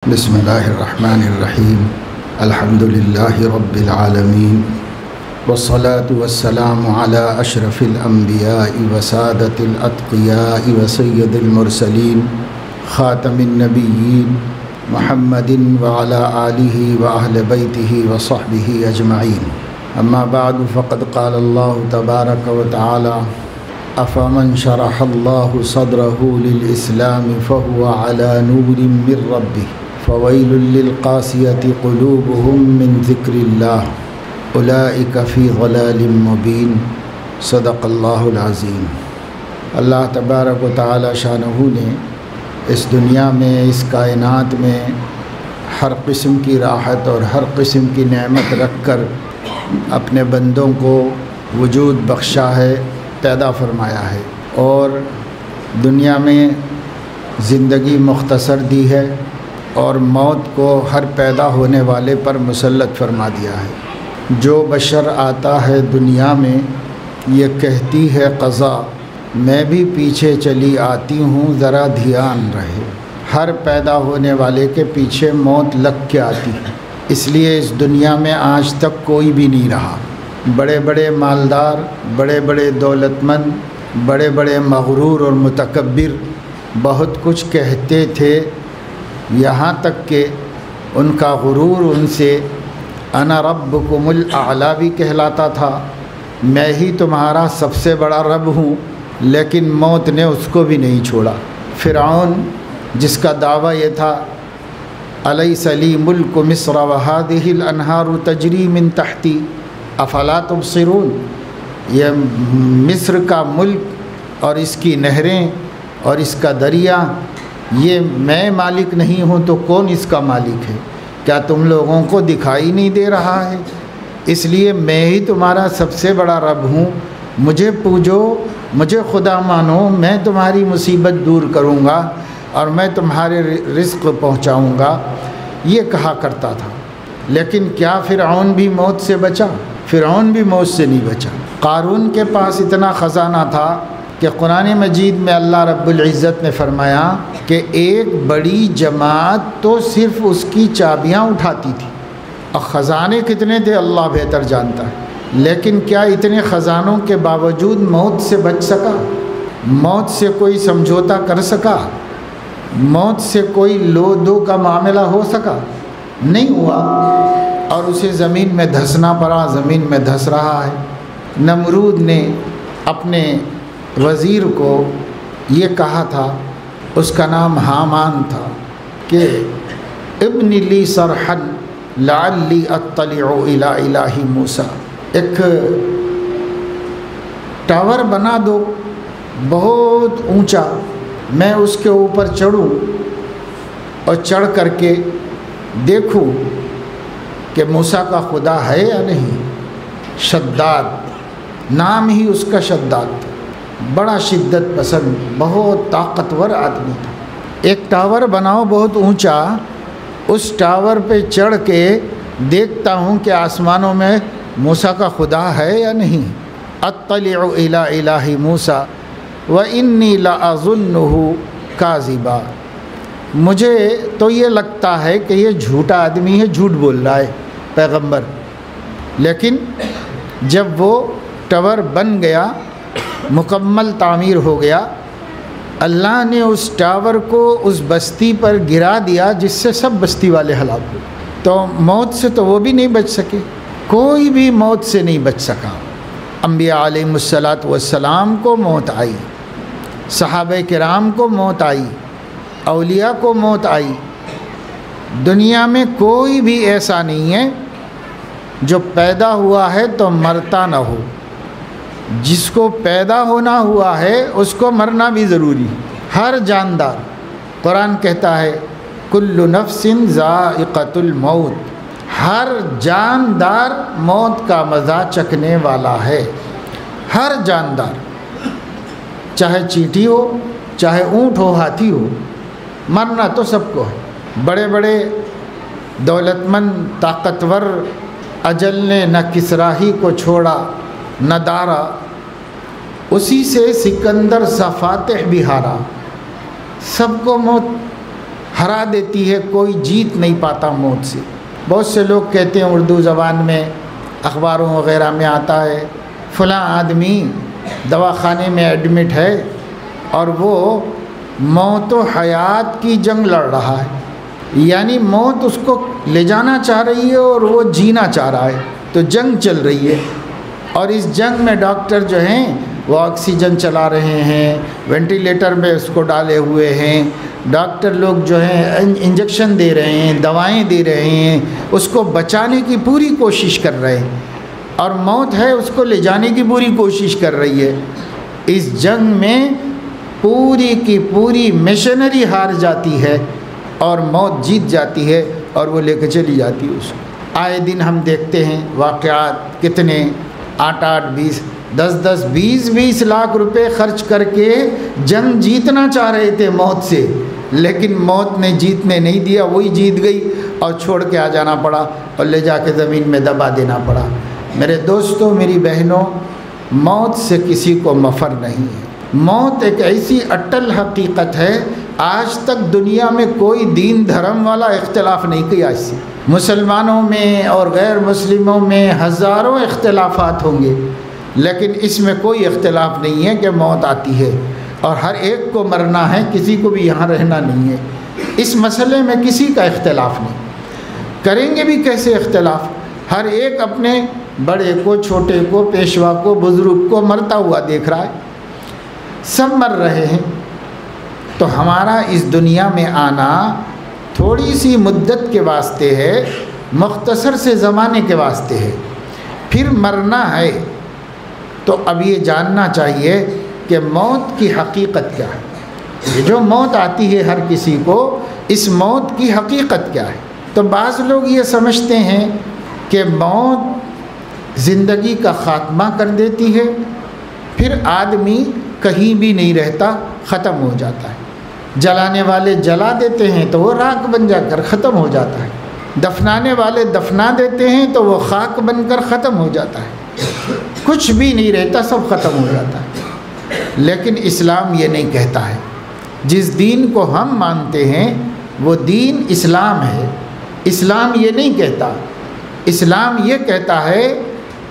بسم اللہ الرحمن الرحیم الحمد للہ رب العالمین والصلاة والسلام علی اشرف الانبیاء وسادۃ الاتقیاء وسید المرسلین خاتم النبیین محمد وعلی آلہ واہل بیتہ وصحبہ اجمعین اما بعد فقد قال اللہ تبارک وتعالی افمن شرح اللہ صدرہ للاسلام فهو علی نور من ربہ فویل للقاسیة قلوبهم من ذکر اللہ اولئک فی ضلال مبین صدق اللہ العظیم۔ اللہ تبارک و تعالی شانہ نے اس دنیا میں، اس کائنات میں ہر قسم کی راحت اور ہر قسم کی نعمت رکھ کر اپنے بندوں کو وجود بخشا ہے، پیدا فرمایا ہے، اور دنیا میں زندگی مختصر دی ہے اور موت کو ہر پیدا ہونے والے پر مسلط فرما دیا ہے۔ جو بشر آتا ہے دنیا میں یہ کہتی ہے قضا، میں بھی پیچھے چلی آتی ہوں ذرا دھیان رہے۔ ہر پیدا ہونے والے کے پیچھے موت لگ کے آتی ہے، اس لیے اس دنیا میں آج تک کوئی بھی نہیں رہا۔ بڑے بڑے مالدار، بڑے بڑے دولت مند، بڑے بڑے مغرور اور متکبر بہت کچھ کہتے تھے، یہاں تک کہ ان کا غرور ان سے انا ربکم الاعلی بھی کہلاتا تھا، میں ہی تمہارا سب سے بڑا رب ہوں، لیکن موت نے اس کو بھی نہیں چھوڑا۔ فرعون جس کا دعویٰ یہ تھا الیس لی ملک مصر وہذہ الانہار تجری من تحتی افلا تبصرون، یہ مصر کا ملک اور اس کی نہریں اور اس کا دریا، یہ میں مالک نہیں ہوں تو کون اس کا مالک ہے؟ کیا تم لوگوں کو دکھائی نہیں دے رہا ہے؟ اس لیے میں ہی تمہارا سب سے بڑا رب ہوں، مجھے پوجو، مجھے خدا مانو، میں تمہاری مصیبت دور کروں گا اور میں تمہارے رزق پہنچاؤں گا، یہ کہا کرتا تھا۔ لیکن کیا فرعون بھی موت سے بچا؟ فرعون بھی موت سے نہیں بچا۔ قارون کے پاس اتنا خزانہ تھا کہ قرآن مجید میں اللہ رب العزت نے فرمایا کہ ایک بڑی جماعت تو صرف اس کی چابیاں اٹھاتی تھی، اور خزانے کتنے تھے اللہ بہتر جانتا ہے، لیکن کیا اتنے خزانوں کے باوجود موت سے بچ سکا؟ موت سے کوئی سمجھوتا کر سکا؟ موت سے کوئی لو دو کا معاملہ ہو سکا؟ نہیں ہوا، اور اسے زمین میں دھسنا پڑا، زمین میں دھس رہا ہے۔ نمرود نے اپنے وزیر کو یہ کہا تھا، اس کا نام حامان تھا، کہ ابن لی صرحا لعلی اطلع الی الہ موسیٰ، ایک ٹاور بنا دو بہت اونچا، میں اس کے اوپر چڑھوں اور چڑھ کر کے دیکھوں کہ موسیٰ کا خدا ہے یا نہیں۔ شداد نام ہی اس کا شداد تھا، بڑا شدت پسند، بہت طاقتور آدمی تھا۔ ایک ٹاور بناؤ بہت اونچا، اس ٹاور پہ چڑھ کے دیکھتا ہوں کہ آسمانوں میں موسیٰ کا خدا ہے یا نہیں۔ اطلع الی الہ موسیٰ وانی لاظنہ کاذبا، مجھے تو یہ لگتا ہے کہ یہ جھوٹا آدمی ہے، جھوٹ بول رہا ہے پیغمبر۔ لیکن جب وہ ٹاور بن گیا، مکمل تعمیر ہو گیا، اللہ نے اس ٹاور کو اس بستی پر گرا دیا جس سے سب بستی والے ہلاک ہوئے۔ تو موت سے تو وہ بھی نہیں بچ سکے، کوئی بھی موت سے نہیں بچ سکا۔ انبیاء علیہم السلام کو موت آئی، صحابہ کرام کو موت آئی، اولیاء کو موت آئی۔ دنیا میں کوئی بھی ایسا نہیں ہے جو پیدا ہوا ہے تو مرتا نہ ہو، جس کو پیدا ہونا ہوا ہے اس کو مرنا بھی ضروری ہے۔ ہر جاندار، قرآن کہتا ہے کل نفس ذائقۃ الموت، ہر جاندار موت کا مزہ چکھنے والا ہے۔ ہر جاندار، چاہے چینٹی ہو، چاہے اونٹ ہو، ہاتھی ہو، مرنا تو سب کو ہے۔ بڑے بڑے دولت مند طاقتور اجل نے نہ کسریٰ ہی کو چھوڑا نہ دارا، اسی سے سکندر سا فاتح بھی ہارا۔ سب کو موت ہرا دیتی ہے، کوئی جیت نہیں پاتا موت سے۔ بہت سے لوگ کہتے ہیں اردو زبان میں، اخباروں وغیرہ میں آتا ہے فلاں آدمی دواخانے میں ایڈمٹ ہے اور وہ موت و حیات کی جنگ لڑ رہا ہے، یعنی موت اس کو لے جانا چاہ رہی ہے اور وہ جینا چاہ رہا ہے، تو جنگ چل رہی ہے۔ اور اس جنگ میں ڈاکٹر جو ہیں وہ آکسیجن چلا رہے ہیں، وینٹیلیٹر میں اس کو ڈالے ہوئے ہیں، ڈاکٹر لوگ جو ہیں انجیکشن دے رہے ہیں، دوائیں دے رہے ہیں، اس کو بچانے کی پوری کوشش کر رہے ہیں، اور موت ہے اس کو لے جانے کی پوری کوشش کر رہی ہے۔ اس جنگ میں پوری کی پوری مشنری ہار جاتی ہے اور موت جیت جاتی ہے اور وہ لے کے چلی جاتی ہے اس کو۔ آئے دن ہم دیکھتے ہیں واقعات، کتنے 8-8 10-10 20 لاکھ روپے خرچ کر کے جنگ جیتنا چاہ رہے تھے موت سے، لیکن موت نے جیتنے نہیں دیا، وہی جیت گئی اور چھوڑ کے آ جانا پڑا اور لے جا کے زمین میں دبا دینا پڑا۔ میرے دوستوں، میری بہنوں، موت سے کسی کو مفر نہیں ہے۔ موت ایک ایسی اٹل حقیقت ہے، آج تک دنیا میں کوئی دین دھرم والا اختلاف نہیں کیا اس سے۔ مسلمانوں میں اور غیر مسلموں میں ہزاروں اختلافات ہوں گے، لیکن اس میں کوئی اختلاف نہیں ہے کہ موت آتی ہے اور ہر ایک کو مرنا ہے، کسی کو بھی یہاں رہنا نہیں ہے۔ اس مسئلے میں کسی کا اختلاف نہیں، کریں گے بھی کیسے اختلاف؟ ہر ایک اپنے بڑے کو، چھوٹے کو، پیشوا کو، بزرگ کو مرتا ہوا دیکھ رہا ہے، سب مر رہے ہیں۔ تو ہمارا اس دنیا میں آنا تھوڑی سی مدت کے واسطے ہے، مختصر سے زمانے کے واسطے ہے، پھر مرنا ہے۔ تو اب یہ جاننا چاہیے کہ موت کی حقیقت کیا ہے۔ یہ جو موت آتی ہے ہر کسی کو، اس موت کی حقیقت کیا ہے؟ تو بعض لوگ یہ سمجھتے ہیں کہ موت زندگی کا خاتمہ کر دیتی ہے، پھر آدمی کہیں بھی نہیں رہتا، ختم ہو جاتا ہے۔ جلانے والے جلا دیتے ہیں تو وہ راکھ بن جا کر ختم ہو جاتا ہے، دفنانے والے دفنا دیتے ہیں تو وہ خاک بن کر ختم ہو جاتا ہے، کچھ بھی نہیں رہتا، سب ختم ہو جاتا ہے۔ لیکن اسلام یہ نہیں کہتا ہے۔ جس دین کو ہم مانتے ہیں وہ دین اسلام ہے۔ اسلام یہ نہیں کہتا، اسلام یہ کہتا ہے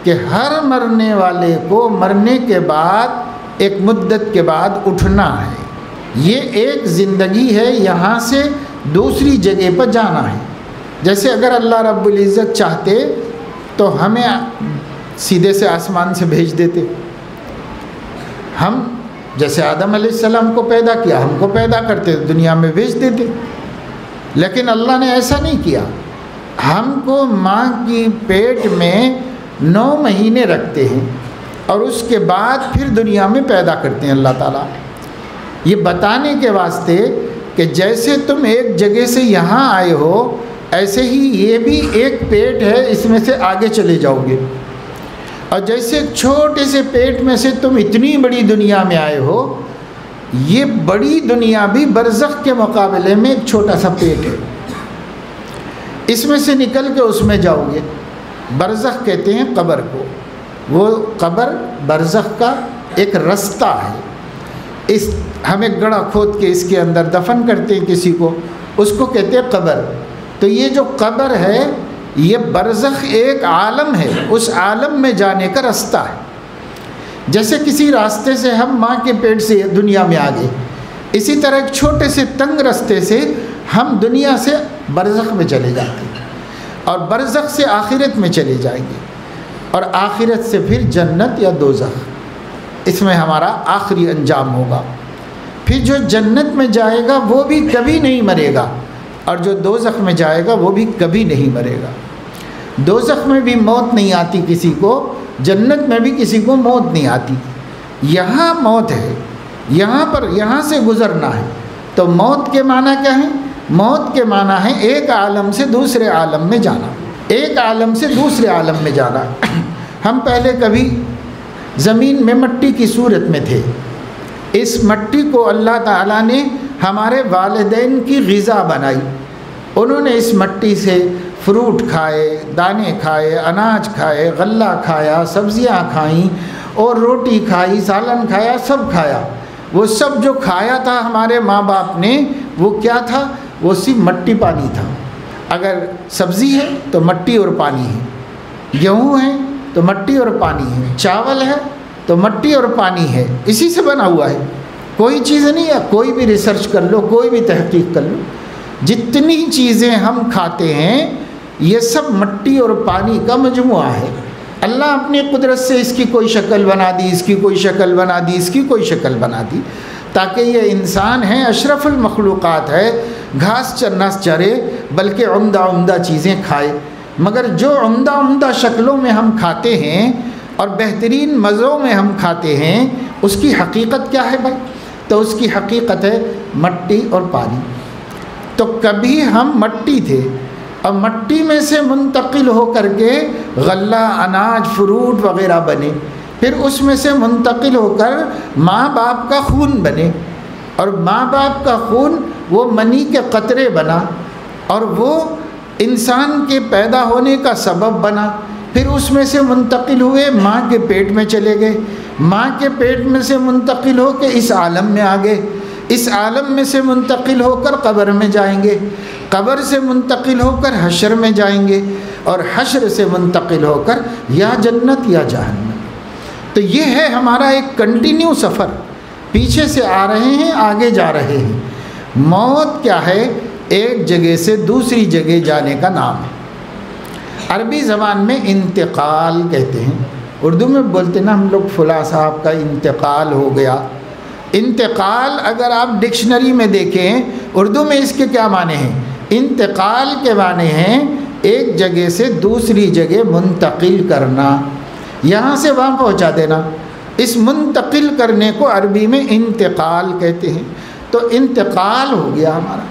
کہ ہر مرنے والے کو مرنے کے بعد ایک مدت کے بعد اٹھنا ہے۔ یہ ایک زندگی ہے، یہاں سے دوسری جگہ پر جانا ہے۔ جیسے اگر اللہ رب العزت چاہتے تو ہمیں سیدھے سے آسمان سے بھیج دیتے، ہم جیسے آدم علیہ السلام کو پیدا کیا، ہم کو پیدا کرتے دنیا میں بھیج دیتے، لیکن اللہ نے ایسا نہیں کیا۔ ہم کو ماں کی پیٹ میں 9 مہینے رکھتے ہیں اور اس کے بعد پھر دنیا میں پیدا کرتے ہیں اللہ تعالیٰ، یہ بتانے کے واسطے کہ جیسے تم ایک جگہ سے یہاں آئے ہو، ایسے ہی یہ بھی ایک پیٹ ہے، اس میں سے آگے چلے جاؤ گے، اور جیسے ایک چھوٹے سے پیٹ میں سے تم اتنی بڑی دنیا میں آئے ہو، یہ بڑی دنیا بھی برزخ کے مقابلے میں ایک چھوٹا سا پیٹ ہے، اس میں سے نکل کے اس میں جاؤ گے۔ برزخ کہتے ہیں قبر کو، وہ قبر برزخ کا ایک رستہ ہے، ہم ایک گڑھا کھود کے اس کے اندر دفن کرتے ہیں کسی کو، اس کو کہتے ہیں قبر۔ تو یہ جو قبر ہے یہ برزخ ایک عالم ہے، اس عالم میں جانے کا رستہ ہے۔ جیسے کسی راستے سے ہم ماں کے پیٹ سے دنیا میں آ گئے، اسی طرح ایک چھوٹے سے تنگ راستے سے ہم دنیا سے برزخ میں چلے جاتے ہیں، اور برزخ سے آخرت میں چلے جائیں گے، اور آخرت سے پھر جنت یا دوزخ، اس میں ہمارا آخری انجام ہوگا۔ پھر جو جنت میں جائے گا وہ بھی کبھی نہیں مرے گا، اور جو دوزخ میں جائے گا وہ بھی کبھی نہیں مرے گا۔ دوزخ میں بھی موت نہیں آتی کسی کو، جنت میں بھی کسی کو موت نہیں آتی۔ یہاں موت ہے، یہاں سے گزرنا ہے۔ تو موت کے معنی کیا ہے؟ موت کے معنی ہے ایک عالم سے دوسرے عالم میں جانا، ایک عالم سے دوسرے عالم میں جانا۔ ہم پہلے کبھی زمین میں مٹی کی صورت میں تھے، اس مٹی کو اللہ تعالیٰ نے ہمارے والدین کی غذا بنائی، انہوں نے اس مٹی سے فروٹ کھائے، دانے کھائے، اناج کھائے، غلہ کھایا، سبزیاں کھائیں، اور روٹی کھائی، سالن کھایا، سب کھایا۔ وہ سب جو کھایا تھا ہمارے ماں باپ نے، وہ کیا تھا؟ وہ صرف مٹی پانی تھا. اگر سبزی ہے تو مٹی اور پانی ہے، گیہوں ہے تو مٹی اور پانی ہے، چاول ہے تو مٹی اور پانی ہے، اسی سے بنا ہوا ہے. کوئی چیز نہیں ہے. کوئی بھی ریسرچ کر لو، کوئی بھی تحقیق کر لو، جتنی چیزیں ہم کھاتے ہیں یہ سب مٹی اور پانی کا مجموعہ ہے. اللہ اپنی قدرت سے اس کی کوئی شکل بنا دی، اس کی کوئی شکل بنا دی، اس کی کوئی شکل بنا دی، تاکہ یہ انسان ہے، اشرف المخلوقات ہے، گھاس نہ چرے بلکہ عمدہ عمدہ چیزیں کھائے. مگر جو عمدہ عمدہ شکلوں میں ہم کھاتے ہیں اور بہترین مزوں میں ہم کھاتے ہیں، اس کی حقیقت کیا ہے بھائی؟ تو اس کی حقیقت ہے مٹی اور پانی. تو کبھی ہم مٹی تھے اور مٹی میں سے منتقل ہو کر کے غلہ، اناج، فروٹ وغیرہ بنے، پھر اس میں سے منتقل ہو کر ماں باپ کا خون بنے، اور ماں باپ کا خون وہ منی کے قطرے بنا، اور وہ انسان کے پیدا ہونے کا سبب بنا. پھر اس میں سے منتقل ہوئے ماں کے پیٹ میں چلے گئے، ماں کے پیٹ میں سے منتقل ہو کے اس عالم میں آ گئے، اس عالم میں سے منتقل ہو کر قبر میں جائیں گے، قبر سے منتقل ہو کر حشر میں جائیں گے، اور حشر سے منتقل ہو کر یا جنت یا جہنم. تو یہ ہے ہمارا ایک کنٹینیو سفر. پیچھے سے آ رہے ہیں، آگے جا رہے ہیں. موت کیا ہے؟ ایک جگہ سے دوسری جگہ جانے کا نام ہے. عربی زبان میں انتقال کہتے ہیں. اردو میں بولتے نا ہم لوگ فلاں صاحب کا انتقال ہو گیا. انتقال اگر آپ ڈکشنری میں دیکھیں اردو میں اس کے کیا معنی ہیں؟ انتقال کے معنی ہیں ایک جگہ سے دوسری جگہ منتقل کرنا، یہاں سے وہاں پہنچا دینا. اس منتقل کرنے کو عربی میں انتقال کہتے ہیں. تو انتقال ہو گیا ہمارا.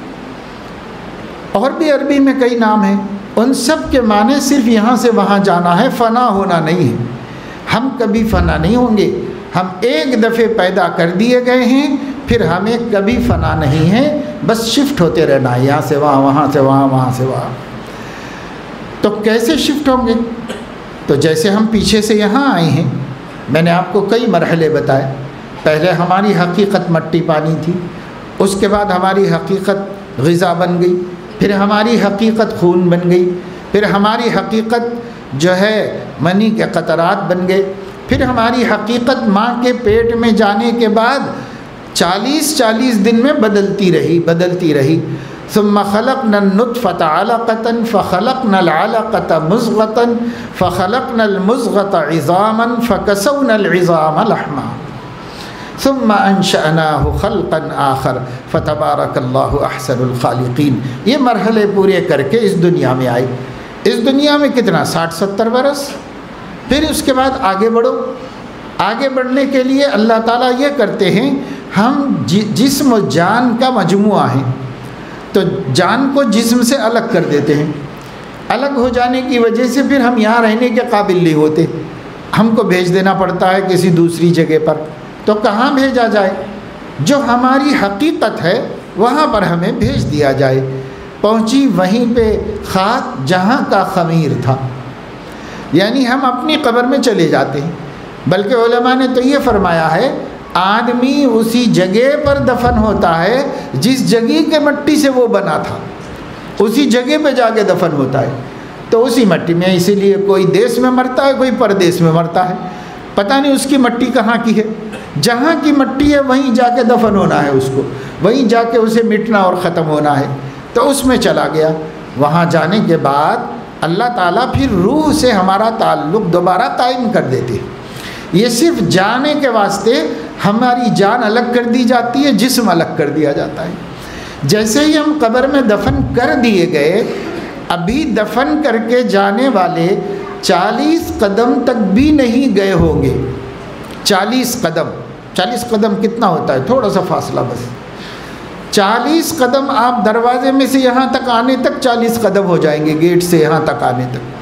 اور بھی عربی میں کئی نام ہیں، ان سب کے معنی صرف یہاں سے وہاں جانا ہے، فنا ہونا نہیں ہے. ہم کبھی فنا نہیں ہوں گے. ہم ایک دفعے پیدا کر دیے گئے ہیں، پھر ہمیں کبھی فنا نہیں ہے، بس شفٹ ہوتے رہنا ہے، یہاں سے وہاں، وہاں سے وہاں، وہاں سے وہاں. تو کیسے شفٹ ہوں گے؟ تو جیسے ہم پیچھے سے یہاں آئے ہیں، میں نے آپ کو کئی مرحلے بتائے. پہلے ہماری حقیقت مٹی پانی تھی، اس کے بعد ہماری حقیقت غذا بن گئی، پھر ہماری حقیقت خون بن گئی، پھر ہماری حقیقت جو ہے منی کے قطرات بن گئے، پھر ہماری حقیقت ماں کے پیٹ میں جانے کے بعد 40 دن میں بدلتی رہی. ثم خلقنا النطفة علقة فخلقنا العلقة مضغة فخلقنا المضغة عظاما فكسونا العظام لحما ثم انشأناه خلقا آخر فتبارك الله احسن الخالقین. یہ مرحلے پورے کر کے اس دنیا میں آئے. اس دنیا میں کتنا؟ 60-70 برس. پھر اس کے بعد آگے بڑھو. آگے بڑھنے کے لیے اللہ تعالیٰ یہ کرتے ہیں، ہم جسم و جان کا مجموعہ ہیں، تو جان کو جسم سے الگ کر دیتے ہیں. الگ ہو جانے کی وجہ سے پھر ہم یہاں رہنے کے قابل نہیں ہوتے، ہم کو بھیج دینا پڑتا ہے کسی دوسری جگہ پر. تو کہاں بھیجا جائے؟ جو ہماری حقیقت ہے وہاں پر ہمیں بھیج دیا جائے. پہنچی وہیں پہ خاک جہاں کا خمیر تھا، یعنی ہم اپنی قبر میں چلے جاتے ہیں. بلکہ علماء نے تو یہ فرمایا ہے آدمی اسی جگہ پر دفن ہوتا ہے جس جگہ کے مٹی سے وہ بنا تھا، اسی جگہ پہ جا کے دفن ہوتا ہے. تو اسی مٹی میں، اسی لیے کوئی دیس میں مرتا ہے، کوئی پردیس میں مرتا ہے، پتہ نہیں اس کی مٹی کہاں کی ہے. جہاں کی مٹی ہے وہیں جا کے دفن ہونا ہے اس کو، وہیں جا کے اسے مٹنا اور ختم ہونا ہے. تو اس میں چلا گیا. وہاں جانے کے بعد اللہ تعالیٰ پھر روح سے ہمارا تعلق دوبارہ قائم کر دیتے ہیں. یہ صرف جانے کے واسطے ہماری جان الگ کر دی جاتی ہے، جسم الگ کر دیا جاتا ہے. جیسے ہی ہم قبر میں دفن کر دیے گئے، ابھی دفن کر کے جانے والے 40 قدم تک بھی نہیں گئے ہوں گے. 40 قدم کتنا ہوتا ہے؟ تھوڑا سا فاصلہ بس. 40 قدم آپ دروازے میں سے یہاں تک آنے تک 40 قدم ہو جائیں گے، گیٹ سے یہاں تک آنے تک.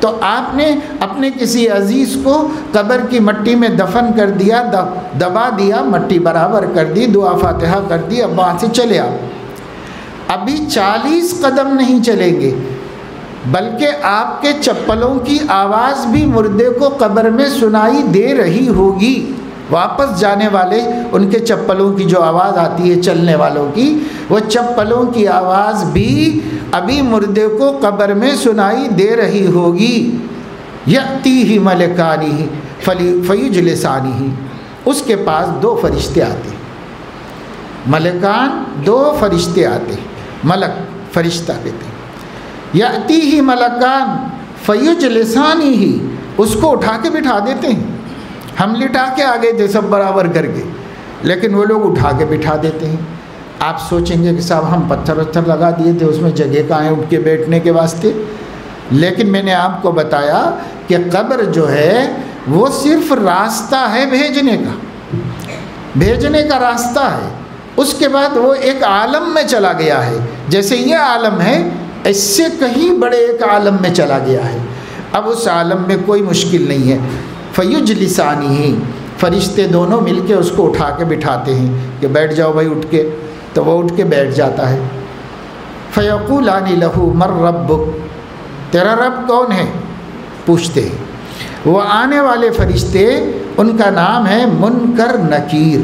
تو آپ نے اپنے کسی عزیز کو قبر کی مٹی میں دفن کر دیا، دبا دیا، مٹی برابر کر دی، دعا فاتحہ کر دی، اب وہاں سے چلے آپ. ابھی 40 قدم نہیں چلیں گے، بلکہ آپ کے چپلوں کی آواز بھی مردے کو قبر میں سنائی دے رہی ہوگی. واپس جانے والے ان کے چپلوں کی جو آواز آتی ہے چلنے والوں کی، وہ چپلوں کی آواز بھی ابھی مردے کو قبر میں سنائی دے رہی ہوگی۔ یأتیہ ملکانہ فیجلسانہ، اس کے پاس دو فرشتے آتے ہیں، ملکان دو فرشتے آتے ہیں، ملک فرشتہ کہتے ہیں۔ یأتیہ ملکان فیجلسانہ، اس کو اٹھا کے بٹھا دیتے ہیں۔ ہم لٹا کے آ گئے تھے سب برابر کر کے، لیکن وہ لوگ اٹھا کے بٹھا دیتے ہیں۔ آپ سوچیں گے کہ صاحب ہم پتھر وتھر لگا دیے تھے، اس میں جگہ کہاں ہے اٹھ کے بیٹھنے کے واسطے؟ لیکن میں نے آپ کو بتایا کہ قبر جو ہے وہ صرف راستہ ہے بھیجنے کا راستہ ہے۔ اس کے بعد وہ ایک عالم میں چلا گیا ہے، جیسے یہ عالم ہے اس سے کہیں بڑے ایک عالم میں چلا گیا ہے۔ اب اس عالم میں کوئی مشکل نہیں ہے۔ فیجلسانہ، فرشتے دونوں مل کے اس کو اٹھا کے بٹھاتے ہیں کہ بیٹھ جاؤ بھائی اٹھ کے، تو وہ اٹھ کے بیٹھ جاتا ہے۔ فیقولان لہ من ربک، تیرا رب کون ہے پوچھتے ہیں۔ وہ آنے والے فرشتے، ان کا نام ہے منکر نکیر۔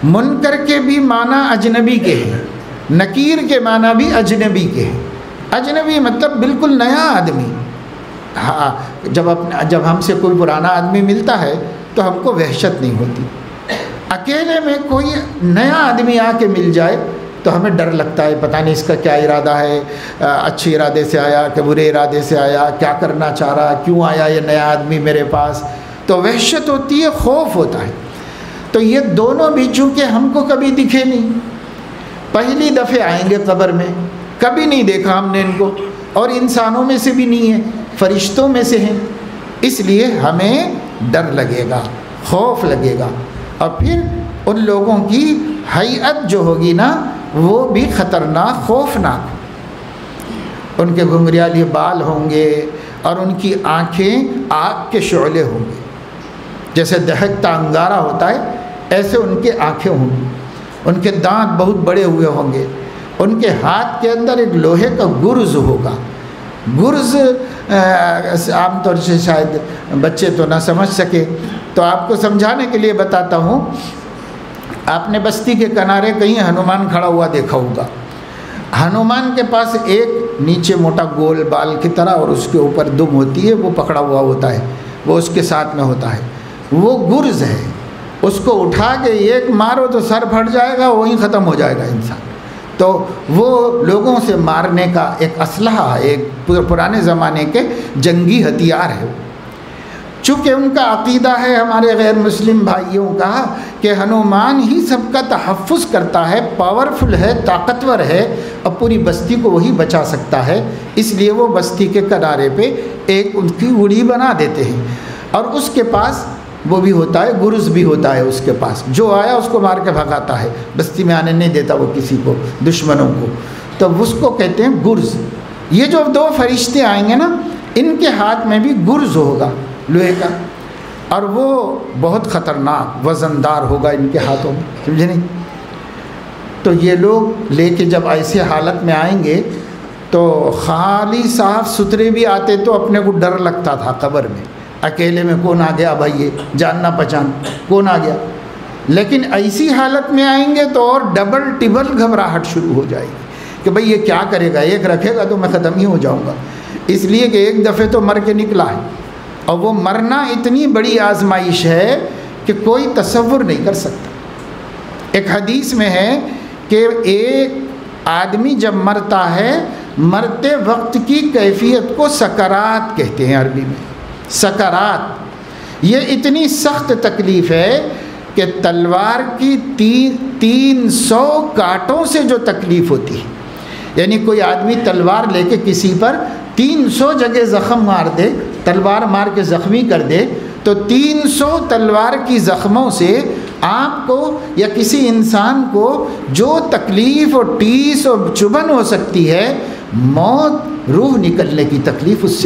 منکر کے بھی معنی اجنبی کے ہیں، نکیر کے معنی بھی اجنبی کے ہیں۔ اجنبی مطلب بالکل نیا آدمی۔ ہاں، جب ہم سے کوئی پرانا آدمی ملتا ہے تو ہم کو وحشت نہیں ہوتی۔ اکیلے میں کوئی نیا آدمی آ کے مل جائے تو ہمیں ڈر لگتا ہے، پتہ نہیں اس کا کیا ارادہ ہے، اچھے ارادے سے آیا کہ برے ارادے سے آیا، کیا کرنا چاہ رہا، کیوں آیا یہ نیا آدمی میرے پاس، تو وحشت ہوتی ہے، خوف ہوتا ہے۔ تو یہ دونوں بھی چونکہ ہم کو کبھی دکھے نہیں، پہلی دفعہ آئیں گے قبر میں، کبھی نہیں دیکھا ہم نے ان کو، اور انسانوں میں سے بھی نہیں ہے، فرشتوں میں سے ہیں، اس لیے ہمیں ڈر لگے گا، خوف لگے گا۔ اور پھر ان لوگوں کی ہیئت جو ہوگی نا وہ بھی خطرناک، خوفناک، ان کے گھنگریالے بال ہوں گے اور ان کی آنکھیں آگ کے شعلے ہوں گے، جیسے دہکتا انگارہ ہوتا ہے ایسے ان کے آنکھیں ہوں گی، ان کے دانت بہت بڑے ہوئے ہوں گے، ان کے ہاتھ کے اندر ایک لوہے کا گرز ہوگا۔ گرز عام طور سے شاید بچے تو نہ سمجھ سکے، تو آپ کو سمجھانے کے لیے بتاتا ہوں۔ آپ نے بستی کے کنارے کہیں ہنومان کھڑا ہوا دیکھا ہوگا۔ ہنومان کے پاس ایک نیچے موٹا گول بال کی طرح اور اس کے اوپر دم ہوتی ہے، وہ پکڑا ہوا ہوتا ہے، وہ اس کے ساتھ میں ہوتا ہے، وہ گرز ہے۔ اس کو اٹھا کے ایک مارو تو سر پھٹ جائے گا، وہیں ختم ہو جائے گا انسان۔ تو وہ لوگوں سے مارنے کا ایک اسلحہ، ایک پرانے زمانے کے جنگی ہتھیار ہے۔ چونکہ ان کا عقیدہ ہے ہمارے غیر مسلم بھائیوں کا کہ ہنومان ہی سب کا تحفظ کرتا ہے، پاورفل ہے، طاقتور ہے، اور پوری بستی کو وہی بچا سکتا ہے، اس لیے وہ بستی کے کنارے پہ ایک ان کی گڑھی بنا دیتے ہیں، اور اس کے پاس وہ بھی ہوتا ہے، گرز بھی ہوتا ہے اس کے پاس، جو آیا اس کو مار کے بھگاتا ہے، بستی میں آنے نہیں دیتا وہ کسی کو، دشمنوں کو، تو اس کو کہتے ہیں گرز۔ یہ جو دو فرشتے آئیں گے نا، ان کے ہاتھ میں بھی گرز ہوگا لوہے کا، اور وہ بہت خطرناک وزندار ہوگا ان کے ہاتھوں میں، سمجھے نہیں؟ تو یہ لوگ لے کے جب ایسے حالت میں آئیں گے تو خالی صاف ستھرے بھی آتے تو اپنے کو ڈر لگتا تھا قبر میں، اکیلے میں کون آ گیا بھائی، یہ جاننا پہچان کون آ گیا، لیکن ایسی حالت میں آئیں گے تو اور ڈبل ٹبل گھبراہٹ شروع ہو جائے گی کہ بھئی یہ کیا کرے گا، ایک رکھے گا تو میں ختم ہی ہو جاؤں گا، اس لیے کہ ایک دفعہ تو مر کے نکلا ہے، اور وہ مرنا اتنی بڑی آزمائش ہے کہ کوئی تصور نہیں کر سکتا۔ ایک حدیث میں ہے کہ ایک آدمی جب مرتا ہے، مرتے وقت کی کیفیت کو سکرات کہتے ہیں عربی میں، سکرات۔ یہ اتنی سخت تکلیف ہے کہ تلوار کی 300 کانٹوں سے جو تکلیف ہوتی ہے، یعنی کوئی آدمی تلوار لے کے کسی پر 300 جگہ زخم مار دے، تلوار مار کے زخمی کر دے، تو 300 تلوار کی زخموں سے آپ کو یا کسی انسان کو جو تکلیف اور ٹیس اور چبھن ہو سکتی ہے، موت، روح نکلنے کی تکلیف اس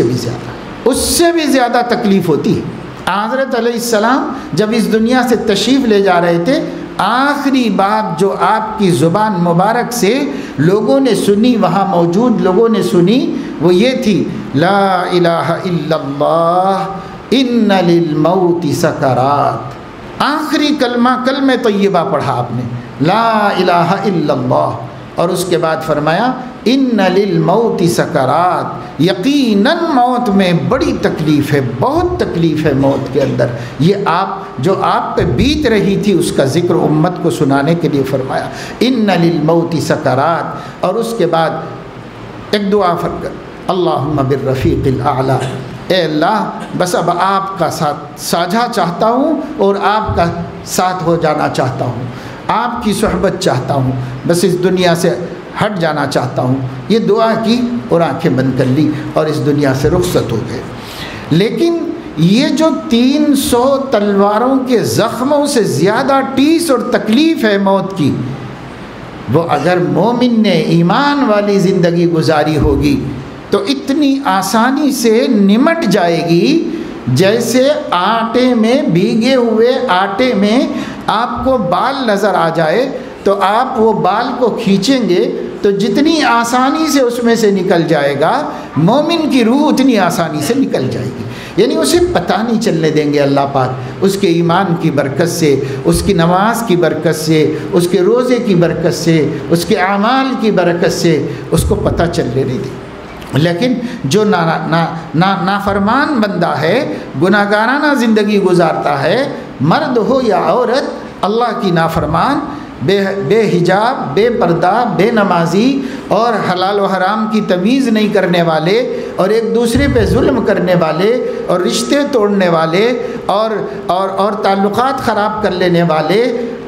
سے بھی زیادہ تکلیف ہوتی ہے۔ حضرت علیہ السلام جب اس دنیا سے تشریف لے جا رہے تھے، آخری بات جو آپ کی زبان مبارک سے لوگوں نے سنی، وہاں موجود لوگوں نے سنی، وہ یہ تھی، لا الہ الا اللہ ان للموت سکرات۔ آخری کلمہ طیبہ پڑھا آپ نے، لا الہ الا اللہ، اور اس کے بعد فرمایا ان للموت سکرات، یقیناً موت میں بڑی تکلیف ہے، بہت تکلیف ہے موت کے اندر۔ یہ جو آپ پہ بیت رہی تھی اس کا ذکر امت کو سنانے کے لیے فرمایا ان للموت سکرات۔ اور اس کے بعد ایک دعا فرق اللہم بالرفیق الاعلی، اے اللہ بس اب آپ کا ساتھ ساجھا چاہتا ہوں اور آپ کا ساتھ ہو جانا چاہتا ہوں، آپ کی صحبت چاہتا ہوں، بس اس دنیا سے ہٹ جانا چاہتا ہوں۔ یہ دعا کی اور آنکھیں بند کر لی اور اس دنیا سے رخصت ہو گئے۔ لیکن یہ جو 300 تلواروں کے زخموں سے زیادہ ٹیس اور تکلیف ہے موت کی، وہ اگر مومن نے ایمان والی زندگی گزاری ہوگی تو اتنی آسانی سے نمٹ جائے گی جیسے آٹے میں، بھیگے ہوئے آٹے میں آپ کو بال نظر آ جائے تو آپ وہ بال کو کھینچیں گے تو جتنی آسانی سے اس میں سے نکل جائے گا، مومن کی روح اتنی آسانی سے نکل جائے گی۔ یعنی اسے پتہ نہیں چلنے دیں گے اللہ پاک، اس کے ایمان کی برکت سے، اس کی نماز کی برکت سے، اس کے روزے کی برکت سے، اس کے اعمال کی برکت سے اس کو پتہ چلنے نہیں دیں۔ لیکن جو نافرمان بندہ ہے، گناہگارانہ زندگی گزارتا ہے، مرد ہو یا عورت، اللہ کی نافرمان، بے حجاب، بے پردہ، بے نمازی اور حلال و حرام کی تمیز نہیں کرنے والے اور ایک دوسرے پہ ظلم کرنے والے اور رشتے توڑنے والے اور تعلقات خراب کر لینے والے،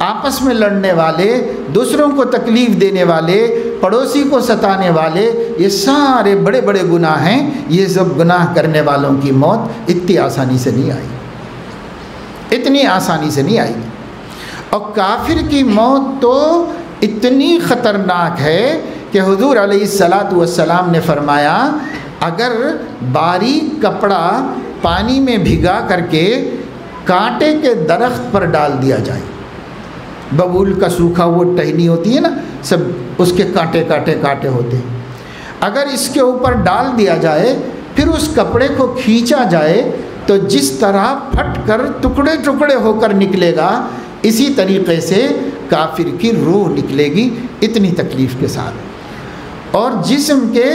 آپس میں لڑنے والے، دوسروں کو تکلیف دینے والے، پڑوسی کو ستانے والے، یہ سارے بڑے بڑے گناہ ہیں۔ یہ سب گناہ کرنے والوں کی موت اتنی آسانی سے نہیں آئی، اتنی آسانی سے نہیں آئی۔ اور کافر کی موت تو اتنی خطرناک ہے کہ حضور علیہ السلام نے فرمایا اگر باریک کپڑا پانی میں بھگا کر کے کانٹے کے درخت پر ڈال دیا جائے، ببول کا سوکھا وہ ٹہنی ہوتی ہے نا، سب اس کے کانٹے کانٹے ہوتے ہیں، اگر اس کے اوپر ڈال دیا جائے پھر اس کپڑے کو کھینچا جائے تو جس طرح پھٹ کر ٹکڑے ٹکڑے ہو کر نکلے گا، اسی طریقے سے کافر کی روح نکلے گی، اتنی تکلیف کے ساتھ، اور جسم کے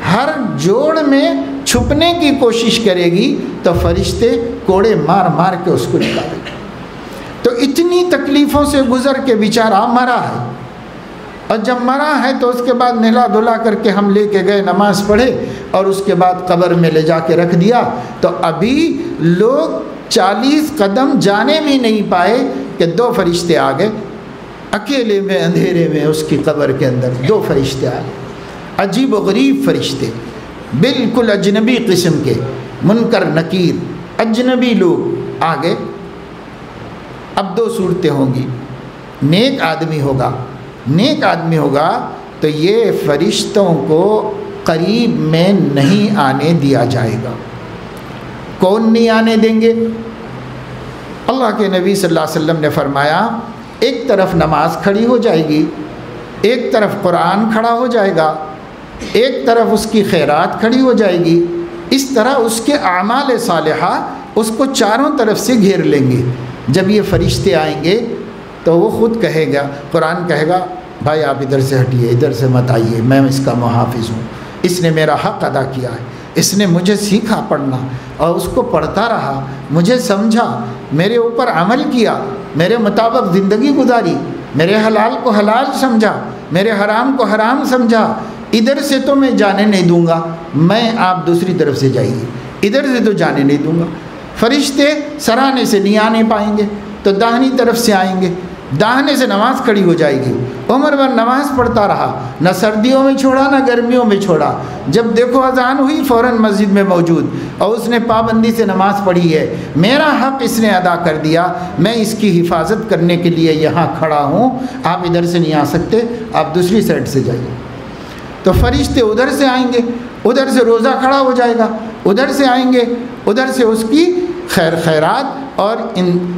ہر جوڑ میں چھپنے کی کوشش کرے گی تو فرشتے کوڑے مار مار کے اس کو نکالیں گے۔ تو اتنی تکلیفوں سے گزر کے بیچارہ مرا ہے، اور جب مرا ہے تو اس کے بعد نہلا دھلا کر کے ہم لے کے گئے، نماز پڑھے اور اس کے بعد قبر میں لے جا کے رکھ دیا، تو ابھی لوگ 40 قدم جانے بھی نہیں پائے کہ 2 فرشتے آ گئے، اکیلے میں اندھیرے میں اس کی قبر کے اندر 2 فرشتے آ گئے، عجیب و غریب فرشتے، بالکل اجنبی قسم کے، منکر نکیر اجنبی لوگ آ گئے۔ اب 2 صورتیں ہوں گی، نیک آدمی ہوگا تو یہ فرشتوں کو قریب میں نہیں آنے دیا جائے گا۔ کون نہیں آنے دیں گے؟ اللہ کے نبی صلی اللہ علیہ وسلم نے فرمایا ایک طرف نماز کھڑی ہو جائے گی، ایک طرف قرآن کھڑا ہو جائے گا، ایک طرف اس کی خیرات کھڑی ہو جائے گی، اس طرح اس کے اعمال صالحہ اس کو چاروں طرف سے گھیر لیں گے۔ جب یہ فرشتے آئیں گے تو وہ خود کہے گا، قرآن کہے گا بھائی آپ ادھر سے ہٹیے، ادھر سے مت آئیے، میں اس کا محافظ ہوں، اس نے میرا حق ادا کیا ہے، اس نے مجھے سیکھا پڑھنا اور اس کو پڑھتا رہا، مجھے سمجھا، میرے اوپر عمل کیا، میرے مطابق زندگی گزاری، میرے حلال کو حلال سمجھا، میرے حرام کو حرام سمجھا، ادھر سے تو میں جانے نہیں دوں گا، میں آپ دوسری طرف سے جائیے، ادھر سے تو جانے نہیں دوں گا۔ فرشتے سرانے سے نہیں آنے پائیں گے تو داہنی طرف سے آئیں گے، داہنے سے نماز کھڑی ہو جائے گی، عمر بھر نماز پڑھتا رہا، نہ سردیوں میں چھوڑا نہ گرمیوں میں چھوڑا، جب دیکھو اذان ہوئی فوراً مسجد میں موجود، اور اس نے پابندی سے نماز پڑھی ہے، میرا حق اس نے ادا کر دیا، میں اس کی حفاظت کرنے کے لیے یہاں کھڑا ہوں، آپ ادھر سے نہیں آ سکتے، آپ دوسری سائڈ سے جائیے۔ تو فرشتے ادھر سے آئیں گے، ادھر سے روزہ کھڑا ہو جائے گا، ادھر سے آئیں گے، ادھر سے اس کی خیرات اور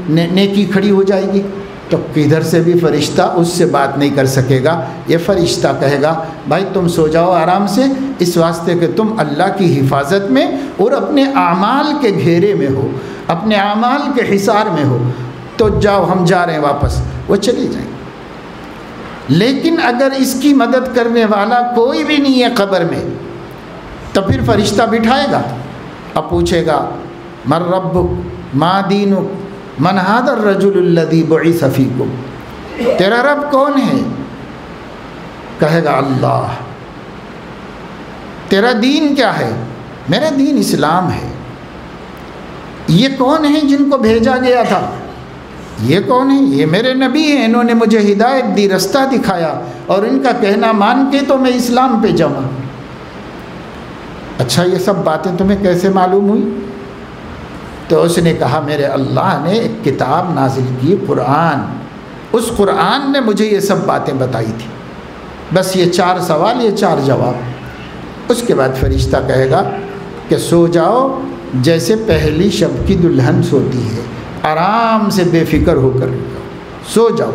نیکی کھڑی ہو جائے گی، تو کدھر سے بھی فرشتہ اس سے بات نہیں کر سکے گا۔ یہ فرشتہ کہے گا بھائی تم سو جاؤ آرام سے، اس واسطے کہ تم اللہ کی حفاظت میں اور اپنے اعمال کے گھیرے میں ہو، اپنے اعمال کے حصار میں ہو، تو جاؤ ہم جا رہے ہیں واپس۔ وہ چلی جائیں، لیکن اگر اس کی مدد کرنے والا کوئی بھی نہیں ہے قبر میں تو پھر فرشتہ بٹھائے گا، اب پوچھے گا من ربک ما دینک من ھذا الرجل الذی بعث فیکم، تیرا رب کون ہے؟ کہے گا اللہ۔ تیرا دین کیا ہے؟ میرا دین اسلام ہے۔ یہ کون ہیں جن کو بھیجا گیا تھا؟ یہ کون ہیں؟ یہ میرے نبی ہیں، انہوں نے مجھے ہدایت دی، رستہ دکھایا، اور ان کا کہنا مان کے تو میں اسلام پہ جاؤں۔ اچھا یہ سب باتیں تمہیں کیسے معلوم ہوئی؟ تو اس نے کہا میرے اللہ نے ایک کتاب نازل کی، قرآن، اس قرآن نے مجھے یہ سب باتیں بتائی تھی۔ بس یہ 4 سوال، یہ 4 جواب۔ اس کے بعد فرشتہ کہے گا کہ سو جاؤ جیسے پہلی شب کی دلہن سوتی ہے، آرام سے بے فکر ہو کر سو جاؤ،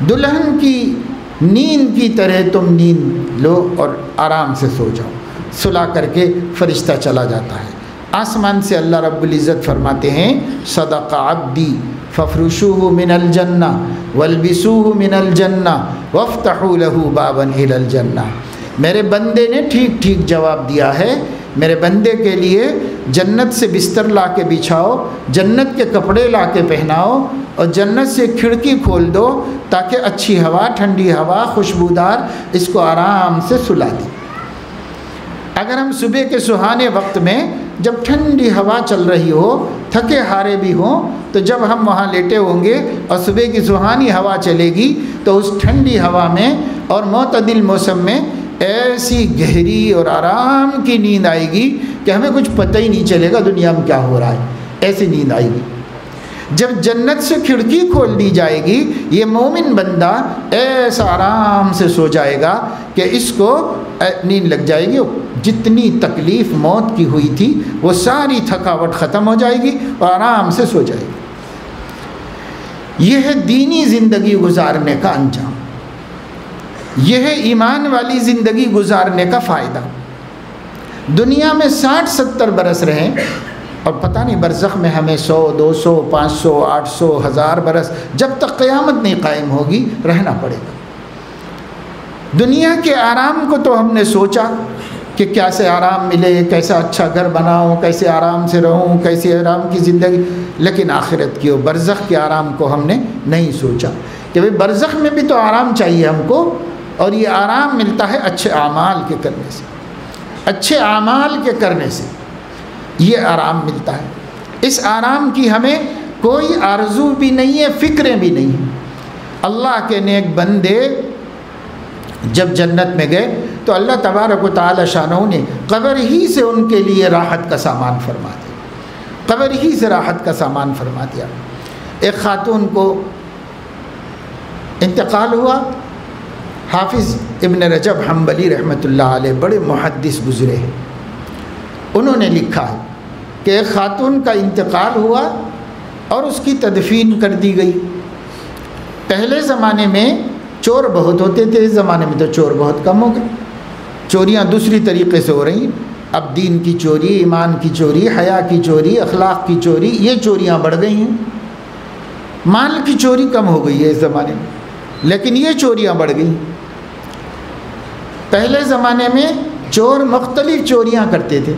دلہن کی نیند کی طرح تم نیند لو اور آرام سے سو جاؤ۔ سلا کر کے فرشتہ چلا جاتا ہے۔ آسمان سے اللہ رب العزت فرماتے ہیں صدق عبدی ففرشوہ من الجنہ والبسوہ من الجنہ وافتحوا لہ بابا الی الجنہ، میرے بندے نے ٹھیک ٹھیک جواب دیا ہے، میرے بندے کے لیے جنت سے بستر لا کے بچھاؤ، جنت کے کپڑے لا کے پہناؤ، اور جنت سے کھڑکی کھول دو تاکہ اچھی ہوا، ٹھنڈی ہوا، خوشبودار اس کو آرام سے سلا دی۔ اگر ہم صبح کے سہانے وقت میں جب ٹھنڈی ہوا چل رہی ہو، تھکے ہارے بھی ہوں، تو جب ہم وہاں لیٹے ہوں گے اور صبح کی سہانی ہوا چلے گی تو اس ٹھنڈی ہوا میں اور معتدل موسم میں ایسی گہری اور آرام کی نیند آئے گی کہ ہمیں کچھ پتہ ہی نہیں چلے گا دنیا میں کیا ہو رہا ہے، ایسی نیند آئے گی۔ جب جنت سے کھڑکی کھول دی جائے گی، یہ مومن بندہ ایسا آرام سے سو جائے گا کہ اس کو نیند لگ جائے گی، جتنی تکلیف موت کی ہوئی تھی وہ ساری تھکاوٹ ختم ہو جائے گی اور آرام سے سو جائے گی۔ یہ ہے دینی زندگی گزارنے کا انجام، یہ ہے ایمان والی زندگی گزارنے کا فائدہ۔ دنیا میں 60-70 برس رہیں اور پتہ نہیں برزخ میں ہمیں 100 200 500 800 1000 برس جب تک قیامت نہیں قائم ہوگی رہنا پڑے گا۔ دنیا کے آرام کو تو ہم نے سوچا کہ کیسے آرام ملے، کیسا اچھا گھر بناؤں، کیسے آرام سے رہوں، کیسے آرام کی زندگی، لیکن آخرت کی اور برزخ کے آرام کو ہم نے نہیں سوچا کہ بھئی برزخ میں بھی تو آرام چاہیے ہم کو، اور یہ آرام ملتا ہے اچھے اعمال کے کرنے سے، اچھے اعمال کے کرنے سے یہ آرام ملتا ہے۔ اس آرام کی ہمیں کوئی آرزو بھی نہیں ہے، فکریں بھی نہیں ہیں۔ اللہ کے نیک بندے جب جنت میں گئے تو اللہ تبارک و تعالی شانہ نے قبر ہی سے ان کے لیے راحت کا سامان فرما دیا، قبر ہی سے راحت کا سامان فرما دیا۔ ایک خاتون کو انتقال ہوا، حافظ ابن رجب حنبلی رحمۃ اللہ علیہ بڑے محدث گزرے ہیں، انہوں نے لکھا ہے کہ ایک خاتون کا انتقال ہوا اور اس کی تدفین کر دی گئی۔ پہلے زمانے میں چور بہت ہوتے تھے، اس زمانے میں تو چور بہت کم ہو گئے، چوریاں دوسری طریقے سے ہو رہی ہیں۔ اب دین کی چوری، ایمان کی چوری، حیا کی چوری، اخلاق کی چوری، یہ چوریاں بڑھ گئی ہیں۔ مال کی چوری کم ہو گئی ہے اس زمانے میں، لیکن یہ چوریاں بڑھ گئی۔ پہلے زمانے میں چور مختلف چوریاں کرتے تھے۔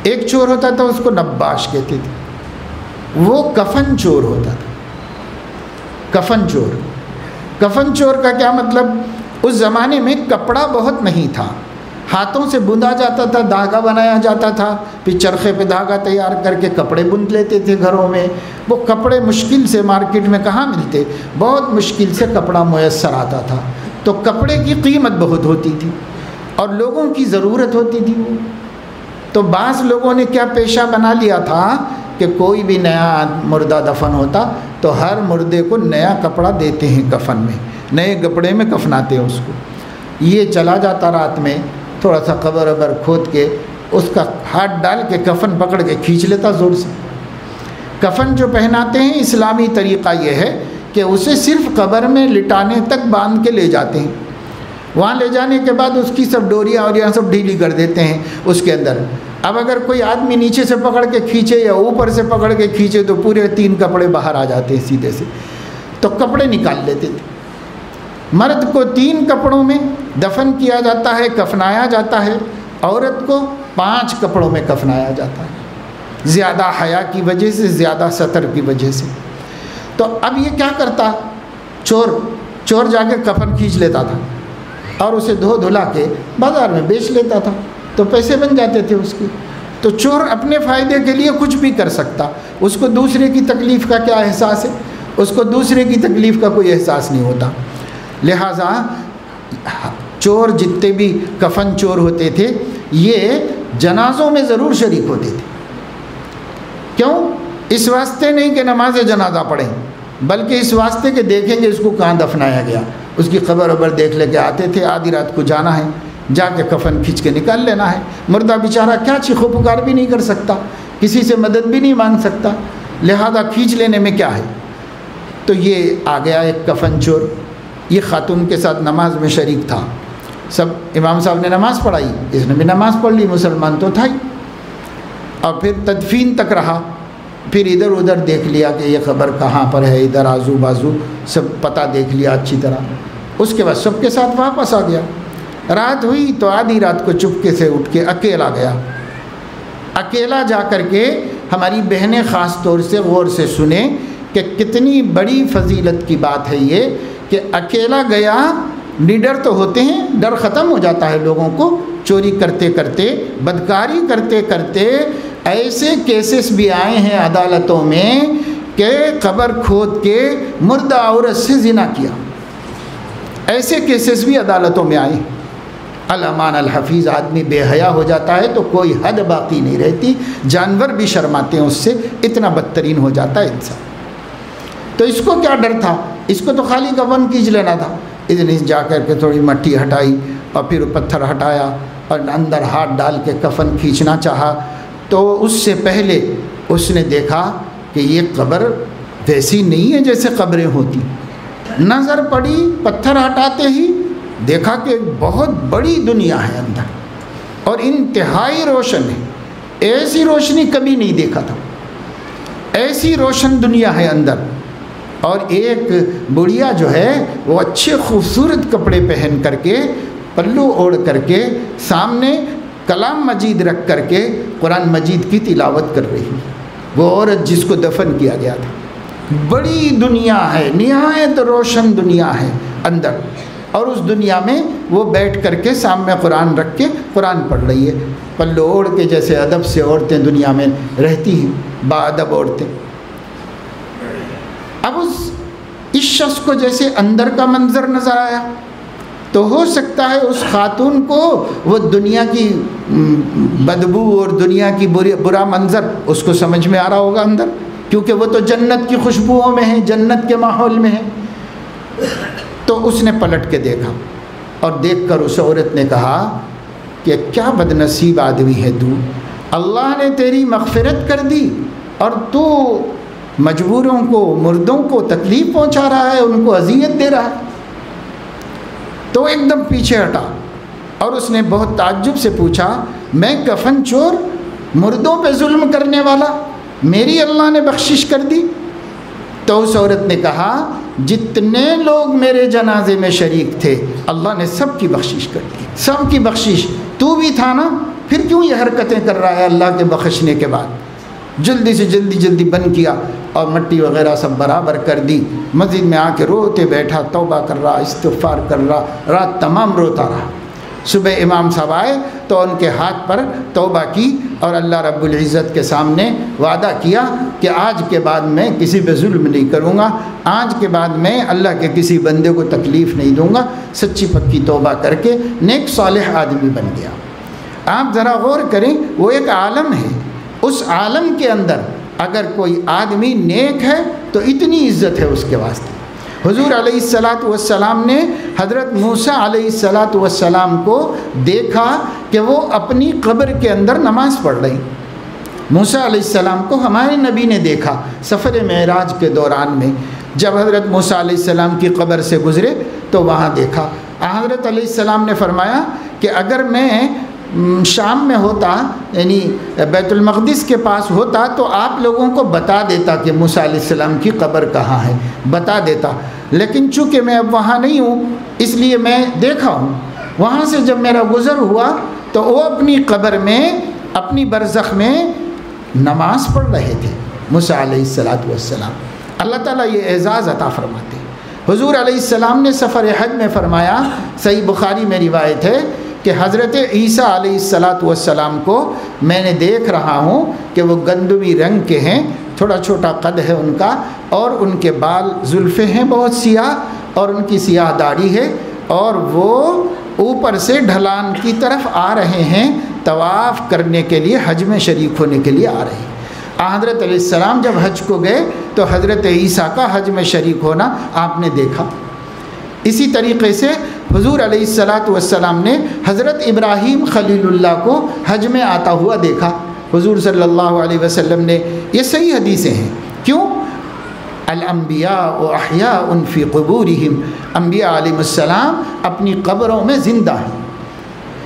ایک چور ہوتا تھا اس کو نباش کہتے تھے، وہ کفن چور ہوتا تھا۔ کفن چور، کفن چور کا کیا مطلب؟ اس زمانے میں کپڑا بہت نہیں تھا، ہاتھوں سے بندھا جاتا تھا، دھاگا بنایا جاتا تھا، پھر چرخے پہ دھاگا تیار کر کے کپڑے بند لیتے تھے گھروں میں۔ وہ کپڑے مشکل سے مارکیٹ میں کہاں ملتے، بہت مشکل سے کپڑا میسر آتا تھا، تو کپڑے کی قیمت بہت ہوتی تھی اور لوگوں کی ضرورت ہوتی تھی۔ تو بعض لوگوں نے کیا پیشہ بنا لیا تھا کہ کوئی بھی نیا مردہ دفن ہوتا تو ہر مردے کو نیا کپڑا دیتے ہیں، کفن میں نئے کپڑے میں کفناتے ہیں اس کو۔ یہ چلا جاتا رات میں تھوڑا سا قبر ابر کھود کے اس کا ہاتھ ڈال کے کفن پکڑ کے کھینچ لیتا زور سے۔ کفن جو پہناتے ہیں اسلامی طریقہ یہ ہے کہ اسے صرف قبر میں لٹانے تک باندھ کے لے جاتے ہیں، وہاں لے جانے کے بعد اس کی سب ڈوریاں اور یہاں سب ڈھیلی کر دیتے ہیں اس کے اندر۔ اب اگر کوئی آدمی نیچے سے پکڑ کے کھینچے یا اوپر سے پکڑ کے کھینچے تو پورے 3 کپڑے باہر آ جاتے ہیں سیدھے سے، تو کپڑے نکال لیتے تھے۔ مرد کو 3 کپڑوں میں دفن کیا جاتا ہے، کفنایا جاتا ہے، عورت کو 5 کپڑوں میں کفنایا جاتا ہے، زیادہ حیا کی وجہ سے، زیادہ ستر کی وجہ سے۔ تو اب یہ کیا کرتا؟ چور جا کے کفن کھینچ لیتا تھا اور اسے دھلا کے بازار میں بیچ لیتا تھا، تو پیسے بن جاتے تھے اس کے۔ تو چور اپنے فائدے کے لیے کچھ بھی کر سکتا، اس کو دوسرے کی تکلیف کا کیا احساس ہے؟ اس کو دوسرے کی تکلیف کا کوئی احساس نہیں ہوتا۔ لہٰذا چور جتنے بھی کفن چور ہوتے تھے یہ جنازوں میں ضرور شریک ہوتے تھے۔ کیوں؟ اس واسطے نہیں کہ نماز جنازہ پڑھیں، بلکہ اس واسطے کہ دیکھیں گے اس کو کہاں دفنایا گیا، اس کی قبر وبر دیکھ لے کے آتے تھے۔ آدھی رات کو جانا ہے، جا کے کفن کھینچ کے نکال لینا ہے۔ مردہ بیچارہ کیا چیخو پکار بھی نہیں کر سکتا، کسی سے مدد بھی نہیں مانگ سکتا، لہذا کھینچ لینے میں کیا ہے۔ تو یہ آ گیا ایک کفن چور، یہ خاتون کے ساتھ نماز میں شریک تھا۔ سب امام صاحب نے نماز پڑھائی، اس نے بھی نماز پڑھ لی، مسلمان تو تھا ہی۔ اور پھر تدفین تک رہا، پھر ادھر ادھر دیکھ لیا کہ یہ خبر کہاں پر ہے، ادھر آزو بازو سب پتہ دیکھ لیا اچھی طرح۔ اس کے بعد سب کے ساتھ واپس آ گیا۔ رات ہوئی تو آدھی رات کو چپکے سے اٹھ کے اکیلا گیا۔ اکیلا جا کر کے ہماری بہنیں خاص طور سے غور سے سنیں کہ کتنی بڑی فضیلت کی بات ہے یہ کہ اکیلا گیا۔ نڈر تو ہوتے ہیں، ڈر ختم ہو جاتا ہے لوگوں کو، چوری کرتے کرتے، بدکاری کرتے کرتے ایسے کیسز بھی آئے ہیں عدالتوں میں کہ قبر کھود کے مردہ عورت سے زنا کیا، ایسے کیسز بھی عدالتوں میں آئے ہیں۔ الامان الحفیظ آدمی بے حیا ہو جاتا ہے تو کوئی حد باقی نہیں رہتی، جانور بھی شرماتے ہیں اس سے، اتنا بدترین ہو جاتا ہے انسان۔ تو اس کو کیا ڈر تھا؟ اس کو تو خالی کفن کھینچ لینا تھا۔ اتنی جا کر کے تھوڑی مٹی ہٹائی اور پھر پتھر ہٹایا اور اندر ہاتھ ڈال کے کفن کھینچنا چاہا، تو اس سے پہلے اس نے دیکھا کہ یہ قبر ویسی نہیں ہے جیسے قبریں ہوتی۔ نظر پڑی، پتھر ہٹاتے ہی دیکھا کہ بہت بڑی دنیا ہے اندر اور انتہائی روشن ہے، ایسی روشنی کبھی نہیں دیکھا تھا، ایسی روشن دنیا ہے اندر۔ اور ایک بڑھیا جو ہے وہ اچھے خوبصورت کپڑے پہن کر کے، پلو اوڑھ کر کے، سامنے کلام مجید رکھ کر کے قرآن مجید کی تلاوت کر رہی ہے، وہ عورت جس کو دفن کیا گیا تھا۔ بڑی دنیا ہے، نہایت روشن دنیا ہے اندر، اور اس دنیا میں وہ بیٹھ کر کے سامنے قرآن رکھ کے قرآن پڑھ رہی ہے، پلو اوڑھ کے، جیسے ادب سے عورتیں دنیا میں رہتی ہیں، با ادب عورتیں۔ اب اس شخص کو جیسے اندر کا منظر نظر آیا تو ہو سکتا ہے اس خاتون کو وہ دنیا کی بدبو اور دنیا کی برا منظر اس کو سمجھ میں آ رہا ہوگا اندر، کیونکہ وہ تو جنت کی خوشبوؤں میں ہے، جنت کے ماحول میں ہے۔ تو اس نے پلٹ کے دیکھا اور دیکھ کر اس عورت نے کہا کہ کیا بد نصیب آدمی ہے تو، اللہ نے تیری مغفرت کر دی اور تو مجبوروں کو، مردوں کو تکلیف پہنچا رہا ہے، ان کو اذیت دے رہا ہے۔ تو ایک دم پیچھے ہٹا اور اس نے بہت تعجب سے پوچھا، میں کفن چور، مردوں پہ ظلم کرنے والا، میری اللہ نے بخشش کر دی؟ تو اس عورت نے کہا جتنے لوگ میرے جنازے میں شریک تھے اللہ نے سب کی بخشش کر دی، سب کی بخشش، تو بھی تھا نا، پھر کیوں یہ حرکتیں کر رہا ہے اللہ کے بخشنے کے بعد؟ جلدی سے جلدی بند کیا اور مٹی وغیرہ سب برابر کر دی، مسجد میں آ کے روتے بیٹھا، توبہ کر رہا، استغفار کر رہا، رات تمام روتا رہا۔ صبح امام صاحب آئے تو ان کے ہاتھ پر توبہ کی اور اللہ رب العزت کے سامنے وعدہ کیا کہ آج کے بعد میں کسی پہ ظلم نہیں کروں گا، آج کے بعد میں اللہ کے کسی بندے کو تکلیف نہیں دوں گا، سچی پکی توبہ کر کے نیک صالح آدمی بن گیا۔ آپ ذرا غور کریں، وہ ایک عالم ہے، اس عالم کے اندر اگر کوئی آدمی نیک ہے تو اتنی عزت ہے اس کے واسطے۔ حضور علیہ السلام نے حضرت موسیٰ علیہ السلام کو دیکھا کہ وہ اپنی قبر کے اندر نماز پڑھ رہی۔ موسیٰ علیہ السلام کو ہمارے نبی نے دیکھا سفر معراج کے دوران میں، جب حضرت موسیٰ علیہ السلام کی قبر سے گزرے تو وہاں دیکھا۔ حضرت علیہ السلام نے فرمایا کہ اگر میں شام میں ہوتا، یعنی بیت المقدس کے پاس ہوتا، تو آپ لوگوں کو بتا دیتا کہ موسیٰ علیہ السلام کی قبر کہاں ہے، بتا دیتا۔ لیکن چونکہ میں اب وہاں نہیں ہوں، اس لیے میں دیکھا ہوں۔ وہاں سے جب میرا گزر ہوا تو وہ اپنی قبر میں، اپنی برزخ میں نماز پڑھ رہے تھے موسیٰ علیہ السلام۔ اللہ تعالیٰ یہ اعزاز عطا فرماتے ہیں۔ حضور علیہ السلام نے سفر حج میں فرمایا، صحیح بخاری میں روایت ہے کہ حضرت عیسیٰ علیہ السلام کو میں نے دیکھ رہا ہوں کہ وہ گندمی رنگ کے ہیں، تھوڑا چھوٹا قد ہے ان کا، اور ان کے بال زلفیں ہیں بہت سیاہ، اور ان کی سیاہ داڑھی ہے، اور وہ اوپر سے ڈھلان کی طرف آ رہے ہیں، طواف کرنے کے لیے، حج میں شریک ہونے کے لیے آ رہے ہیں۔ حضرت علیہ السلام جب حج کو گئے تو حضرت عیسیٰ کا حج میں شریک ہونا آپ نے دیکھا۔ اسی طریقے سے حضور علیہ السلام نے حضرت ابراہیم خلیل اللہ کو حج میں آتا ہوا دیکھا۔ حضور صلی اللہ علیہ وسلم نے، یہ صحیح حدیثیں ہیں، کیوں؟ الانبیاء احیاء فی قبورہم، انبیاء علیہ السلام اپنی قبروں میں زندہ ہیں۔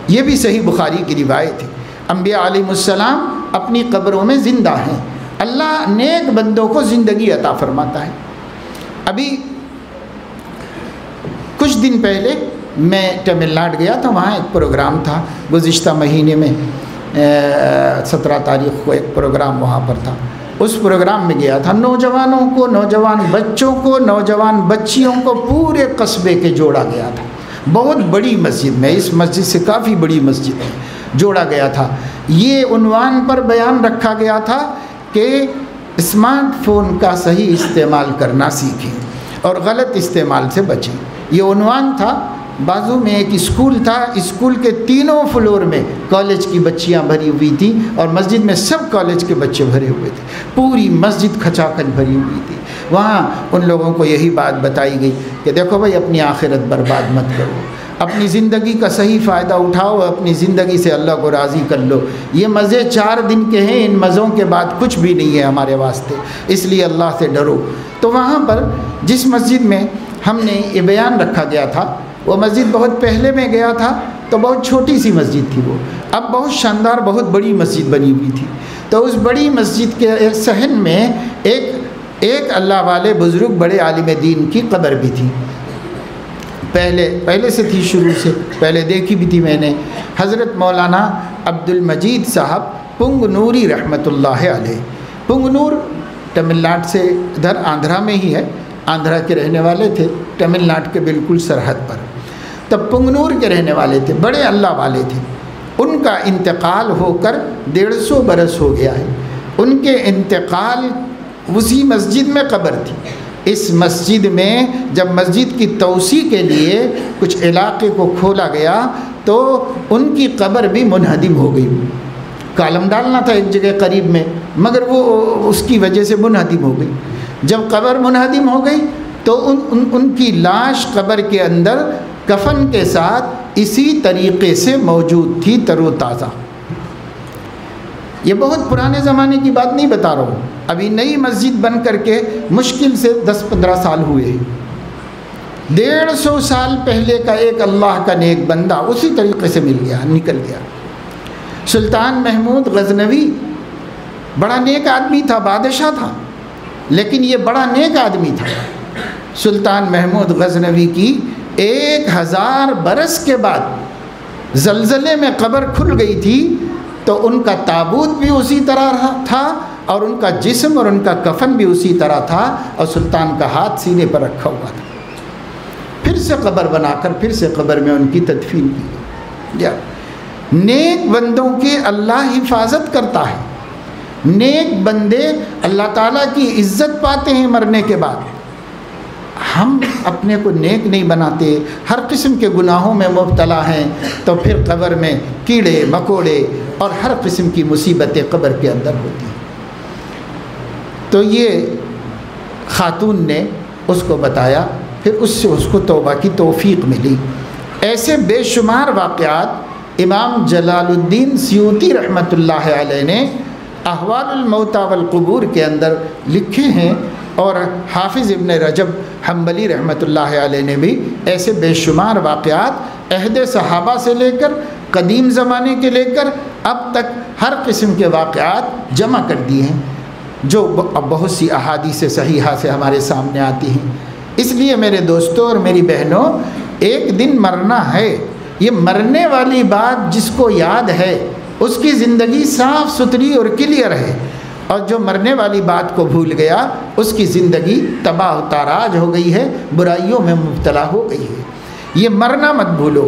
یہ بھی صحیح بخاری کی روایت ہے، انبیاء علیہ السلام اپنی قبروں میں زندہ ہیں۔ اللہ نیک بندوں کو زندگی عطا فرماتا ہے۔ ابھی کچھ دن پہلے میں تمل ناڈو گیا تھا، وہاں ایک پروگرام تھا، گزشتہ مہینے میں 17 تاریخ کو ایک پروگرام وہاں پر تھا۔ اس پروگرام میں گیا تھا، نوجوانوں کو، نوجوان بچوں کو، نوجوان بچیوں کو، پورے قصبے کے جوڑا گیا تھا۔ بہت بڑی مسجد میں، اس مسجد سے کافی بڑی مسجد ہے، جوڑا گیا تھا۔ یہ عنوان پر بیان رکھا گیا تھا کہ اسمارٹ فون کا صحیح استعمال کرنا سیکھیں اور غلط استعمال سے بچیں۔ یہ عنوان تھا۔ بازو میں ایک اسکول تھا، اسکول کے تینوں فلور میں کالج کی بچیاں بھری ہوئی تھیں، اور مسجد میں سب کالج کے بچے بھرے ہوئے تھے، پوری مسجد کھچا کھچ بھری ہوئی تھی۔ وہاں ان لوگوں کو یہی بات بتائی گئی کہ دیکھو بھائی، اپنی آخرت برباد مت کرو، اپنی زندگی کا صحیح فائدہ اٹھاؤ، اپنی زندگی سے اللہ کو راضی کر لو۔ یہ مزے 4 دن کے ہیں، ان مزوں کے بعد کچھ بھی نہیں ہے ہمارے واسطے، اس لیے اللہ سے ڈرو۔ تو وہاں پر جس مسجد میں ہم نے یہ بیان رکھا گیا تھا، وہ مسجد بہت پہلے میں گیا تھا تو بہت چھوٹی سی مسجد تھی، وہ اب بہت شاندار، بہت بڑی مسجد بنی ہوئی تھی۔ تو اس بڑی مسجد کے صحن میں ایک اللہ والے بزرگ بڑے عالم دین کی قبر بھی تھی، پہلے سے تھی، شروع سے پہلے دیکھی بھی تھی میں نے۔ حضرت مولانا عبد المجید صاحب پنگنوری رحمۃ اللہ علیہ۔ پنگنور تمل ناڈو سے ادھر آندھرا میں ہی ہے، آندھرا کے رہنے والے تھے، تمل ناڈو کے بالکل سرحد پر۔ تب پنگنور کے رہنے والے تھے، بڑے اللہ والے تھے۔ ان کا انتقال ہو کر 150 برس ہو گیا ہے۔ ان کے انتقال اسی مسجد میں قبر تھی۔ اس مسجد میں جب مسجد کی توسیع کے لیے کچھ علاقے کو کھولا گیا تو ان کی قبر بھی منہدم ہو گئی۔ کالم ڈالنا تھا ایک جگہ قریب میں، مگر وہ اس کی وجہ سے منہدم ہو گئی۔ جب قبر منہدم ہو گئی تو ان کی لاش قبر کے اندر کفن کے ساتھ اسی طریقے سے موجود تھی، تر و تازہ۔ یہ بہت پرانے زمانے کی بات نہیں بتا رہا ہوں، ابھی نئی مسجد بن کر کے مشکل سے 10-15 سال ہوئے ہیں۔ 150 سال پہلے کا ایک اللہ کا نیک بندہ اسی طریقے سے مل گیا، نکل گیا۔ سلطان محمود غزنوی بڑا نیک آدمی تھا، بادشاہ تھا، لیکن یہ بڑا نیک آدمی تھا۔ سلطان محمود غزنوی کی 1000 برس کے بعد زلزلے میں قبر کھل گئی تھی، تو ان کا تابوت بھی اسی طرح تھا، اور ان کا جسم اور ان کا کفن بھی اسی طرح تھا، اور سلطان کا ہاتھ سینے پر رکھا ہوا تھا۔ پھر سے قبر بنا کر پھر سے قبر میں ان کی تدفین کی گئی۔ نیک بندوں کی اللہ حفاظت کرتا ہے، نیک بندے اللہ تعالیٰ کی عزت پاتے ہیں مرنے کے بعد۔ ہم اپنے کو نیک نہیں بناتے، ہر قسم کے گناہوں میں مبتلا ہیں، تو پھر قبر میں کیڑے مکوڑے اور ہر قسم کی مصیبتیں قبر کے اندر ہوتی ہیں۔ تو یہ خاتون نے اس کو بتایا، پھر اس سے اس کو توبہ کی توفیق ملی۔ ایسے بے شمار واقعات امام جلال الدین سیوطی رحمۃ اللہ علیہ نے احوال الموتى والقبور کے اندر لکھے ہیں، اور حافظ ابن رجب حنبلی رحمۃ اللہ علیہ نے بھی ایسے بے شمار واقعات عہد صحابہ سے لے کر قدیم زمانے کے لے کر اب تک ہر قسم کے واقعات جمع کر دیے ہیں، جو بہت سی احادیث صحیحہ سے ہمارے سامنے آتی ہیں۔ اس لیے میرے دوستوں اور میری بہنوں، ایک دن مرنا ہے، یہ مرنے والی بات جس کو یاد ہے اس کی زندگی صاف ستھری اور کلیئر ہے، اور جو مرنے والی بات کو بھول گیا اس کی زندگی تباہ و تاراج ہو گئی ہے، برائیوں میں مبتلا ہو گئی ہے۔ یہ مرنا مت بھولو۔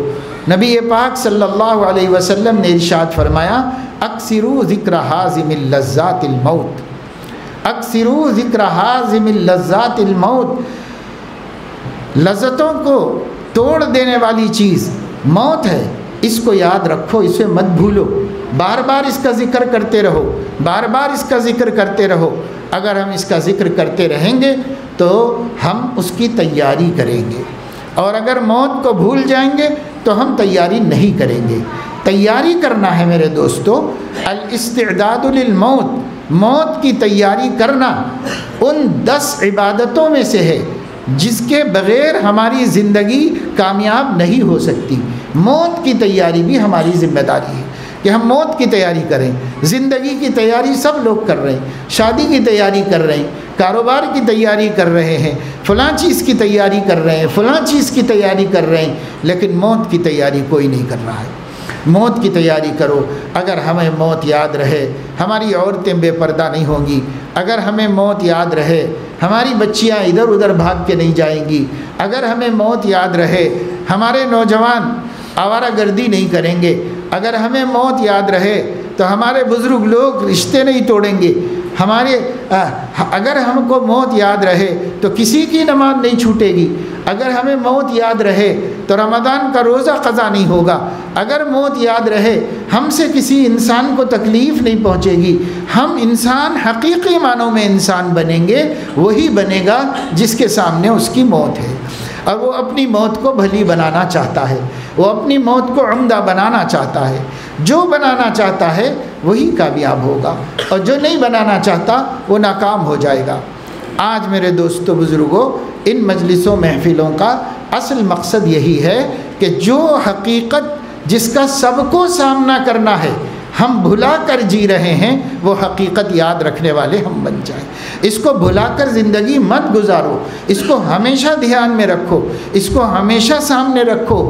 نبی پاک صلی اللہ علیہ وسلم نے ارشاد فرمایا، اکثروا ذکر حازم اللذات الموت، اکثروا ذکر حازم اللذات الموت، لذتوں کو توڑ دینے والی چیز موت ہے، اس کو یاد رکھو، اسے مت بھولو، بار بار اس کا ذکر کرتے رہو، بار بار اس کا ذکر کرتے رہو۔ اگر ہم اس کا ذکر کرتے رہیں گے تو ہم اس کی تیاری کریں گے، اور اگر موت کو بھول جائیں گے تو ہم تیاری نہیں کریں گے۔ تیاری کرنا ہے میرے دوستو، الاستعداد للموت، موت کی تیاری کرنا ان 10 عبادتوں میں سے ہے جس کے بغیر ہماری زندگی کامیاب نہیں ہو سکتی۔ موت کی تیاری بھی ہماری ذمہ داری ہے کہ ہم موت کی تیاری کریں۔ زندگی کی تیاری سب لوگ کر رہے ہیں، شادی کی تیاری کر رہے ہیں، کاروبار کی تیاری کر رہے ہیں، فلاں چیز کی تیاری کر رہے ہیں، فلاں چیز کی تیاری کر رہے ہیں، لیکن موت کی تیاری کوئی نہیں کر رہا ہے۔ موت کی تیاری کرو۔ اگر ہمیں موت یاد رہے ہماری عورتیں بے پردہ نہیں ہوں گی، اگر ہمیں موت یاد رہے ہماری بچیاں ادھر ادھر بھاگ کے نہیں جائیں گی، اگر ہمیں موت یاد رہے ہمارے نوجوان آوارہ گردی نہیں کریں گے، اگر ہمیں موت یاد رہے تو ہمارے بزرگ لوگ رشتے نہیں توڑیں گے، اگر ہم کو موت یاد رہے تو کسی کی نماز نہیں چھوٹے گی، اگر ہمیں موت یاد رہے تو رمضان کا روزہ قضا نہیں ہوگا، اگر موت یاد رہے ہم سے کسی انسان کو تکلیف نہیں پہنچے گی۔ ہم انسان حقیقی معنوں میں انسان بنیں گے، وہی بنے گا جس کے سامنے اس کی موت ہے، اور وہ اپنی موت کو بھلی بنانا چاہتا ہے، وہ اپنی موت کو عمدہ بنانا چاہتا ہے۔ جو بنانا چاہتا ہے وہی کامیاب ہوگا، اور جو نہیں بنانا چاہتا وہ ناکام ہو جائے گا۔ آج میرے دوستو بزرگوں، ان مجلسوں محفلوں کا اصل مقصد یہی ہے کہ جو حقیقت جس کا سب کو سامنا کرنا ہے ہم بھلا کر جی رہے ہیں، وہ حقیقت یاد رکھنے والے ہم بن جائیں۔ اس کو بھلا کر زندگی مت گزارو، اس کو ہمیشہ دھیان میں رکھو، اس کو ہمیشہ سامنے رکھو۔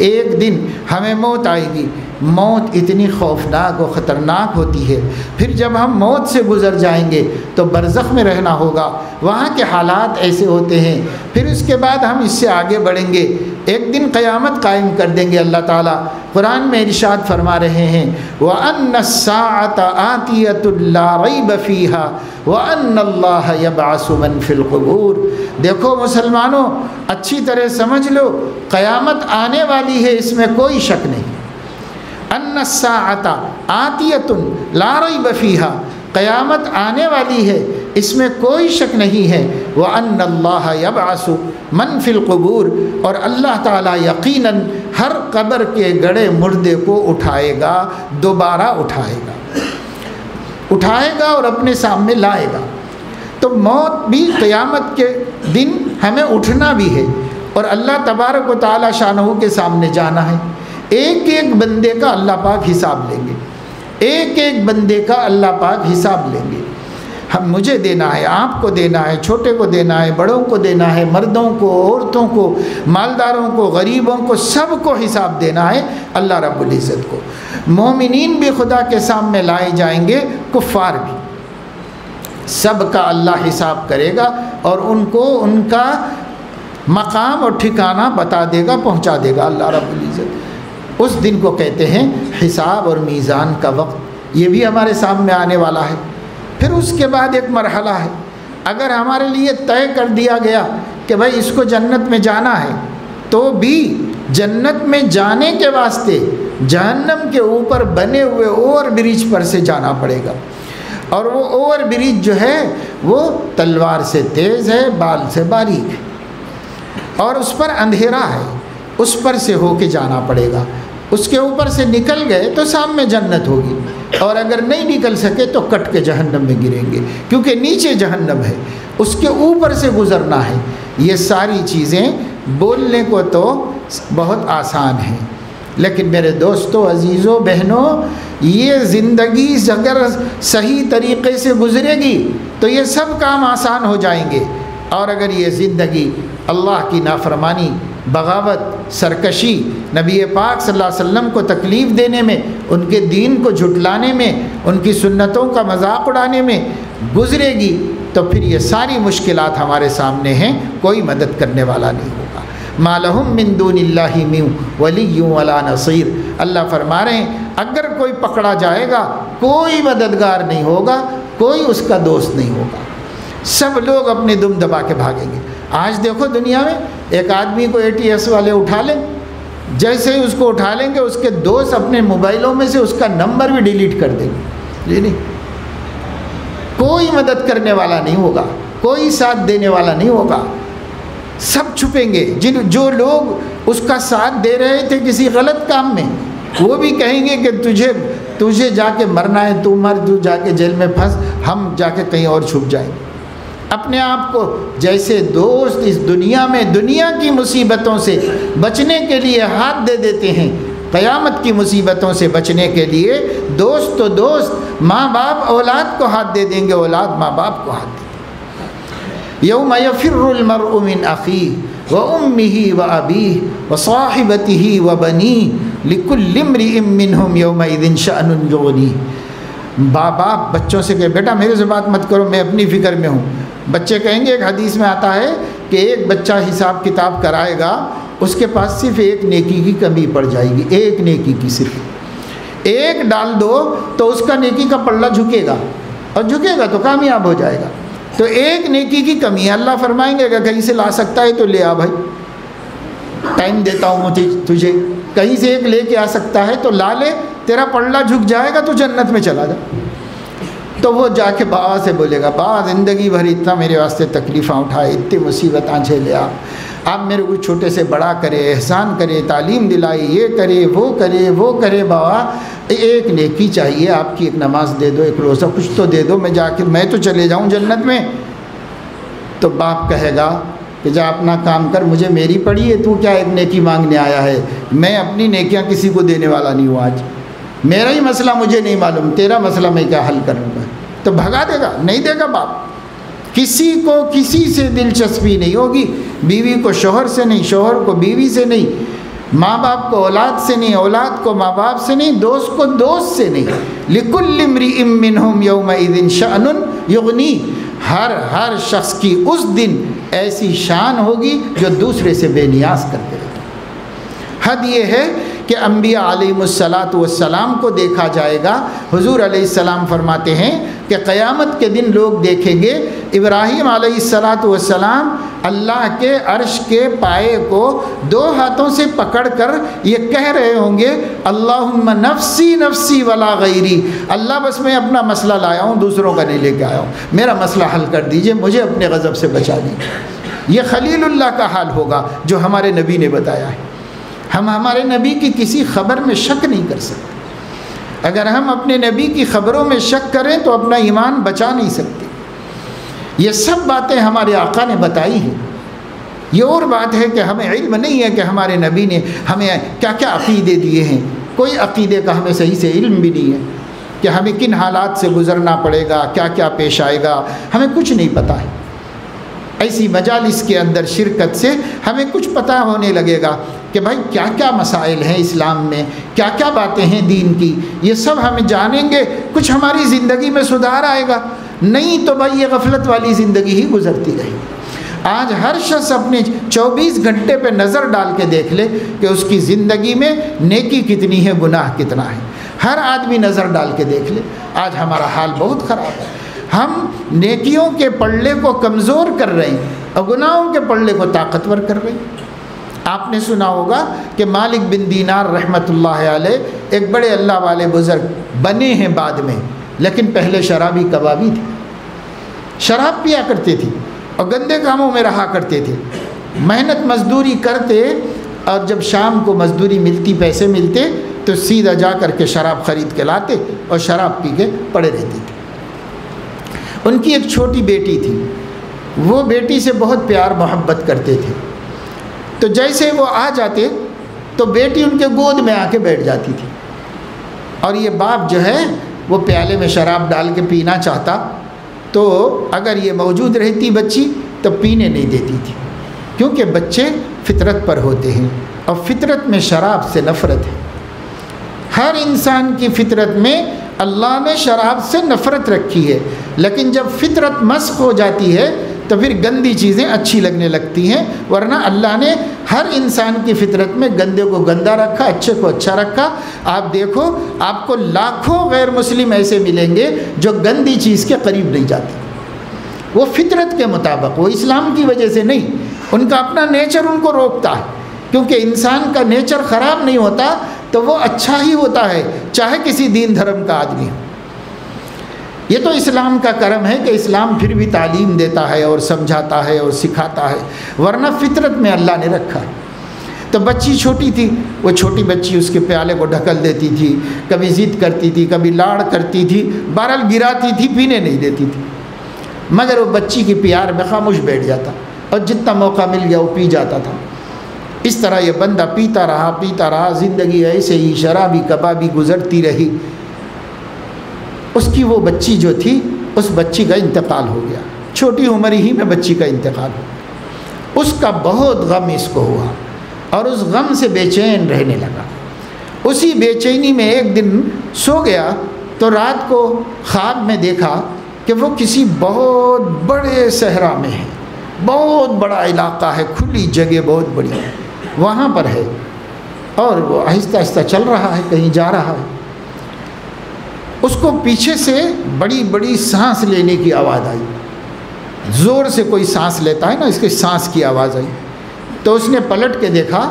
ایک دن ہمیں موت آئے گی، موت اتنی خوفناک و خطرناک ہوتی ہے، پھر جب ہم موت سے گزر جائیں گے تو برزخ میں رہنا ہوگا، وہاں کے حالات ایسے ہوتے ہیں، پھر اس کے بعد ہم اس سے آگے بڑھیں گے، ایک دن قیامت قائم کر دیں گے۔ اللہ تعالیٰ قرآن میں ارشاد فرما رہے ہیں، وَأَنَّ السَّاعَةَ آتِيَةٌ لَا رَيْبَ فِيهَا وَأَنَّ اللَّهَ يَبْعَثُ مَن فِي الْقُبُورِ۔ دیکھو مسلمانوں، اچھی طرح سمجھ لو، قیامت آنے والی ہے، اس میں کوئی شک نہیں۔ ان الساعۃ آتیۃ لا ریب فیہا، قیامت آنے والی ہے، اس میں کوئی شک نہیں ہے۔ وَأَنَّ اللَّهَ يَبْعَثُ مَن فِي الْقُبُورِ، اور اللہ تعالیٰ یقیناً ہر قبر کے گڑے مردے کو اٹھائے گا، دوبارہ اٹھائے گا اور اپنے سامنے لائے گا۔ تو موت بھی قیامت کے دن ہمیں اٹھنا بھی ہے، اور اللہ تبارک و تعالیٰ شانہ کے سامنے جانا ہے۔ ایک ایک بندے کا اللہ پاک حساب لیں گے، ایک ایک بندے کا اللہ پاک حساب لیں گے۔ ہم مجھے دینا ہے، آپ کو دینا ہے، چھوٹے کو دینا ہے، بڑوں کو دینا ہے، مردوں کو، عورتوں کو، مالداروں کو، غریبوں کو، سب کو حساب دینا ہے اللہ رب العزت کو۔ مومنین بھی خدا کے سامنے لائے جائیں گے، کفار بھی، سب کا اللہ حساب کرے گا، اور ان کو ان کا مقام اور ٹھکانہ بتا دے گا، پہنچا دے گا اللہ رب العزت۔ اس دن کو کہتے ہیں حساب اور میزان کا وقت، یہ بھی ہمارے سامنے آنے والا ہے۔ پھر اس کے بعد ایک مرحلہ ہے، اگر ہمارے لیے طے کر دیا گیا کہ بھائی اس کو جنت میں جانا ہے، تو بھی جنت میں جانے کے واسطے جہنم کے اوپر بنے ہوئے اوور برج پر سے جانا پڑے گا، اور وہ اوور برج جو ہے وہ تلوار سے تیز ہے، بال سے باریک ہے، اور اس پر اندھیرا ہے، اس پر سے ہو کے جانا پڑے گا۔ اس کے اوپر سے نکل گئے تو سامنے جنت ہوگی، اور اگر نہیں نکل سکے تو کٹ کے جہنم میں گریں گے، کیونکہ نیچے جہنم ہے، اس کے اوپر سے گزرنا ہے۔ یہ ساری چیزیں بولنے کو تو بہت آسان ہیں، لیکن میرے دوستوں، عزیزوں، بہنوں، یہ زندگی اگر صحیح طریقے سے گزرے گی تو یہ سب کام آسان ہو جائیں گے، اور اگر یہ زندگی اللہ کی نافرمانی، بغاوت، سرکشی، نبی پاک صلی اللہ علیہ وسلم کو تکلیف دینے میں، ان کے دین کو جھٹلانے میں، ان کی سنتوں کا مذاق اڑانے میں گزرے گی تو پھر یہ ساری مشکلات ہمارے سامنے ہیں، کوئی مدد کرنے والا نہیں ہوگا۔ ما لہم من دون اللہ من ولی ولا نصیر، اللہ فرما رہے ہیں اگر کوئی پکڑا جائے گا کوئی مددگار نہیں ہوگا، کوئی اس کا دوست نہیں ہوگا، سب لوگ اپنے دم دبا کے بھاگیں گے۔ آج دیکھو دنیا میں ایک آدمی کو ATS والے اٹھا لیں، جیسے ہی اس کو اٹھا لیں گے اس کے دوست اپنے موبائلوں میں سے اس کا نمبر بھی ڈیلیٹ کر دیں گے، جی نہیں، کوئی مدد کرنے والا نہیں ہوگا، کوئی ساتھ دینے والا نہیں ہوگا، سب چھپیں گے۔ جو لوگ اس کا ساتھ دے رہے تھے کسی غلط کام میں، وہ بھی کہیں گے کہ تجھے جا کے مرنا ہے، تو مر، تو جا کے جیل میں پھنس، ہم جا کے کہیں اور چھپ جائیں گے۔ اپنے آپ کو جیسے دوست اس دنیا میں دنیا کی مصیبتوں سے بچنے کے لیے ہاتھ دے دیتے ہیں، قیامت کی مصیبتوں سے بچنے کے لیے دوست تو دوست، ماں باپ اولاد کو ہاتھ دے دیں گے، اولاد ماں باپ کو ہاتھ دے دیں گے۔ یوم یفر المرء من اخیہ وامہ وابیہ وصاحبتہ وبنیہ لکل امرئ منہم یومئذ شأن یغنیہ۔ باپ بچوں سے کہے بیٹا میرے سے بات مت کرو، میں اپنی فکر میں ہوں۔ بچے کہیں گے، ایک حدیث میں آتا ہے کہ ایک بچہ حساب کتاب کرائے گا، اس کے پاس صرف ایک نیکی کی کمی پڑ جائے گی، ایک نیکی کی، صرف ایک ڈال دو تو اس کا نیکی کا پلڑا جھکے گا، اور جھکے گا تو کامیاب ہو جائے گا۔ تو ایک نیکی کی کمی ہے، اللہ فرمائیں گے اگر کہیں سے لا سکتا ہے تو لے آ بھائی، ٹائم دیتا ہوں تجھے، کہیں سے ایک لے کے آ سکتا ہے تو لا لے، تیرا پلڑا جھک جائے گا تو جنت میں چلا جا۔ تو وہ جا کے بابا سے بولے گا، بابا زندگی بھر اتنا میرے واسطے تکلیفاں اٹھائے، اتنی مصیبتیں جھیلے، آپ میرے کو چھوٹے سے بڑا کرے، احسان کرے، تعلیم دلائی، یہ کرے وہ کرے، بابا ایک نیکی چاہیے، آپ کی ایک نماز دے دو، ایک روزہ کچھ تو دے دو، میں تو چلے جاؤں جنت میں۔ تو باپ کہے گا کہ جا اپنا کام کر، مجھے میری پڑی ہے، تو کیا ایک نیکی مانگنے آیا ہے؟ میں اپنی نیکیاں کسی کو دینے والا نہیں ہوں، آج میرا ہی مسئلہ مجھے نہیں معلوم، تیرا مسئلہ میں کیا حل کروں گا؟ تو بھگا دے گا، نہیں دے گا باپ۔ کسی کو کسی سے دلچسپی نہیں ہوگی، بیوی کو شوہر سے نہیں، شوہر کو بیوی سے نہیں، ماں باپ کو اولاد سے نہیں، اولاد کو ماں باپ سے نہیں، دوست کو دوست سے نہیں۔ لِكُلِّ امْرِئٍ مِّنْهُمْ يَوْمَئِذٍ شَأْنٌ يُغْنِيهِ، ہر شخص کی اس دن ایسی شان ہوگی جو دوسرے سے بے نیاز کر کے رکھے۔ حد یہ ہے کہ انبیاء علیہم السلام کو دیکھا جائے گا۔ حضور علیہ السلام فرماتے ہیں کہ قیامت کے دن لوگ دیکھیں گے ابراہیم علیہ السلام اللہ کے عرش کے پائے کو دو ہاتھوں سے پکڑ کر یہ کہہ رہے ہوں گے، اللہم نفسی نفسی ولا غیری، اللہ بس میں اپنا مسئلہ لایا ہوں، دوسروں کا نہیں لے کے آیا ہوں، میرا مسئلہ حل کر دیجئے، مجھے اپنے غضب سے بچا دیجئے۔ یہ خلیل اللہ کا حال ہوگا جو ہمارے نبی نے بتایا ہے۔ ہم ہمارے نبی کی کسی خبر میں شک نہیں کر سکتے۔ اگر ہم اپنے نبی کی خبروں میں شک کریں تو اپنا ایمان بچا نہیں سکتے۔ یہ سب باتیں ہمارے آقا نے بتائی ہیں۔ یہ اور بات ہے کہ ہمیں علم نہیں ہے کہ ہمارے نبی نے ہمیں کیا کیا عقیدے دیے ہیں، کوئی عقیدے کا ہمیں صحیح سے علم بھی نہیں ہے کہ ہمیں کن حالات سے گزرنا پڑے گا، کیا کیا پیش آئے گا، ہمیں کچھ نہیں پتہ ہے۔ ایسی مجالس کے اندر شرکت سے ہمیں کچھ پتہ ہونے لگے گا کہ بھائی کیا کیا مسائل ہیں اسلام میں، کیا کیا باتیں ہیں دین کی، یہ سب ہم جانیں گے، کچھ ہماری زندگی میں سدھار آئے گا۔ نہیں تو بھائی یہ غفلت والی زندگی ہی گزرتی رہے۔ آج ہر شخص اپنے 24 گھنٹے پہ نظر ڈال کے دیکھ لے کہ اس کی زندگی میں نیکی کتنی ہے، گناہ کتنا ہے، ہر آدمی نظر ڈال کے دیکھ لے۔ آج ہمارا حال بہت خراب ہے، ہم نیکیوں کے پلڑے کو کمزور کر رہے ہیں اور گناہوں کے پلڑے کو طاقتور کر رہے ہیں۔ آپ نے سنا ہوگا کہ مالک بن دینار رحمۃ اللہ علیہ ایک بڑے اللہ والے بزرگ بنے ہیں بعد میں، لیکن پہلے شرابی کبابی تھے، شراب پیا کرتے تھے اور گندے کاموں میں رہا کرتے تھے، محنت مزدوری کرتے، اور جب شام کو مزدوری ملتی، پیسے ملتے تو سیدھا جا کر کے شراب خرید کے لاتے اور شراب پی کے پڑے رہتے تھے۔ ان کی ایک چھوٹی بیٹی تھی، وہ بیٹی سے بہت پیار محبت کرتے تھے، تو جیسے وہ آ جاتے تو بیٹی ان کے گود میں آ کے بیٹھ جاتی تھی، اور یہ باپ جو ہے وہ پیالے میں شراب ڈال کے پینا چاہتا تو اگر یہ موجود رہتی بچی تو پینے نہیں دیتی تھی، کیونکہ بچے فطرت پر ہوتے ہیں اور فطرت میں شراب سے نفرت ہے۔ ہر انسان کی فطرت میں اللہ نے شراب سے نفرت رکھی ہے، لیکن جب فطرت مسخ ہو جاتی ہے تو پھر گندی چیزیں اچھی لگنے لگتی ہیں، ورنہ اللہ نے ہر انسان کی فطرت میں گندے کو گندا رکھا، اچھے کو اچھا رکھا۔ آپ دیکھو، آپ کو لاکھوں غیر مسلم ایسے ملیں گے جو گندی چیز کے قریب نہیں جاتے، وہ فطرت کے مطابق، وہ اسلام کی وجہ سے نہیں، ان کا اپنا نیچر ان کو روکتا ہے، کیونکہ انسان کا نیچر خراب نہیں ہوتا تو وہ اچھا ہی ہوتا ہے، چاہے کسی دین دھرم کا آدمی ہو۔ یہ تو اسلام کا کرم ہے کہ اسلام پھر بھی تعلیم دیتا ہے اور سمجھاتا ہے اور سکھاتا ہے، ورنہ فطرت میں اللہ نے رکھا ہے۔ تو بچی چھوٹی تھی، وہ چھوٹی بچی اس کے پیالے کو ڈھکل دیتی تھی، کبھی ضد کرتی تھی، کبھی لاڑ کرتی تھی، بہرحال گراتی تھی، پینے نہیں دیتی تھی، مگر وہ بچی کی پیار میں خاموش بیٹھ جاتا اور جتنا موقع مل گیا وہ پی جاتا تھا۔ اس طرح یہ بندہ پیتا رہا، زندگی ایسے ہی شرابی کبابی گزرتی رہی۔ اس کی وہ بچی جو تھی، اس بچی کا انتقال ہو گیا، چھوٹی عمر ہی میں بچی کا انتقال ہو گیا۔ اس کا بہت غم اس کو ہوا اور اس غم سے بے چین رہنے لگا۔ اسی بے چینی میں ایک دن سو گیا تو رات کو خواب میں دیکھا کہ وہ کسی بہت بڑے صحرا میں ہے، بہت بڑا علاقہ ہے، کھلی جگہ بہت بڑی ہے، وہاں پر ہے، اور وہ آہستہ آہستہ چل رہا ہے، کہیں جا رہا ہے۔ اس کو پیچھے سے بڑی بڑی سانس لینے کی آواز آئی، زور سے کوئی سانس لیتا ہے نا، اس کے سانس کی آواز آئی، تو اس نے پلٹ کے دیکھا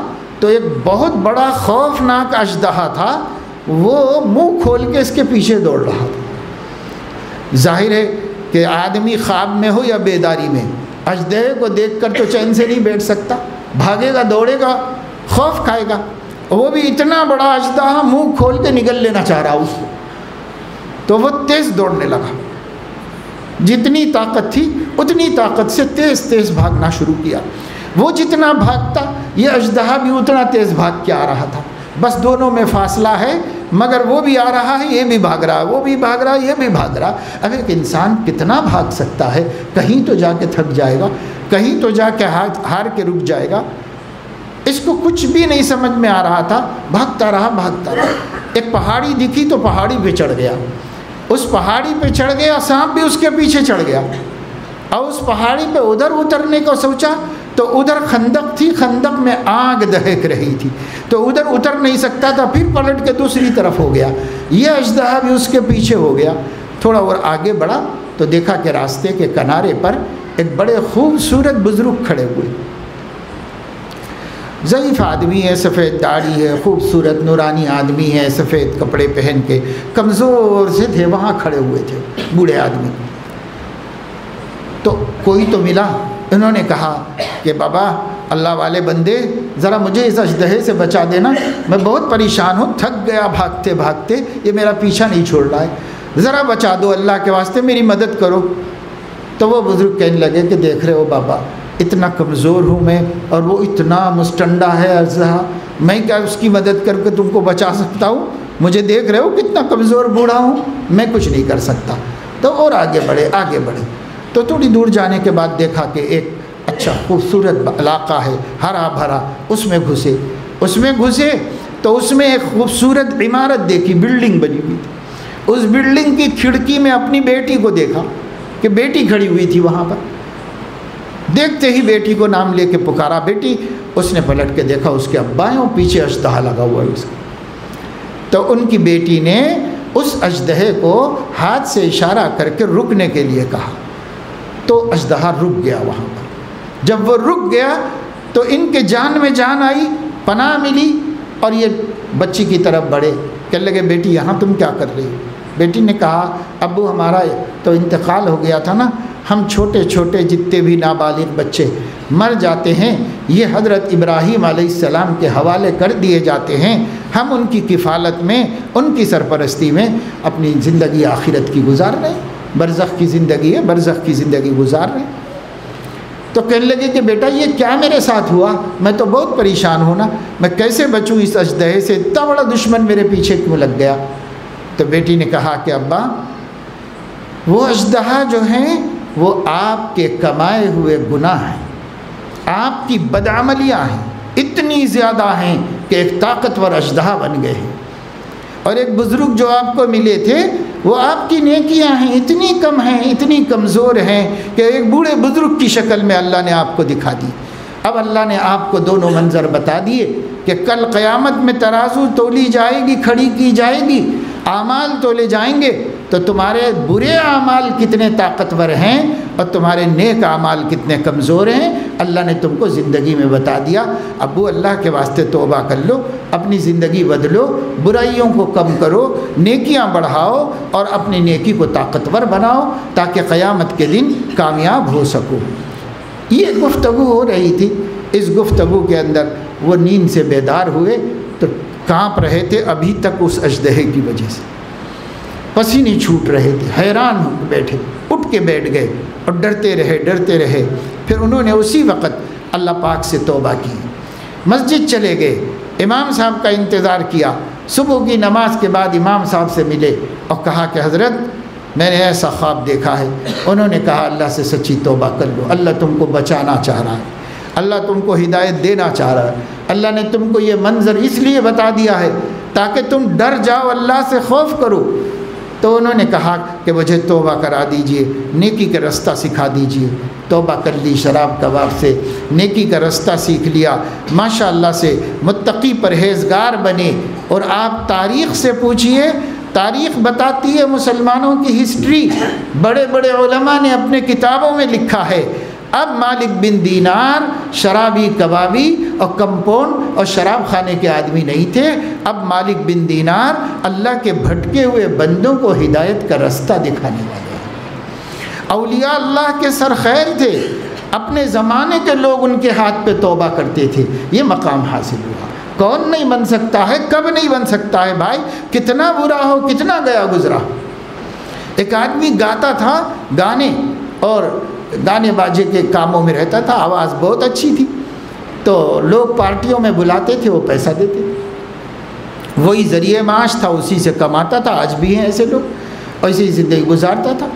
تو ایک بہت بڑا خوفناک اژدہا تھا، وہ منہ کھول کے اس کے پیچھے دوڑ رہا تھا۔ ظاہر ہے کہ آدمی خواب میں ہو یا بیداری میں، اژدہے کو دیکھ کر تو چین سے نہیں بیٹھ سکتا، بھاگے گا، دوڑے گا، خوف کھائے گا۔ وہ بھی اتنا بڑا اژدہا منہ کھول کے نگل لینا چاہ رہا اس کو، تو وہ تیز دوڑنے لگا، جتنی طاقت تھی اتنی طاقت سے تیز تیز بھاگنا شروع کیا۔ وہ جتنا بھاگتا یہ اژدہا بھی اتنا تیز بھاگ کے آ رہا تھا، بس دونوں میں فاصلہ ہے، مگر وہ بھی آ رہا ہے، یہ بھی بھاگ رہا ہے، وہ بھی بھاگ رہا ہے، یہ بھی بھاگ رہا ہے۔ اب ایک انسان کتنا بھاگ سکتا ہے؟ کہیں تو جا کے تھک جائے گا، کہیں تو جا کے ہار کے رک جائے گا۔ اس کو کچھ بھی نہیں سمجھ میں آ رہا تھا، بھاگتا رہا۔ ایک پہاڑی دکھی تو پہاڑی پہ چڑھ گیا، اس پہاڑی پہ چڑھ گیا، سانپ بھی اس کے پیچھے چڑھ گیا، اور اس پہاڑی پہ ادھر اترنے کو سوچا تو ادھر خندق تھی، خندق میں آگ دہک رہی تھی، تو ادھر اتر نہیں سکتا تھا، پھر پلٹ کے دوسری طرف ہو گیا، یہ اژدہا بھی اس کے پیچھے ہو گیا۔ تھوڑا اور آگے بڑھا تو دیکھا کہ راستے کے کنارے پر ایک بڑے خوبصورت بزرگ کھڑے ہوئے، ضعیف آدمی ہے، سفید داڑھی ہے، خوبصورت نورانی آدمی ہے، سفید کپڑے پہن کے، کمزور سے تھے، وہاں کھڑے ہوئے تھے بوڑھے آدمی۔ تو کوئی تو ملا، انہوں نے کہا کہ بابا اللہ والے بندے، ذرا مجھے اس اژدہے سے بچا دینا، میں بہت پریشان ہوں، تھک گیا بھاگتے بھاگتے، یہ میرا پیچھا نہیں چھوڑ رہا ہے، ذرا بچا دو، اللہ کے واسطے میری مدد کرو۔ تو وہ بزرگ کہنے لگے کہ دیکھ رہے ہو بابا، اتنا کمزور ہوں میں، اور وہ اتنا مستنڈا ہے اژدہا، میں کیا اس کی مدد کر کے تم کو بچا سکتا ہوں؟ مجھے دیکھ رہے ہو کتنا کمزور بوڑھا ہوں، میں کچھ نہیں کر سکتا۔ تو اور آگے بڑھے۔ تو تھوڑی دور جانے کے بعد دیکھا کہ ایک اچھا خوبصورت علاقہ ہے، ہرا بھرا، اس میں گھسے تو اس میں ایک خوبصورت عمارت دیکھی، بلڈنگ بنی ہوئی تھی۔ اس بلڈنگ کی کھڑکی میں اپنی بیٹی کو دیکھا کہ بیٹی کھڑی ہوئی تھی وہاں پر۔ دیکھتے ہی بیٹی کو نام لے کے پکارا، بیٹی۔ اس نے پلٹ کے دیکھا، اس کے بائیں پیچھے اژدہا لگا ہوا ہے اس کا۔ تو ان کی بیٹی نے اس اژدہے کو ہاتھ سے اشارہ کر کے رکنے کے لیے کہا، تو اژدہا رک گیا وہاں پر۔ جب وہ رک گیا تو ان کے جان میں جان آئی، پناہ ملی، اور یہ بچی کی طرف بڑھے، کہنے لگے بیٹی یہاں تم کیا کر رہی ہو؟ بیٹی نے کہا ابو ہمارا تو انتقال ہو گیا تھا نا، ہم چھوٹے چھوٹے جتنے بھی نابالغ بچے مر جاتے ہیں، یہ حضرت ابراہیم علیہ السلام کے حوالے کر دیے جاتے ہیں، ہم ان کی کفالت میں، ان کی سرپرستی میں اپنی زندگی آخرت کی گزار رہے ہیں، برزخ کی زندگی ہے، برزخ کی زندگی گزار رہے ہیں۔ تو کہنے لگے کہ بیٹا یہ کیا میرے ساتھ ہوا، میں تو بہت پریشان ہوں نا، میں کیسے بچوں اس اژدہے سے، اتنا بڑا دشمن میرے پیچھے کیوں لگ گیا؟ تو بیٹی نے کہا کہ ابا وہ اژدہا جو ہیں وہ آپ کے کمائے ہوئے گناہ ہیں، آپ کی بدعملیاں ہیں، اتنی زیادہ ہیں کہ ایک طاقتور اژدہا بن گئے ہیں، اور ایک بزرگ جو آپ کو ملے تھے وہ آپ کی نیکیاں ہیں اتنی کم ہیں، اتنی کمزور ہیں کہ ایک بوڑھے بزرگ کی شکل میں اللہ نے آپ کو دکھا دی۔ اب اللہ نے آپ کو دونوں منظر بتا دیے کہ کل قیامت میں ترازو تولی جائے گی، کھڑی کی جائے گی، اعمال تولے جائیں گے تو تمہارے برے اعمال کتنے طاقتور ہیں اور تمہارے نیک اعمال کتنے کمزور ہیں، اللہ نے تم کو زندگی میں بتا دیا۔ ابو اللہ کے واسطے توبہ کر لو، اپنی زندگی بدلو، برائیوں کو کم کرو، نیکیاں بڑھاؤ اور اپنی نیکی کو طاقتور بناؤ تاکہ قیامت کے دن کامیاب ہو سکو۔ یہ گفتگو ہو رہی تھی، اس گفتگو کے اندر وہ نیند سے بیدار ہوئے تو کانپ رہے تھے ابھی تک اس اژدہے کی وجہ سے، پسینے چھوٹ رہے تھے، حیران ہو کے بیٹھے، اٹھ کے بیٹھ گئے اور ڈرتے رہے۔ پھر انہوں نے اسی وقت اللہ پاک سے توبہ کی، مسجد چلے گئے، امام صاحب کا انتظار کیا، صبح کی نماز کے بعد امام صاحب سے ملے اور کہا کہ حضرت میں نے ایسا خواب دیکھا ہے۔ انہوں نے کہا اللہ سے سچی توبہ کر لو، اللہ تم کو بچانا چاہ رہا ہے، اللہ تم کو ہدایت دینا چاہ رہا ہے، اللہ نے تم کو یہ منظر اس لیے بتا دیا ہے تاکہ تم ڈر جاؤ، اللہ سے خوف کرو۔ تو انہوں نے کہا کہ مجھے توبہ کرا دیجئے، نیکی کا رستہ سکھا دیجئے۔ توبہ کر لی شراب کباب سے، نیکی کا رستہ سیکھ لیا، ماشاءاللہ سے متقی پرہیزگار بنے۔ اور آپ تاریخ سے پوچھئے، تاریخ بتاتی ہے مسلمانوں کی ہسٹری، بڑے بڑے علماء نے اپنے کتابوں میں لکھا ہے اب مالک بن دینار شرابی کبابی اور کمپاؤنڈ اور شراب خانے کے آدمی نہیں تھے، اب مالک بن دینار اللہ کے بھٹکے ہوئے بندوں کو ہدایت کا رستہ دکھانے والے ہیں۔ اولیاء اللہ کے سرخیل تھے، اپنے زمانے کے لوگ ان کے ہاتھ پہ توبہ کرتے تھے، یہ مقام حاصل ہوا۔ کون نہیں بن سکتا ہے، کب نہیں بن سکتا ہے بھائی، کتنا برا ہو، کتنا گیا گزرا۔ ایک آدمی گاتا تھا گانے اور گانے باجے کے کاموں میں رہتا تھا، آواز بہت اچھی تھی، تو لوگ پارٹیوں میں بلاتے تھے، وہ پیسہ دیتے تھے، وہی ذریعہ معاش تھا، اسی سے کماتا تھا۔ آج بھی ہیں ایسے لوگ، اور اسی زندگی گزارتا تھا۔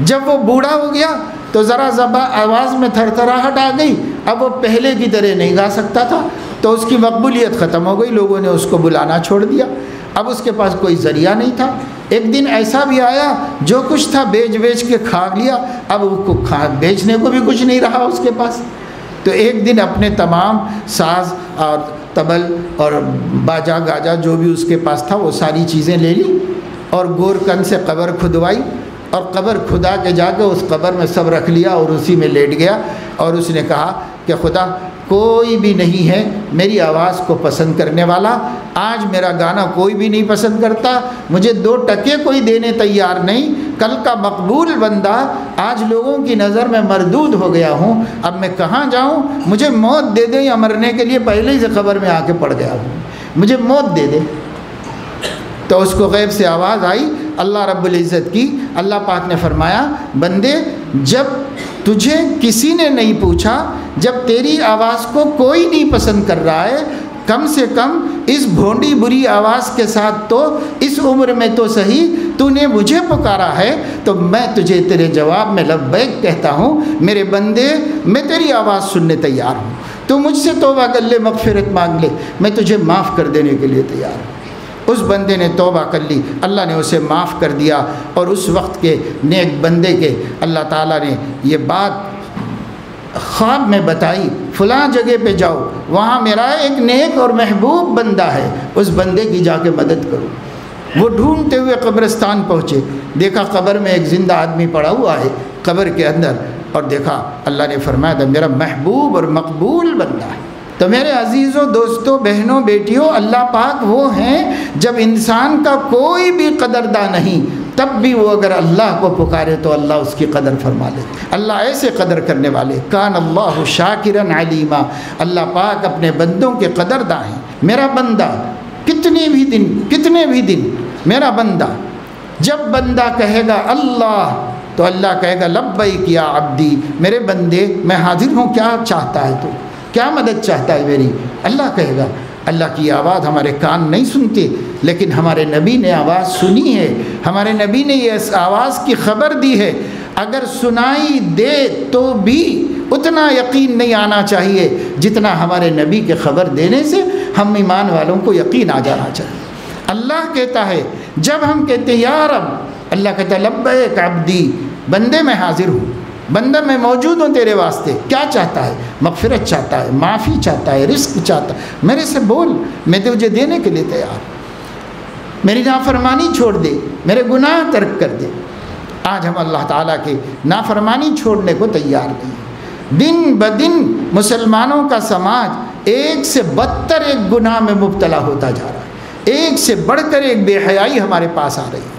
جب وہ بوڑھا ہو گیا تو ذرا آواز میں تھر تھراہٹ آ گئی، اب وہ پہلے کی طرح نہیں گا سکتا تھا، تو اس کی مقبولیت ختم ہو گئی، لوگوں نے اس کو بلانا چھوڑ دیا، اب اس کے پاس کوئی ذریعہ نہیں تھا۔ ایک دن ایسا بھی آیا جو کچھ تھا بیچ کے کھا لیا، اب وہ کو بیچنے کو بھی کچھ نہیں رہا اس کے پاس۔ تو ایک دن اپنے تمام ساز اور طبل اور باجا گاجا جو بھی اس کے پاس تھا وہ ساری چیزیں لے لی اور گورکن سے قبر کھدوائی، اور قبر کھدا کے جا کے اس قبر میں سب رکھ لیا اور اسی میں لیٹ گیا، اور اس نے کہا کہ خدا کوئی بھی نہیں ہے میری آواز کو پسند کرنے والا، آج میرا گانا کوئی بھی نہیں پسند کرتا، مجھے 2 ٹکے کوئی دینے تیار نہیں، کل کا مقبول بندہ آج لوگوں کی نظر میں مردود ہو گیا ہوں، اب میں کہاں جاؤں، مجھے موت دے دیں یا مرنے کے لیے پہلے ہی سے قبر میں آ کے پڑ گیا ہوں، مجھے موت دے دے۔ تو اس کو غیب سے آواز آئی اللہ رب العزت کی، اللہ پاک نے فرمایا بندے جب تجھے کسی نے نہیں پوچھا، جب تیری آواز کو کوئی نہیں پسند کر رہا ہے، کم سے کم اس بھونڈی بری آواز کے ساتھ تو اس عمر میں تو صحیح تو نے مجھے پکارا ہے، تو میں تجھے تیرے جواب میں لبیک کہتا ہوں میرے بندے، میں تیری آواز سننے تیار ہوں، تو مجھ سے توبہ کر لے، مغفرت مانگ لے، میں تجھے معاف کر دینے کے لیے تیار ہوں۔ اس بندے نے توبہ کر لی، اللہ نے اسے معاف کر دیا، اور اس وقت کے نیک بندے کے اللہ تعالیٰ نے یہ بات خواب میں بتائی، فلاں جگہ پہ جاؤ، وہاں میرا ایک نیک اور محبوب بندہ ہے، اس بندے کی جا کے مدد کرو۔ وہ ڈھونڈتے ہوئے قبرستان پہنچے، دیکھا قبر میں ایک زندہ آدمی پڑا ہوا ہے قبر کے اندر، اور دیکھا اللہ نے فرمایا تھا میرا محبوب اور مقبول بندہ ہے۔ تو میرے عزیزوں، دوستوں، بہنوں، بیٹیوں، اللہ پاک وہ ہیں جب انسان کا کوئی بھی قدرداں نہیں تب بھی وہ اگر اللہ کو پکارے تو اللہ اس کی قدر فرما لے۔ اللہ ایسے قدر کرنے والے، کان اللہ شاکرن علیما، اللہ پاک اپنے بندوں کے قدرداں ہیں۔ میرا بندہ کتنے بھی دن میرا بندہ، جب بندہ کہے گا اللہ تو اللہ کہے گا لبیک یا عبدی، میرے بندے میں حاضر ہوں، کیا چاہتا ہے تو، کیا مدد چاہتا ہے میری؟ اللہ کہے گا۔ اللہ کی آواز ہمارے کان نہیں سنتے، لیکن ہمارے نبی نے آواز سنی ہے، ہمارے نبی نے اس آواز کی خبر دی ہے۔ اگر سنائی دے تو بھی اتنا یقین نہیں آنا چاہیے جتنا ہمارے نبی کے خبر دینے سے ہم ایمان والوں کو یقین آ جانا چاہیے۔ اللہ کہتا ہے جب ہم کہتے ہیں یا رب، اللہ کہتا ہے لبیک عبدی، بندے میں حاضر ہوں، بندہ میں موجود ہوں تیرے واسطے۔ کیا چاہتا ہے؟ مغفرت چاہتا ہے، معافی چاہتا ہے، رزق چاہتا ہے، میرے سے بول، میں تجھے دینے کے لیے تیار ہوں۔ میری نافرمانی چھوڑ دے، میرے گناہ ترک کر دے۔ آج ہم اللہ تعالیٰ کے نافرمانی چھوڑنے کو تیار نہیں ہیں۔ دن بدن مسلمانوں کا سماج ایک سے بدتر ایک گناہ میں مبتلا ہوتا جا رہا ہے، ایک سے بڑھ کر ایک بے حیائی ہمارے پاس آ رہی ہے۔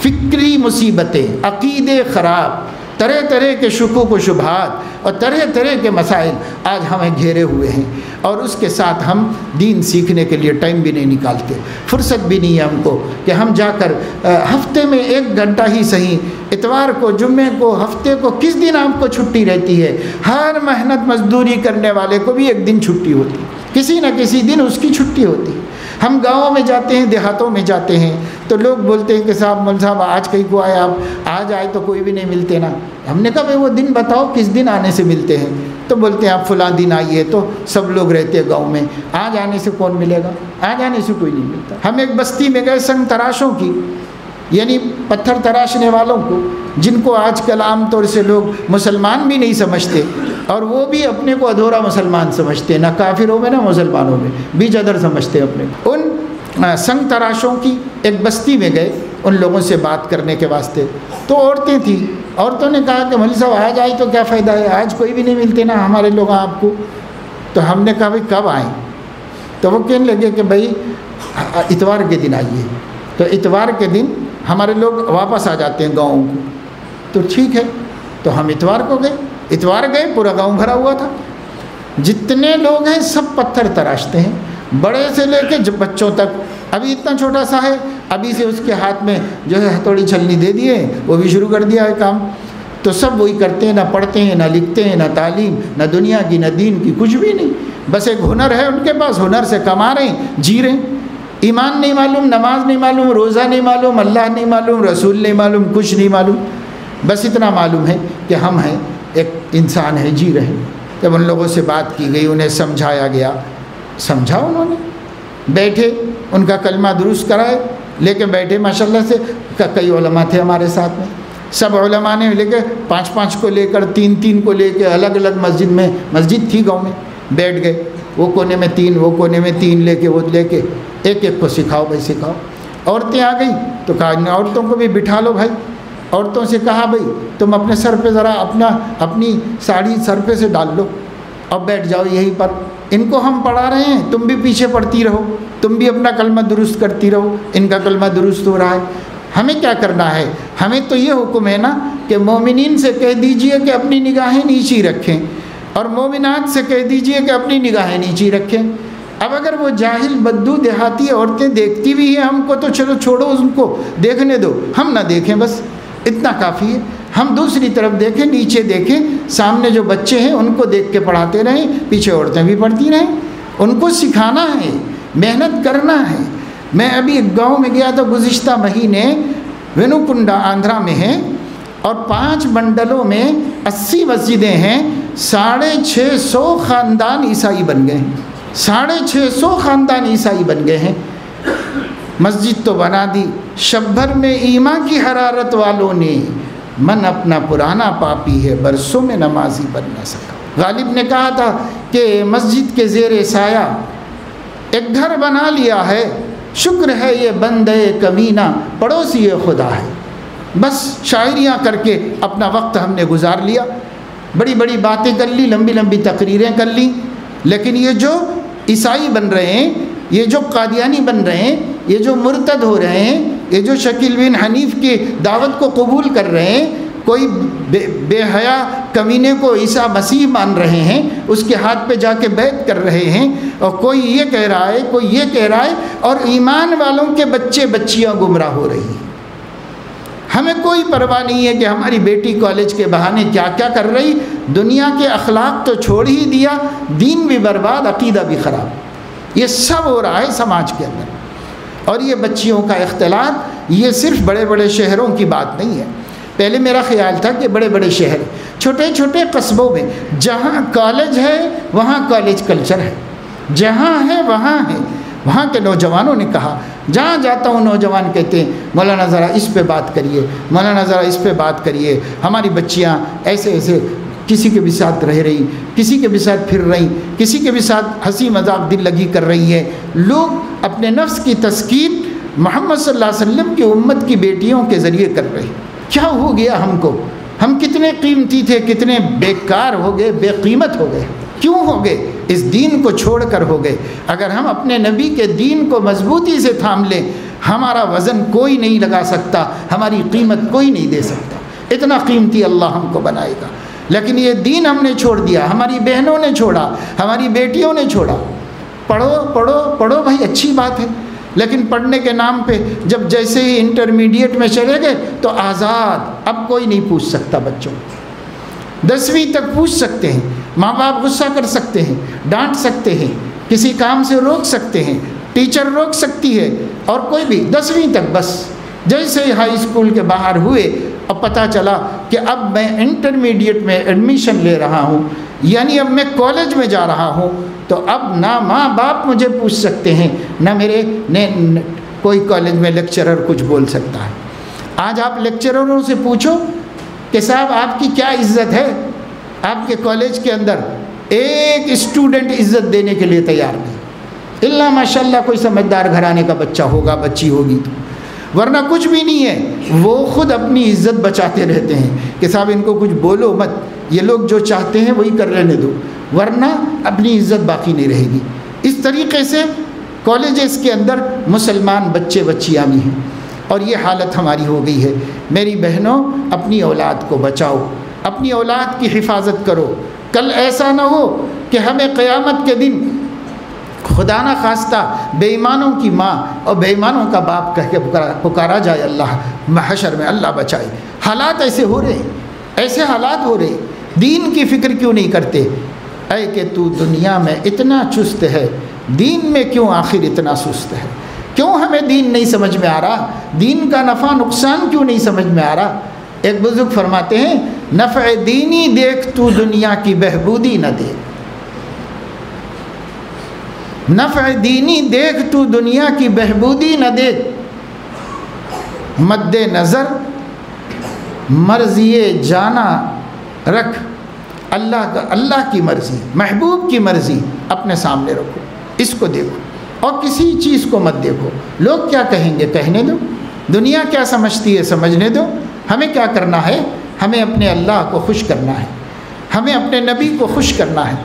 فکری مصیبتیں، عقیدے خراب، طرح طرح کے شکوک و شبہات اور طرح طرح کے مسائل آج ہمیں گھیرے ہوئے ہیں، اور اس کے ساتھ ہم دین سیکھنے کے لیے ٹائم بھی نہیں نکالتے، فرصت بھی نہیں ہے ہم کو کہ ہم جا کر ہفتے میں 1 گھنٹہ ہی صحیح، اتوار کو، جمعے کو، ہفتے کو، کس دن آپ کو چھٹی رہتی ہے؟ ہر محنت مزدوری کرنے والے کو بھی ایک دن چھٹی ہوتی، کسی نہ کسی دن اس کی چھٹی ہوتی۔ ہم گاؤں میں جاتے ہیں، دیہاتوں میں جاتے ہیں تو لوگ بولتے ہیں کہ صاحب مول صاحب آج کہیں کو آئے آپ؟ آج آئے تو کوئی بھی نہیں ملتے نا۔ ہم نے کہا بھائی وہ دن بتاؤ کس دن آنے سے ملتے ہیں؟ تو بولتے ہیں آپ فلاں دن آئیے، تو سب لوگ رہتے ہیں گاؤں میں، آج آنے سے کون ملے گا؟ آج آنے سے کوئی نہیں ملتا۔ ہم ایک بستی میں گئے سنگ تراشوں کی، یعنی پتھر تراشنے والوں کو، جن کو آج کل عام طور سے لوگ مسلمان بھی نہیں سمجھتے، اور وہ بھی اپنے کو ادھورا مسلمان سمجھتے ہیں، نہ کافروں میں نہ مسلمانوں میں، بیچ ادھر سمجھتے ہیں اپنے کو۔ ان سنگ تراشوں کی ایک بستی میں گئے ان لوگوں سے بات کرنے کے واسطے، تو عورتیں تھیں، عورتوں نے کہا کہ مولوی صاحب آج آئے تو کیا فائدہ ہے، آج کوئی بھی نہیں ملتے نا ہمارے لوگ آپ کو۔ تو ہم نے کہا بھائی کب آئیں؟ تو وہ کہنے لگے کہ بھائی اتوار کے دن آئیے۔ تو اتوار کے دن ہمارے لوگ واپس آ جاتے ہیں گاؤں کو، تو ٹھیک ہے، تو ہم اتوار کو گئے۔ اتوار گئے، پورا گاؤں بھرا ہوا تھا، جتنے لوگ ہیں سب پتھر تراشتے ہیں، بڑے سے لے کے بچوں تک۔ ابھی اتنا چھوٹا سا ہے، ابھی سے اس کے ہاتھ میں جو ہے ہتھوڑی چھلنی دے دیے، وہ بھی شروع کر دیا ہے کام۔ تو سب وہی کرتے ہیں، نہ پڑھتے ہیں، نہ لکھتے ہیں، نہ تعلیم، نہ دنیا کی، نہ دین کی، کچھ بھی نہیں۔ بس ایک ہنر ہے ان کے پاس، ہنر سے کما رہے ہیں، جی رہے ہیں۔ ایمان نہیں معلوم، نماز نہیں معلوم، روزہ نہیں معلوم، اللہ نہیں معلوم، رسول نہیں معلوم، کچھ نہیں معلوم۔ بس اتنا معلوم ہے کہ ہم ہیں، ایک انسان ہے، جی رہے ہیں۔ جب ان لوگوں سے بات کی گئی، انہیں سمجھایا گیا، سمجھا انہوں نے، بیٹھے ان کا کلمہ درست کرائے، لے کے بیٹھے۔ ماشاءاللہ سے کئی علماء تھے ہمارے ساتھ میں، سب علماء نے لے کے 5 کو لے کر 3 کو لے کے الگ الگ مسجد میں، مسجد تھی گاؤں میں، بیٹھ گئے۔ وہ کونے میں 3، وہ کونے میں 3 لے کے، وہ لے کے ایک کو سکھاؤ بھائی سکھاؤ۔ عورتیں آ گئیں تو کہا عورتوں کو بھی بٹھا لو بھائی۔ عورتوں سے کہا بھائی تم اپنے سر پہ ذرا اپنی ساڑی سر پہ سے ڈال لو اور بیٹھ جاؤ یہیں پر۔ ان کو ہم پڑھا رہے ہیں، تم بھی پیچھے پڑھتی رہو، تم بھی اپنا کلمہ درست کرتی رہو، ان کا کلمہ درست ہو رہا ہے۔ ہمیں کیا کرنا ہے؟ ہمیں تو یہ حکم ہے نا کہ مومنین سے کہہ دیجئے کہ اپنی نگاہیں نیچی رکھیں، اور مومنات سے کہہ دیجئے کہ اپنی نگاہیں نیچی رکھیں۔ اب اگر وہ جاہل بدو دیہاتی عورتیں دیکھتی بھی ہیں ہم کو تو چلو چھوڑو، ان کو دیکھنے دو، ہم نہ دیکھیں، بس اتنا کافی ہے۔ ہم دوسری طرف دیکھیں، نیچے دیکھیں، سامنے جو بچے ہیں ان کو دیکھ کے پڑھاتے رہیں، پیچھے عورتیں بھی پڑھتی رہیں۔ ان کو سکھانا ہے، محنت کرنا ہے۔ میں ابھی ایک گاؤں میں گیا تو گزشتہ مہینے، وینوکنڈا آندھرا میں ہے، اور 5 منڈلوں میں 80 مسجدیں ہیں، 650 خاندان عیسائی بن گئے ہیں، 650 خاندان عیسائی بن گئے ہیں۔ مسجد تو بنا دی، شب بھر میں ایمان کی حرارت والوں نے، من اپنا پرانا پاپی ہے، برسوں میں نمازی بن نہ سکا۔ غالب نے کہا تھا کہ مسجد کے زیر سایہ ایک گھر بنا لیا ہے، شکر ہے یہ بندے کمینہ پڑوسی خدا ہے۔ بس شاعریاں کر کے اپنا وقت ہم نے گزار لیا، بڑی بڑی باتیں کر لی، لمبی لمبی تقریریں کر لی، لیکن یہ جو عیسائی بن رہے ہیں، یہ جو قادیانی بن رہے ہیں، یہ جو مرتد ہو رہے ہیں، یہ جو شکیل بن حنیف کی دعوت کو قبول کر رہے ہیں، کوئی بے حیا کمینے کو عیسیٰ مسیح مان رہے ہیں، اس کے ہاتھ پہ جا کے بیعت کر رہے ہیں، اور کوئی یہ کہہ رہا ہے، کوئی یہ کہہ رہا ہے، اور ایمان والوں کے بچے بچیاں گمراہ ہو رہی ہیں۔ ہمیں کوئی پرواہ نہیں ہے کہ ہماری بیٹی کالج کے بہانے کیا کیا کر رہی، دنیا کے اخلاق تو چھوڑ ہی دیا، دین بھی برباد، عقیدہ بھی خراب، یہ سب ہو رہا ہے سماج کے اندر۔ اور یہ بچیوں کا اختلاط یہ صرف بڑے بڑے شہروں کی بات نہیں ہے۔ پہلے میرا خیال تھا کہ بڑے بڑے شہر، چھوٹے چھوٹے قصبوں میں جہاں کالج ہے وہاں کالج کلچر ہے، جہاں ہے وہاں ہے۔ وہاں کے نوجوانوں نے کہا، جہاں جاتا ہوں نوجوان کہتے ہیں مولانا ذرا اس پہ بات کریے، مولانا ذرا اس پہ بات کریے، ہماری بچیاں ایسے ایسے کسی کے بھی ساتھ رہ رہی، کسی کے بھی ساتھ پھر رہی، کسی کے بھی ساتھ ہنسی مذاق دل لگی کر رہی ہے۔ لوگ اپنے نفس کی تزکیہ محمد صلی اللہ علیہ وسلم کی امت کی بیٹیوں کے ذریعے کر رہے۔ کیا ہو گیا ہم کو؟ ہم کتنے قیمتی تھے، کتنے بیکار ہو گئے، بے قیمت ہو گئے۔ کیوں ہو گئے؟ اس دین کو چھوڑ کر ہو گئے۔ اگر ہم اپنے نبی کے دین کو مضبوطی سے تھام لیں، ہمارا وزن کوئی نہیں لگا سکتا، ہماری قیمت کوئی نہیں دے سکتا، اتنا قیمتی اللہ ہم کو بنائے گا۔ لیکن یہ دین ہم نے چھوڑ دیا، ہماری بہنوں نے چھوڑا، ہماری بیٹیوں نے چھوڑا۔ پڑھو پڑھو پڑھو بھائی، اچھی بات ہے، لیکن پڑھنے کے نام پہ جب جیسے ہی انٹرمیڈیٹ میں چلے گئے تو آزاد، اب کوئی نہیں پوچھ سکتا بچوں، 10ویں تک پوچھ سکتے ہیں، ماں باپ غصہ کر سکتے ہیں، ڈانٹ سکتے ہیں، کسی کام سے روک سکتے ہیں، ٹیچر روک سکتی ہے، اور کوئی بھی 10ویں تک بس۔ جیسے ہی ہائی اسکول کے باہر ہوئے اور پتہ چلا کہ اب میں انٹرمیڈیٹ میں ایڈمیشن لے رہا ہوں، یعنی اب میں کالج میں جا رہا ہوں، تو اب نہ ماں باپ مجھے پوچھ سکتے ہیں، نہ میرے کوئی کالج میں لیکچرر کچھ بول سکتا ہے۔ آج آپ لیکچرروں سے پوچھو کہ صاحب آپ کی کیا عزت ہے، آپ کے کالج کے اندر ایک اسٹوڈنٹ عزت دینے کے لیے تیار نہیں، الا ماشاءاللہ کوئی سمجھدار گھرانے کا بچہ ہوگا، بچی ہوگی تو، ورنہ کچھ بھی نہیں ہے۔ وہ خود اپنی عزت بچاتے رہتے ہیں کہ صاحب ان کو کچھ بولو مت، یہ لوگ جو چاہتے ہیں وہی کر لینے دو، ورنہ اپنی عزت باقی نہیں رہے گی۔ اس طریقے سے کالجز کے اندر مسلمان بچے بچیاں بھی ہیں، اور یہ حالت ہماری ہو گئی ہے۔ میری بہنوں، اپنی اولاد کو بچاؤ، اپنی اولاد کی حفاظت کرو۔ کل ایسا نہ ہو کہ ہمیں قیامت کے دن خدا نہ خواستہ بے ایمانوں کی ماں اور بے ایمانوں کا باپ کہہ کے پکارا جائے اللہ محشر میں، اللہ بچائے۔ حالات ایسے ہو رہے، ایسے حالات ہو رہے، دین کی فکر کیوں نہیں کرتے؟ اے کہ تو دنیا میں اتنا چست ہے، دین میں کیوں آخر اتنا سست ہے؟ کیوں ہمیں دین نہیں سمجھ میں آ رہا؟ دین کا نفع نقصان کیوں نہیں سمجھ میں آ رہا؟ ایک بزرگ فرماتے ہیں، نفع دینی دیکھ تو دنیا کی بہبودی نہ دیکھ، نفع دینی دیکھ تو دنیا کی بہبودی نہ دیکھ، مد نظر مرضی جانا رکھ، اللہ کی مرضی، محبوب کی مرضی اپنے سامنے رکھو، اس کو دیکھو اور کسی چیز کو مت دیکھو۔ لوگ کیا کہیں گے کہنے دو، دنیا کیا سمجھتی ہے سمجھنے دو۔ ہمیں کیا کرنا ہے؟ ہمیں اپنے اللہ کو خوش کرنا ہے، ہمیں اپنے نبی کو خوش کرنا ہے۔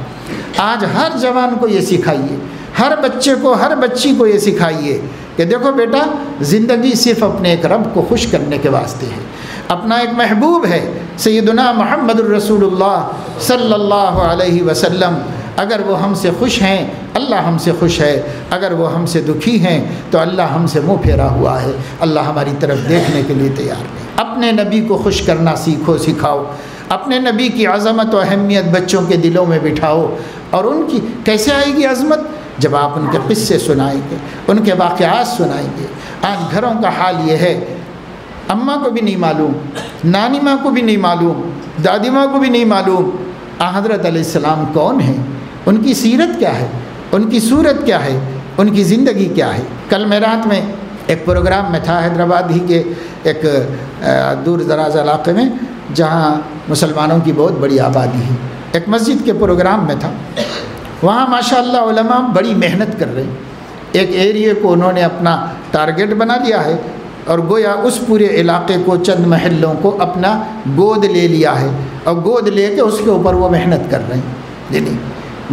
آج ہر جوان کو یہ سکھائیے، ہر بچے کو، ہر بچی کو یہ سکھائیے کہ دیکھو بیٹا، زندگی صرف اپنے ایک رب کو خوش کرنے کے واسطے ہے، اپنا ایک محبوب ہے سیدنا محمد الرسول اللہ صلی اللہ علیہ وسلم، اگر وہ ہم سے خوش ہیں اللہ ہم سے خوش ہے، اگر وہ ہم سے دکھی ہیں تو اللہ ہم سے منہ پھیرا ہوا ہے، اللہ ہماری طرف دیکھنے کے لیے تیار نہیں۔ اپنے نبی کو خوش کرنا سیکھو، سکھاؤ، اپنے نبی کی عظمت و اہمیت بچوں کے دلوں میں بٹھاؤ۔ اور ان کی کیسے آئے گی عظمت؟ جب آپ ان کے قصے سنائیں گے، ان کے واقعات سنائیں گے۔ آج گھروں کا حال یہ ہے، اماں کو بھی نہیں معلوم، نانی ماں کو بھی نہیں معلوم، دادی ماں کو بھی نہیں معلوم حضرت علیہ السلام کون ہیں، ان کی سیرت کیا ہے، ان کی صورت کیا ہے، ان کی زندگی کیا ہے۔ کل میں رات میں ایک پروگرام میں تھا حیدرآباد ہی کے ایک دور دراز علاقے میں جہاں مسلمانوں کی بہت بڑی آبادی ہے، ایک مسجد کے پروگرام میں تھا۔ وہاں ماشاءاللہ علماء بڑی محنت کر رہے ہیں، ایک ایریے کو انہوں نے اپنا ٹارگٹ بنا لیا ہے اور گویا اس پورے علاقے کو، چند محلوں کو اپنا گود لے لیا ہے، اور گود لے کے اس کے اوپر وہ محنت کر رہے ہیں، یعنی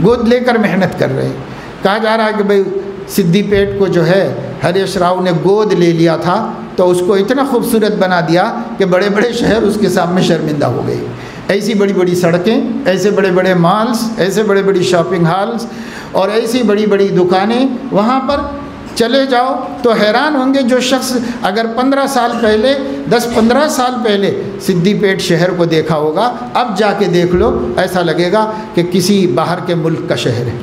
گود لے کر محنت کر رہے ہیں۔ کہا جا رہا ہے کہ بھئی سدھی پیٹ کو جو ہے ہریش راؤ نے گود لے لیا تھا تو اس کو اتنا خوبصورت بنا دیا کہ بڑے بڑے شہر اس کے سامنے شرمندہ ہو گئے۔ ایسی بڑی بڑی سڑکیں، ایسے بڑے بڑے مالز، ایسے بڑے بڑی شاپنگ ہالز اور ایسی بڑی بڑی دکانیں وہاں پر چلے جاؤ تو حیران ہوں گے، جو شخص اگر 15 سال پہلے 10-15 سال پہلے سدی پیٹ شہر کو دیکھا ہوگا، اب جا کے دیکھ لو ایسا لگے گا کہ کسی باہر کے ملک کا شہر ہے۔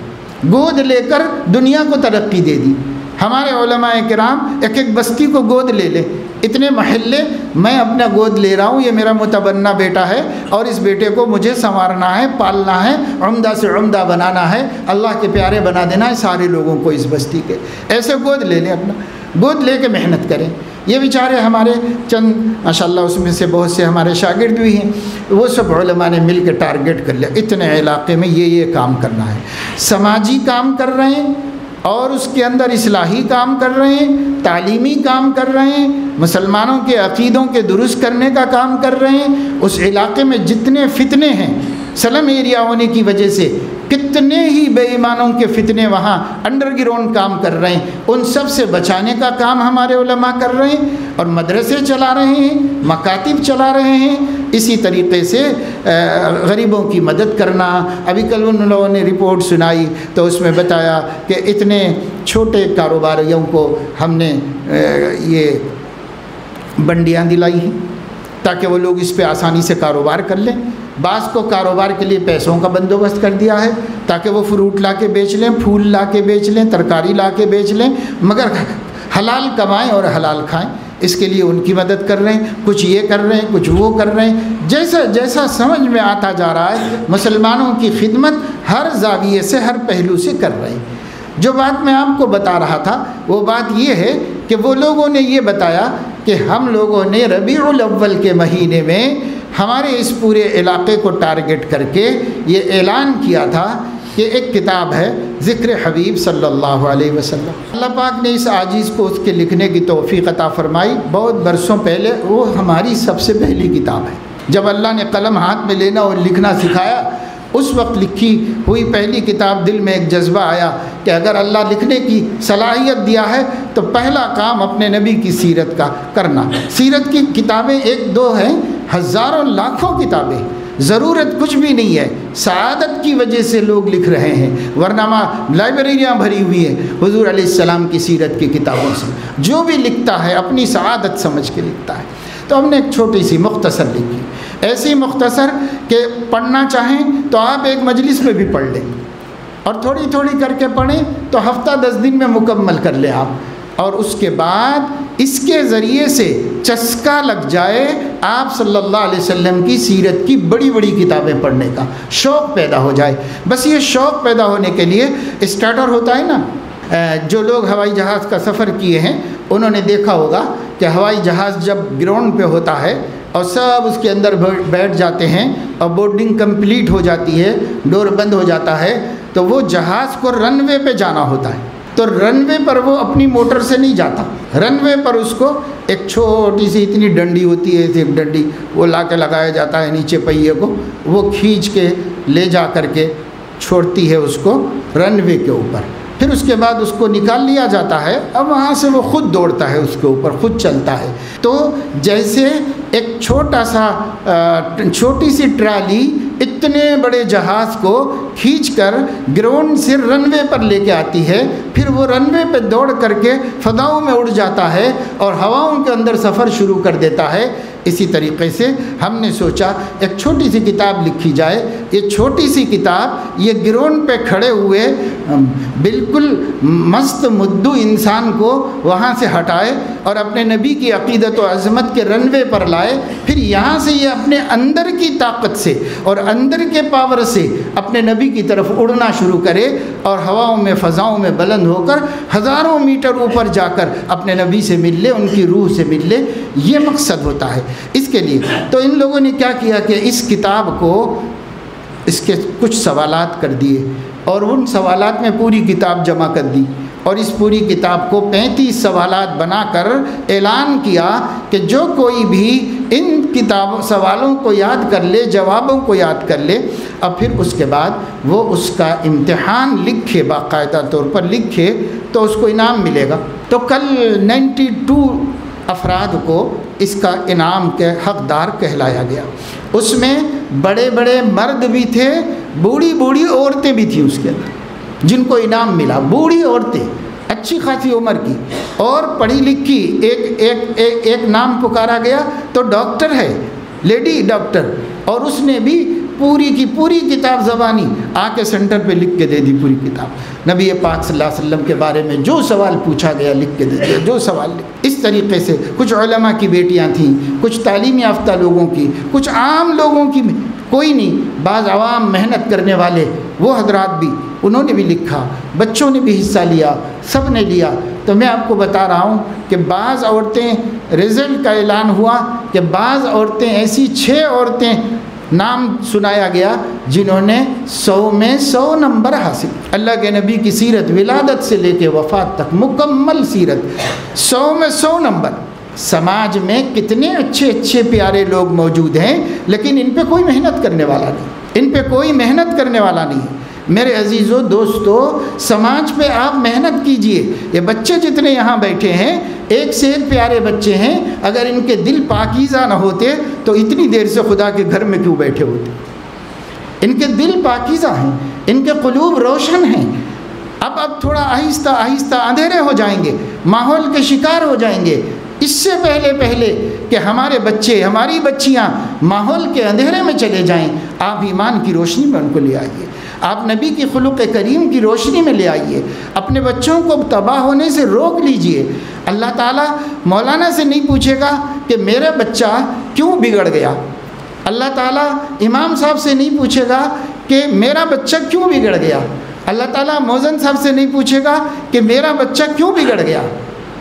گود لے کر دنیا کو ترقی دے دی۔ ہمارے علماء کرام ایک ایک بستی کو گود لے لے، اتنے محلے میں اپنا گود لے رہا ہوں، یہ میرا متبنہ بیٹا ہے اور اس بیٹے کو مجھے سنوارنا ہے، پالنا ہے، عمدہ سے عمدہ بنانا ہے، اللہ کے پیارے بنا دینا ہے سارے لوگوں کو اس بستی کے۔ ایسے گود لے لیں، اپنا گود لے کے محنت کریں۔ یہ بیچارے ہمارے چند ماشاءاللہ اس میں سے بہت سے ہمارے شاگرد بھی ہیں، وہ سب علماء نے مل کے ٹارگٹ کر لیا، اتنے علاقے میں یہ کام کرنا ہے۔ سماجی کام کر رہے ہیں اور اس کے اندر اصلاحی کام کر رہے ہیں، تعلیمی کام کر رہے ہیں، مسلمانوں کے عقیدوں کے درست کرنے کا کام کر رہے ہیں۔ اس علاقے میں جتنے فتنے ہیں، سلم ایریا ہونے کی وجہ سے کتنے ہی بے ایمانوں کے فتنے وہاں انڈر گراؤنڈ کام کر رہے ہیں، ان سب سے بچانے کا کام ہمارے علماء کر رہے ہیں، اور مدرسے چلا رہے ہیں، مکاتب چلا رہے ہیں۔ اسی طریقے سے غریبوں کی مدد کرنا۔ ابھی کل ان لوگوں نے رپورٹ سنائی تو اس میں بتایا کہ اتنے چھوٹے کاروباریوں کو ہم نے یہ بنڈیاں دلائی ہیں تاکہ وہ لوگ اس پہ آسانی سے کاروبار کر لیں۔ بعض کو کاروبار کے لیے پیسوں کا بندوبست کر دیا ہے تاکہ وہ فروٹ لا کے بیچ لیں، پھول لا کے بیچ لیں، ترکاری لا کے بیچ لیں، مگر حلال کمائیں اور حلال کھائیں۔ اس کے لیے ان کی مدد کر رہے ہیں، کچھ یہ کر رہے ہیں، کچھ وہ کر رہے ہیں۔ جیسا جیسا سمجھ میں آتا جا رہا ہے، مسلمانوں کی خدمت ہر زاویے سے، ہر پہلو سے کر رہے ہیں۔ جو بات میں آپ کو بتا رہا تھا وہ بات یہ ہے کہ وہ لوگوں نے یہ بتایا کہ ہم لوگوں نے ربیع الاول کے مہینے میں ہمارے اس پورے علاقے کو ٹارگٹ کر کے یہ اعلان کیا تھا کہ ایک کتاب ہے ذکر حبیب صلی اللہ علیہ وسلم۔ اللہ پاک نے اس عاجز کو اس کے لکھنے کی توفیق عطا فرمائی بہت برسوں پہلے، وہ ہماری سب سے پہلی کتاب ہے۔ جب اللہ نے قلم ہاتھ میں لینا اور لکھنا سکھایا، اس وقت لکھی ہوئی پہلی کتاب دل میں ایک جذبہ آیا کہ اگر اللہ لکھنے کی صلاحیت دیا ہے تو پہلا کام اپنے نبی کی سیرت کا کرنا۔ سیرت کی کتابیں ایک دو ہیں، ہزاروں لاکھوں کتابیں، ضرورت کچھ بھی نہیں ہے، سعادت کی وجہ سے لوگ لکھ رہے ہیں، ورنہ لائبریریاں بھری ہوئی ہیں حضور علیہ السلام کی سیرت کی کتابوں سے۔ جو بھی لکھتا ہے اپنی سعادت سمجھ کے لکھتا ہے۔ تو ہم نے ایک چھوٹی سی مختصر لکھی، ایسی مختصر کہ پڑھنا چاہیں تو آپ ایک مجلس میں بھی پڑھ لیں، اور تھوڑی تھوڑی کر کے پڑھیں تو ہفتہ 10 دن میں مکمل کر لیں آپ، اور اس کے بعد اس کے ذریعے سے چسکا لگ جائے آپ صلی اللہ علیہ وسلم کی سیرت کی بڑی بڑی کتابیں پڑھنے کا شوق پیدا ہو جائے۔ بس یہ شوق پیدا ہونے کے لیے اسٹارٹر ہوتا ہے نا، جو لوگ ہوائی جہاز کا سفر کیے ہیں انہوں نے دیکھا ہوگا کہ ہوائی جہاز جب گراؤنڈ پہ ہوتا ہے اور سب اس کے اندر بیٹھ جاتے ہیں اور بورڈنگ کمپلیٹ ہو جاتی ہے، ڈور بند ہو جاتا ہے، تو وہ جہاز کو رن وے پہ جانا ہوتا ہے، تو رن وے پر وہ اپنی موٹر سے نہیں جاتا، رن وے پر اس کو ایک چھوٹی سی اتنی ڈنڈی ہوتی ہے، ایک ڈنڈی وہ لا کے لگایا جاتا ہے نیچے پہیے کو، وہ کھینچ کے لے جا کر کے چھوڑتی ہے اس کو رن وے کے اوپر، پھر اس کے بعد اس کو نکال لیا جاتا ہے، اب وہاں سے وہ خود دوڑتا ہے، اس کے اوپر خود چلتا ہے۔ تو جیسے ایک چھوٹی سی ٹرالی اتنے بڑے جہاز کو کھینچ کر گراؤنڈ سے رن وے پر لے کے آتی ہے، پھر وہ رن وے پہ دوڑ کر کے فضاؤں میں اڑ جاتا ہے اور ہواؤں کے اندر سفر شروع کر دیتا ہے، اسی طریقے سے ہم نے سوچا ایک چھوٹی سی کتاب لکھی جائے۔ یہ چھوٹی سی کتاب یہ گراؤنڈ پہ کھڑے ہوئے بالکل مست مدعو انسان کو وہاں سے ہٹائے اور اپنے نبی کی عقیدت و عظمت کے رن وے پر لائے، پھر یہاں سے یہ اپنے اندر کی طاقت سے اور اندر کے پاور سے اپنے نبی کی طرف اڑنا شروع کرے اور ہواؤں میں فضاؤں میں بلند ہو کر ہزاروں میٹر اوپر جا کر اپنے نبی سے مل لے، ان کی روح سے مل لے۔ یہ مقصد ہوتا ہے اس کے لیے۔ تو ان لوگوں نے کیا کیا کہ اس کتاب کو اس کے کچھ سوالات کر دیے اور ان سوالات میں پوری کتاب جمع کر دی، اور اس پوری کتاب کو 35 سوالات بنا کر اعلان کیا کہ جو کوئی بھی ان سوالوں کو یاد کر لے، جوابوں کو یاد کر لے، اب پھر اس کے بعد وہ اس کا امتحان لکھے، باقاعدہ طور پر لکھے تو اس کو انعام ملے گا۔ تو کل 92 افراد کو اس کا انعام کے حقدار کہلایا گیا۔ اس میں بڑے بڑے مرد بھی تھے، بوڑھی بوڑھی عورتیں بھی تھیں اس کے اندر جن کو انعام ملا، بوڑھی عورتیں اچھی خاصی عمر کی اور پڑھی لکھی، ایک نام پکارا گیا تو ڈاکٹر ہے، لیڈی ڈاکٹر، اور اس نے بھی پوری کی پوری کتاب زبانی آ کے سینٹر پہ لکھ کے دے دی پوری کتاب۔ نبی پاک صلی اللہ علیہ وسلم کے بارے میں جو سوال پوچھا گیا لکھ کے دے دیا، جو سوال اس طریقے سے۔ کچھ علماء کی بیٹیاں تھیں، کچھ تعلیم یافتہ لوگوں کی، کچھ عام لوگوں کی، کوئی نہیں، بعض عوام محنت کرنے والے وہ حضرات بھی، انہوں نے بھی لکھا، بچوں نے بھی حصہ لیا، سب نے لیا۔ تو میں آپ کو بتا رہا ہوں کہ بعض عورتیں، رزلٹ کا اعلان ہوا کہ بعض عورتیں ایسی 6 عورتیں نام سنایا گیا جنہوں نے 100 میں 100 نمبر حاصل۔ اللہ کے نبی کی سیرت ولادت سے لے کے وفات تک مکمل سیرت، 100 میں 100 نمبر۔ سماج میں کتنے اچھے اچھے پیارے لوگ موجود ہیں، لیکن ان پہ کوئی محنت کرنے والا نہیں، ان پہ کوئی محنت کرنے والا نہیں۔ میرے عزیزو دوستو، سماج پہ آپ محنت کیجئے۔ یہ بچے جتنے یہاں بیٹھے ہیں، ایک سے ایک پیارے بچے ہیں، اگر ان کے دل پاکیزہ نہ ہوتے تو اتنی دیر سے خدا کے گھر میں کیوں بیٹھے ہوتے؟ ان کے دل پاکیزہ ہیں، ان کے قلوب روشن ہیں۔ اب تھوڑا آہستہ آہستہ اندھیرے ہو جائیں گے، ماحول کے شکار ہو جائیں گے۔ اس سے پہلے کہ ہمارے بچے، ہماری بچیاں ماحول کے اندھیرے میں چلے جائیں، آپ ایمان کی روشنی میں ان کو لے آئیے، آپ نبی کی خلق کریم کی روشنی میں لے آئیے، اپنے بچوں کو تباہ ہونے سے روک لیجئے۔ اللہ تعالیٰ مولانا سے نہیں پوچھے گا کہ میرا بچہ کیوں بگڑ گیا، اللہ تعالیٰ امام صاحب سے نہیں پوچھے گا کہ میرا بچہ کیوں بگڑ گیا، اللہ تعالیٰ موزن صاحب سے نہیں پوچھے گا کہ میرا بچہ کیوں بگڑ گیا،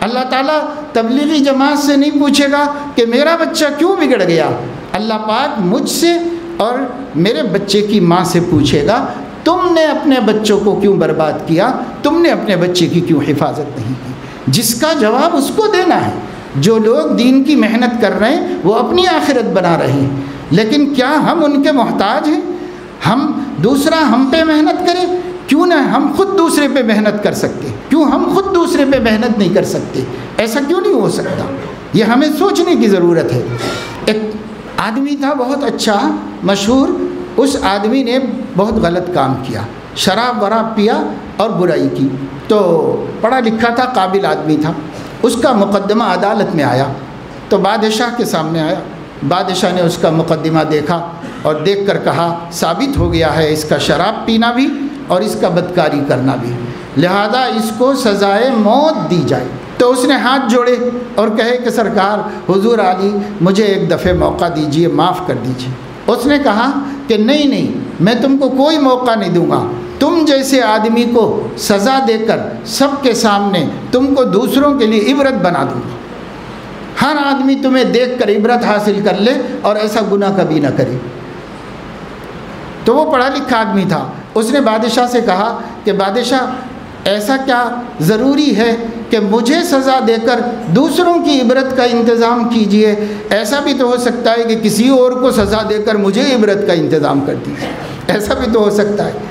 اللہ تعالیٰ تبلیغی جماعت سے نہیں پوچھے گا کہ میرا بچہ کیوں بگڑ گیا۔ اللہ پاک مجھ سے اور میرے بچے کی ماں سے پوچھے گا تم نے اپنے بچوں کو کیوں برباد کیا، تم نے اپنے بچے کی کیوں حفاظت نہیں کی، جس کا جواب اس کو دینا ہے۔ جو لوگ دین کی محنت کر رہے ہیں وہ اپنی آخرت بنا رہے ہیں، لیکن کیا ہم ان کے محتاج ہیں؟ ہم دوسرا ہم پہ محنت کرے، کیوں نہ ہم خود دوسرے پہ محنت کر سکتے؟ کیوں ہم خود دوسرے پہ محنت نہیں کر سکتے؟ ایسا کیوں نہیں ہو سکتا؟ یہ ہمیں سوچنے کی ضرورت ہے۔ ایک آدمی تھا بہت اچھا مشہور، اس آدمی نے بہت غلط کام کیا، شراب وراب پیا اور برائی کی، تو پڑھا لکھا تھا، قابل آدمی تھا، اس کا مقدمہ عدالت میں آیا تو بادشاہ کے سامنے آیا۔ بادشاہ نے اس کا مقدمہ دیکھا اور دیکھ کر کہا ثابت ہو گیا ہے اس کا شراب پینا بھی اور اس کا بدکاری کرنا بھی، لہذا اس کو سزائے موت دی جائے۔ تو اس نے ہاتھ جوڑے اور کہے کہ سرکار حضور علی مجھے ایک دفعہ موقع دیجئے، معاف کر دیجئے۔ اس نے کہا کہ نہیں، میں تم کو کوئی موقع نہیں دوں گا، تم جیسے آدمی کو سزا دے کر سب کے سامنے تم کو دوسروں کے لیے عبرت بنا دوں گا، ہر آدمی تمہیں دیکھ کر عبرت حاصل کر لے اور ایسا گناہ کبھی نہ کرے۔ تو وہ پڑھا لکھا آدمی تھا، اس نے بادشاہ سے کہا کہ بادشاہ ایسا کیا ضروری ہے کہ مجھے سزا دے کر دوسروں کی عبرت کا انتظام کیجئے؟ ایسا بھی تو ہو سکتا ہے کہ کسی اور کو سزا دے کر مجھے عبرت کا انتظام کر دیجئے، ایسا بھی تو ہو سکتا ہے۔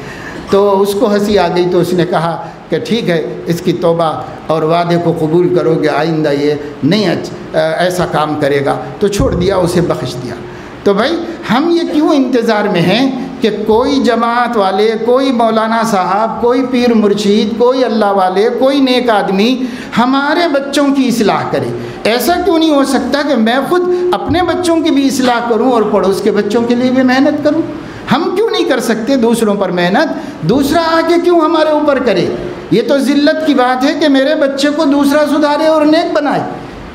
تو اس کو ہنسی آ گئی تو اس نے کہا کہ ٹھیک ہے، اس کی توبہ اور وعدے کو قبول کرو گے، آئندہ یہ نہیں ایسا کام کرے گا، تو چھوڑ دیا، اسے بخش دیا۔ تو بھائی ہم یہ کیوں انتظار میں ہیں کہ کوئی جماعت والے، کوئی مولانا صاحب، کوئی پیر مرشید، کوئی اللہ والے، کوئی نیک آدمی ہمارے بچوں کی اصلاح کرے؟ ایسا کیوں نہیں ہو سکتا کہ میں خود اپنے بچوں کی بھی اصلاح کروں اور پڑوس کے بچوں کے لیے بھی محنت کروں؟ ہم کیوں نہیں کر سکتے دوسروں پر محنت؟ دوسرا آ کے کیوں ہمارے اوپر کرے؟ یہ تو ذلت کی بات ہے کہ میرے بچے کو دوسرا سدھارے اور نیک بنائے،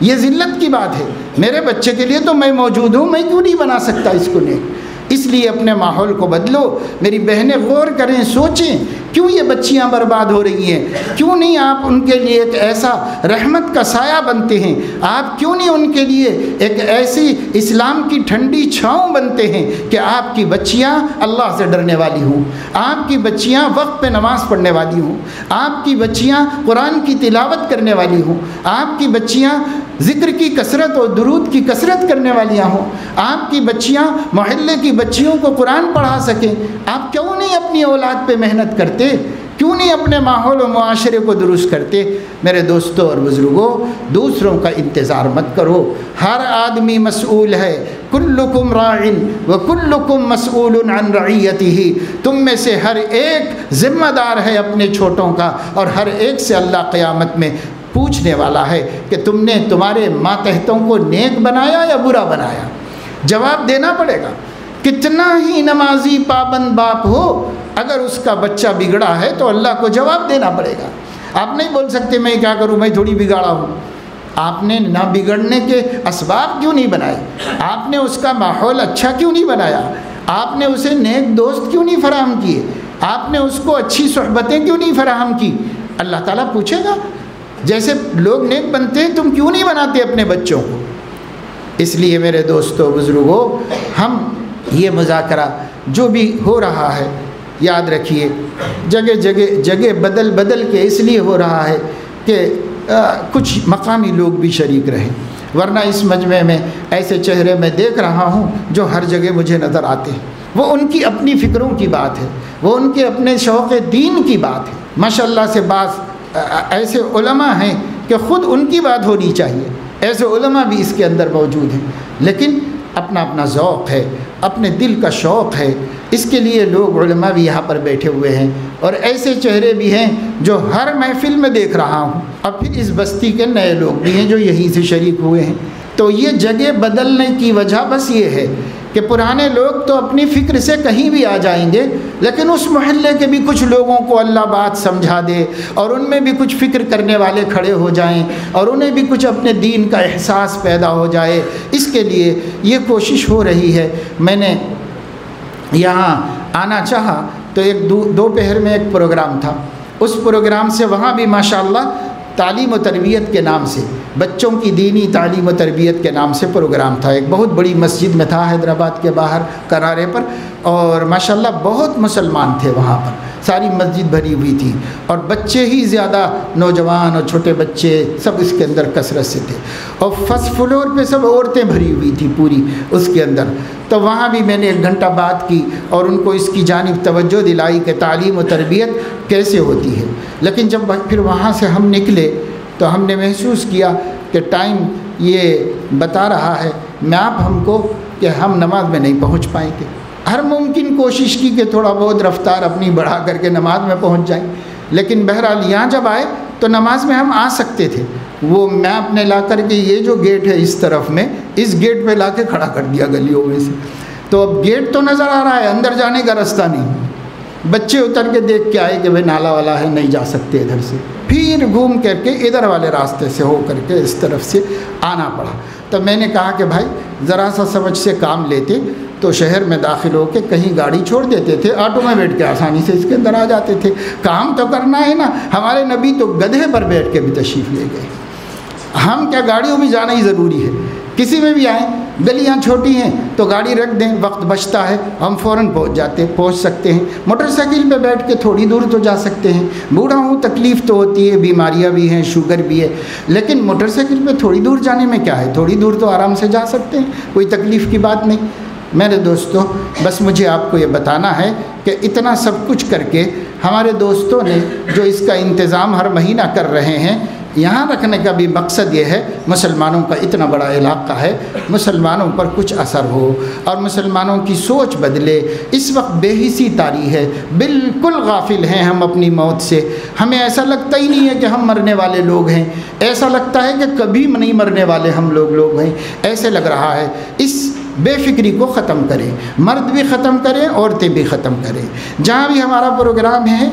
یہ ذلت کی بات ہے۔ میرے بچے کے لیے تو میں موجود ہوں، میں کیوں نہیں بنا سکتا اس کو نیک؟ اس لیے اپنے ماحول کو بدلو۔ میری بہنیں غور کریں، سوچیں کیوں یہ بچیاں برباد ہو رہی ہیں؟ کیوں نہیں آپ ان کے لیے ایک ایسا رحمت کا سایہ بنتے ہیں؟ آپ کیوں نہیں ان کے لیے ایک ایسی اسلام کی ٹھنڈی چھاؤں بنتے ہیں کہ آپ کی بچیاں اللہ سے ڈرنے والی ہوں، آپ کی بچیاں وقت پہ نماز پڑھنے والی ہوں، آپ کی بچیاں قرآن کی تلاوت کرنے والی ہوں، آپ کی بچیاں ذکر کی کثرت اور درود کی کثرت کرنے والیاں ہوں، آپ کی بچیاں محلے کی بچیوں کو قرآن پڑھا سکیں؟ آپ کیوں نہیں اپنی اولاد پہ محنت کرتے؟ کیوں نہیں اپنے ماحول و معاشرے کو درست کرتے؟ میرے دوستوں اور بزرگوں، دوسروں کا انتظار مت کرو، ہر آدمی مسئول ہے، کلکم راع وکلکم مسئول عن رعیتہ، تم میں سے ہر ایک ذمہ دار ہے اپنے چھوٹوں کا، اور ہر ایک سے اللہ قیامت میں پوچھنے والا ہے کہ تم نے تمہارے ماتحتوں کو نیک بنایا یا برا بنایا؟ جواب دینا پڑے گا۔ کتنا ہی نمازی پابند باپ ہو، اگر اس کا بچہ بگڑا ہے تو اللہ کو جواب دینا پڑے گا۔ آپ نہیں بول سکتے میں کیا کروں، میں تھوڑی بگاڑا ہوں۔ آپ نے نہ بگڑنے کے اسباب کیوں نہیں بنائے؟ آپ نے اس کا ماحول اچھا کیوں نہیں بنایا؟ آپ نے اسے نیک دوست کیوں نہیں فراہم کیے؟ آپ نے اس کو اچھی صحبتیں کیوں نہیں فراہم کی؟ اللہ تعالیٰ پوچھے گا، جیسے لوگ نیک بنتے ہیں تم کیوں نہیں بناتے اپنے بچوں کو؟ اس لیے میرے دوستوں بزرگوں، ہم یہ مذاکرہ جو بھی ہو رہا ہے، یاد رکھیے جگہ بدل کے اس لیے ہو رہا ہے کہ کچھ مقامی لوگ بھی شریک رہیں، ورنہ اس مجمع میں ایسے چہرے میں دیکھ رہا ہوں جو ہر جگہ مجھے نظر آتے ہیں۔ وہ ان کی اپنی فکروں کی بات ہے، وہ ان کے اپنے شوق دین کی بات ہے۔ ماشاءاللہ سے بعض ایسے علماء ہیں کہ خود ان کی بات ہونی چاہیے، ایسے علماء بھی اس کے اندر موجود ہیں، لیکن اپنا اپنا ذوق ہے، اپنے دل کا شوق ہے، اس کے لیے لوگ علماء بھی یہاں پر بیٹھے ہوئے ہیں، اور ایسے چہرے بھی ہیں جو ہر محفل میں دیکھ رہا ہوں، اور پھر اس بستی کے نئے لوگ بھی ہیں جو یہیں سے شریک ہوئے ہیں۔ تو یہ جگہ بدلنے کی وجہ بس یہ ہے کہ پرانے لوگ تو اپنی فکر سے کہیں بھی آ جائیں گے، لیکن اس محلے کے بھی کچھ لوگوں کو اللہ بات سمجھا دے، اور ان میں بھی کچھ فکر کرنے والے کھڑے ہو جائیں، اور انہیں بھی کچھ اپنے دین کا احساس پیدا ہو جائے۔ اس کے لیے یہ کوشش ہو رہی ہے۔ میں نے یہاں آنا چاہا تو ایک دوپہر میں ایک پروگرام تھا، اس پروگرام سے وہاں بھی ماشاءاللہ تعلیم و تربیت کے نام سے، بچوں کی دینی تعلیم و تربیت کے نام سے پروگرام تھا، ایک بہت بڑی مسجد میں تھا حیدرآباد کے باہر کنارے پر، اور ماشاءاللہ بہت مسلمان تھے وہاں پر، ساری مسجد بھری ہوئی تھی، اور بچے ہی زیادہ، نوجوان اور چھوٹے بچے سب اس کے اندر کثرت سے تھے، اور فرسٹ فلور پہ سب عورتیں بھری ہوئی تھی پوری اس کے اندر۔ تو وہاں بھی میں نے 1 گھنٹہ بات کی اور ان کو اس کی جانب توجہ دلائی کہ تعلیم و تربیت کیسے ہوتی ہے۔ لیکن جب پھر وہاں سے ہم نکلے تو ہم نے محسوس کیا کہ ٹائم یہ بتا رہا ہے میپ ہم کو کہ ہم نماز میں نہیں پہنچ پائیں گے۔ ہر ممکن کوشش کی کہ تھوڑا بہت رفتار اپنی بڑھا کر کے نماز میں پہنچ جائیں، لیکن بہرحال یہاں جب آئے تو نماز میں ہم آ سکتے تھے۔ وہ میپ نے لا کر کے یہ جو گیٹ ہے اس طرف میں، اس گیٹ پہ لا کے کھڑا کر دیا گلیوں میں سے، تو اب گیٹ تو نظر آ رہا ہے، اندر جانے کا راستہ نہیں۔ بچے اتر کے دیکھ کے آئے کہ بھائی نالا والا ہے، نہیں جا سکتے ادھر سے، پھر گھوم کر کے ادھر والے راستے سے ہو کر کے اس طرف سے آنا پڑا۔ تو میں نے کہا کہ بھائی ذرا سا سمجھ سے کام لیتے تو شہر میں داخل ہو کے کہیں گاڑی چھوڑ دیتے تھے، آٹو میں بیٹھ کے آسانی سے اس کے اندر آ جاتے تھے، کام تو کرنا ہے نا۔ ہمارے نبی تو گدھے پر بیٹھ کے بھی تشریف لے گئے، ہم کیا گاڑیوں میں جانا ہی ضروری ہے؟ کسی میں بھی آئیں، گلیاں چھوٹی ہیں تو گاڑی رکھ دیں، وقت بچتا ہے، ہم فوراً پہنچ سکتے ہیں۔ موٹر سائیکل پہ بیٹھ کے تھوڑی دور تو جا سکتے ہیں، بوڑھا ہوں تکلیف تو ہوتی ہے، بیماریاں بھی ہیں، شوگر بھی ہے، لیکن موٹر سائیکل پہ تھوڑی دور جانے میں کیا ہے، تھوڑی دور تو آرام سے جا سکتے ہیں، کوئی تکلیف کی بات نہیں۔ میرے دوستوں، بس مجھے آپ کو یہ بتانا ہے کہ اتنا سب کچھ کر کے ہمارے دوستوں نے جو اس کا انتظام ہر مہینہ کر رہے ہیں، یہاں رکھنے کا بھی مقصد یہ ہے مسلمانوں کا اتنا بڑا علاقہ ہے، مسلمانوں پر کچھ اثر ہو اور مسلمانوں کی سوچ بدلے۔ اس وقت بے حسی طاری ہے، بالکل غافل ہیں ہم اپنی موت سے، ہمیں ایسا لگتا ہی نہیں ہے کہ ہم مرنے والے لوگ ہیں، ایسا لگتا ہے کہ کبھی نہیں مرنے والے ہم لوگ ہیں، ایسے لگ رہا ہے۔ اس بے فکری کو ختم کریں، مرد بھی ختم کریں، عورتیں بھی ختم کریں۔ جہاں بھی ہمارا پروگرام ہے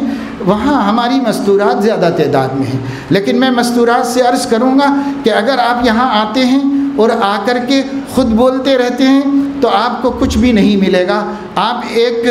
وہاں ہماری مستورات زیادہ تعداد میں ہیں، لیکن میں مستورات سے عرض کروں گا کہ اگر آپ یہاں آتے ہیں اور آ کر کے خود بولتے رہتے ہیں تو آپ کو کچھ بھی نہیں ملے گا، آپ ایک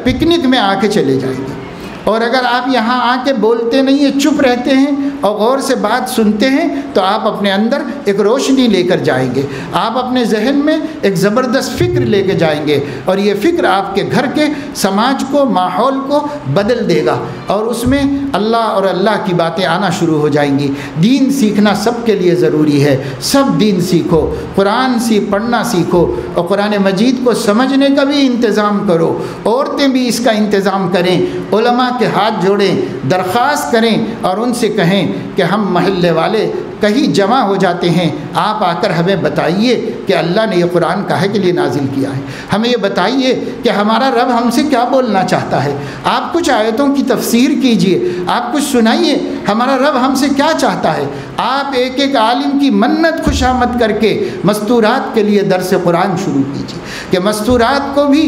پکنک میں آ کے چلے جائیں گے۔ اور اگر آپ یہاں آ کے بولتے نہیں ہیں، چپ رہتے ہیں اور غور سے بات سنتے ہیں تو آپ اپنے اندر ایک روشنی لے کر جائیں گے، آپ اپنے ذہن میں ایک زبردست فکر لے کے جائیں گے، اور یہ فکر آپ کے گھر کے سماج کو، ماحول کو بدل دے گا، اور اس میں اللہ اور اللہ کی باتیں آنا شروع ہو جائیں گی۔ دین سیکھنا سب کے لیے ضروری ہے، سب دین سیکھو، قرآن پڑھنا سیکھو، اور قرآن مجید کو سمجھنے کا بھی انتظام کرو، عورتیں بھی اس کا انتظام کریں، علماء کے ہاتھ جوڑیں، درخواست کریں اور ان سے کہیں کہ ہم محلے والے کہیں جمع ہو جاتے ہیں، آپ آ کر ہمیں بتائیے کہ اللہ نے یہ قرآن کاہے کے لیے نازل کیا ہے، ہمیں یہ بتائیے کہ ہمارا رب ہم سے کیا بولنا چاہتا ہے، آپ کچھ آیتوں کی تفسیر کیجئے، آپ کچھ سنائیے ہمارا رب ہم سے کیا چاہتا ہے۔ آپ ایک ایک عالم کی منت خوشامد کر کے مستورات کے لیے درس قرآن شروع کیجئے کہ مستورات کو بھی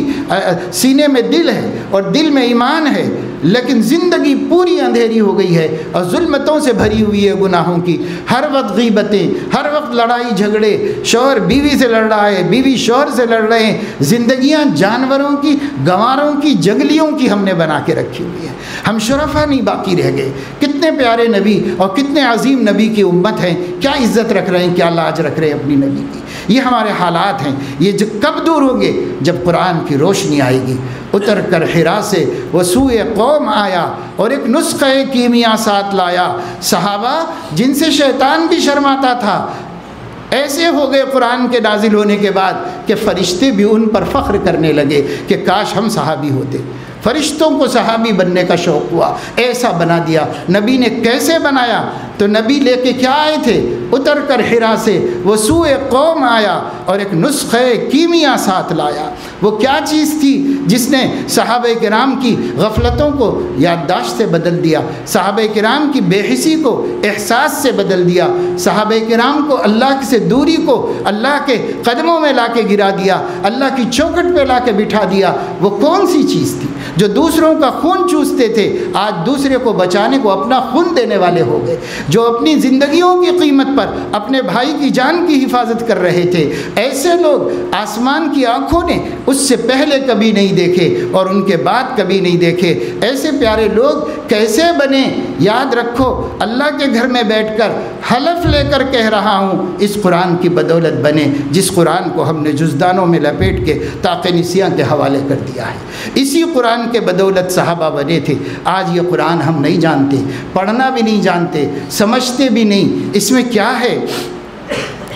سینے میں دل ہے اور دل میں ایمان ہے، لیکن زندگی پوری اندھیری ہو گئی ہے اور ظلمتوں سے بھری ہوئی ہے گناہوں کی، ہر وقت غیبتیں، ہر وقت لڑائی جھگڑے، شوہر بیوی سے لڑ رہا ہے، بیوی شوہر سے لڑ رہے ہیں، زندگیاں جانوروں کی، گنواروں کی، جنگلیوں کی ہم نے بنا کے رکھی ہوئی ہے، ہم شرفا نہیں باقی رہ گئے۔ کتنے پیارے نبی اور کتنے عظیم نبی کی امت ہیں، کیا عزت رکھ رہے ہیں، کیا لاج رکھ رہے ہیں اپنی نبی کی۔ یہ ہمارے حالات ہیں، یہ کب دور ہوں گے؟ جب قرآن کی روشنی آئے گی۔ اتر کر حرا سے وہ سوئے قوم آیا اور ایک نسخہ کیمیا ساتھ لایا، صحابہ جن سے شیطان بھی شرماتا تھا ایسے ہو گئے قرآن کے نازل ہونے کے بعد کہ فرشتے بھی ان پر فخر کرنے لگے کہ کاش ہم صحابی ہوتے۔ فرشتوں کو صحابی بننے کا شوق ہوا، ایسا بنا دیا۔ نبی نے کیسے بنایا؟ تو نبی لے کے کیا آئے تھے؟ اتر کر حرا سے وہ سوئے قوم آیا اور ایک نسخہ کیمیا ساتھ لایا۔ وہ کیا چیز تھی جس نے صحابہ کرام کی غفلتوں کو یادداشت سے بدل دیا، صحابہ کرام کی بے حسی کو احساس سے بدل دیا، صحابہ کرام کو اللہ سے دوری کو اللہ کے قدموں میں لا کے گرا دیا، اللہ کی چوکھٹ پہ لا کے بٹھا دیا۔ وہ کون سی چیز تھی؟ جو دوسروں کا خون چوستے تھے آج دوسرے کو بچانے کو اپنا خون دینے والے ہو گئے، جو اپنی زندگیوں کی قیمت پر اپنے بھائی کی جان کی حفاظت کر رہے تھے۔ ایسے لوگ آسمان کی آنکھوں نے اس سے پہلے کبھی نہیں دیکھے اور ان کے بعد کبھی نہیں دیکھے۔ ایسے پیارے لوگ کیسے بنے؟ یاد رکھو، اللہ کے گھر میں بیٹھ کر حلف لے کر کہہ رہا ہوں، اس قرآن کی بدولت بنے جس قرآن کو ہم نے جزدانوں میں لپیٹ کے طاق نسیاں کے حوالے کر دیا ہے۔ اسی قرآن کے بدولت صحابہ بنے تھے۔ آج یہ قرآن ہم نہیں جانتے، پڑھنا بھی نہیں جانتے، سمجھتے بھی نہیں اس میں کیا ہے۔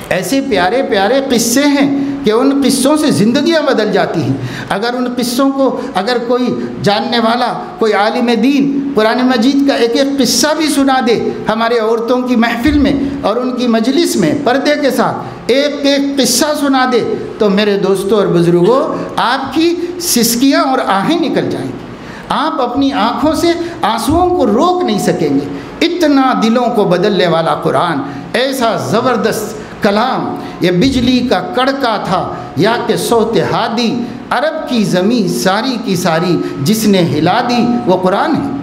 ایسے پیارے پیارے قصے ہیں کہ ان قصوں سے زندگیاں بدل جاتی ہیں۔ اگر ان قصوں کو اگر کوئی جاننے والا، کوئی عالم دین قرآن مجید کا ایک ایک قصہ بھی سنا دے ہمارے عورتوں کی محفل میں اور ان کی مجلس میں پردے کے ساتھ ایک ایک قصہ سنا دے تو میرے دوستوں اور بزرگوں آپ کی سسکیاں اور آہیں نکل جائیں گی، آپ اپنی آنکھوں سے آنسوؤں کو روک نہیں سکیں گے۔ اتنا دلوں کو بدلنے والا قرآن، ایسا زبردست کلام، یہ بجلی کا کڑکا تھا یا کہ صوت ہادی، عرب کی زمین ساری کی ساری جس نے ہلا دی وہ قرآن ہے۔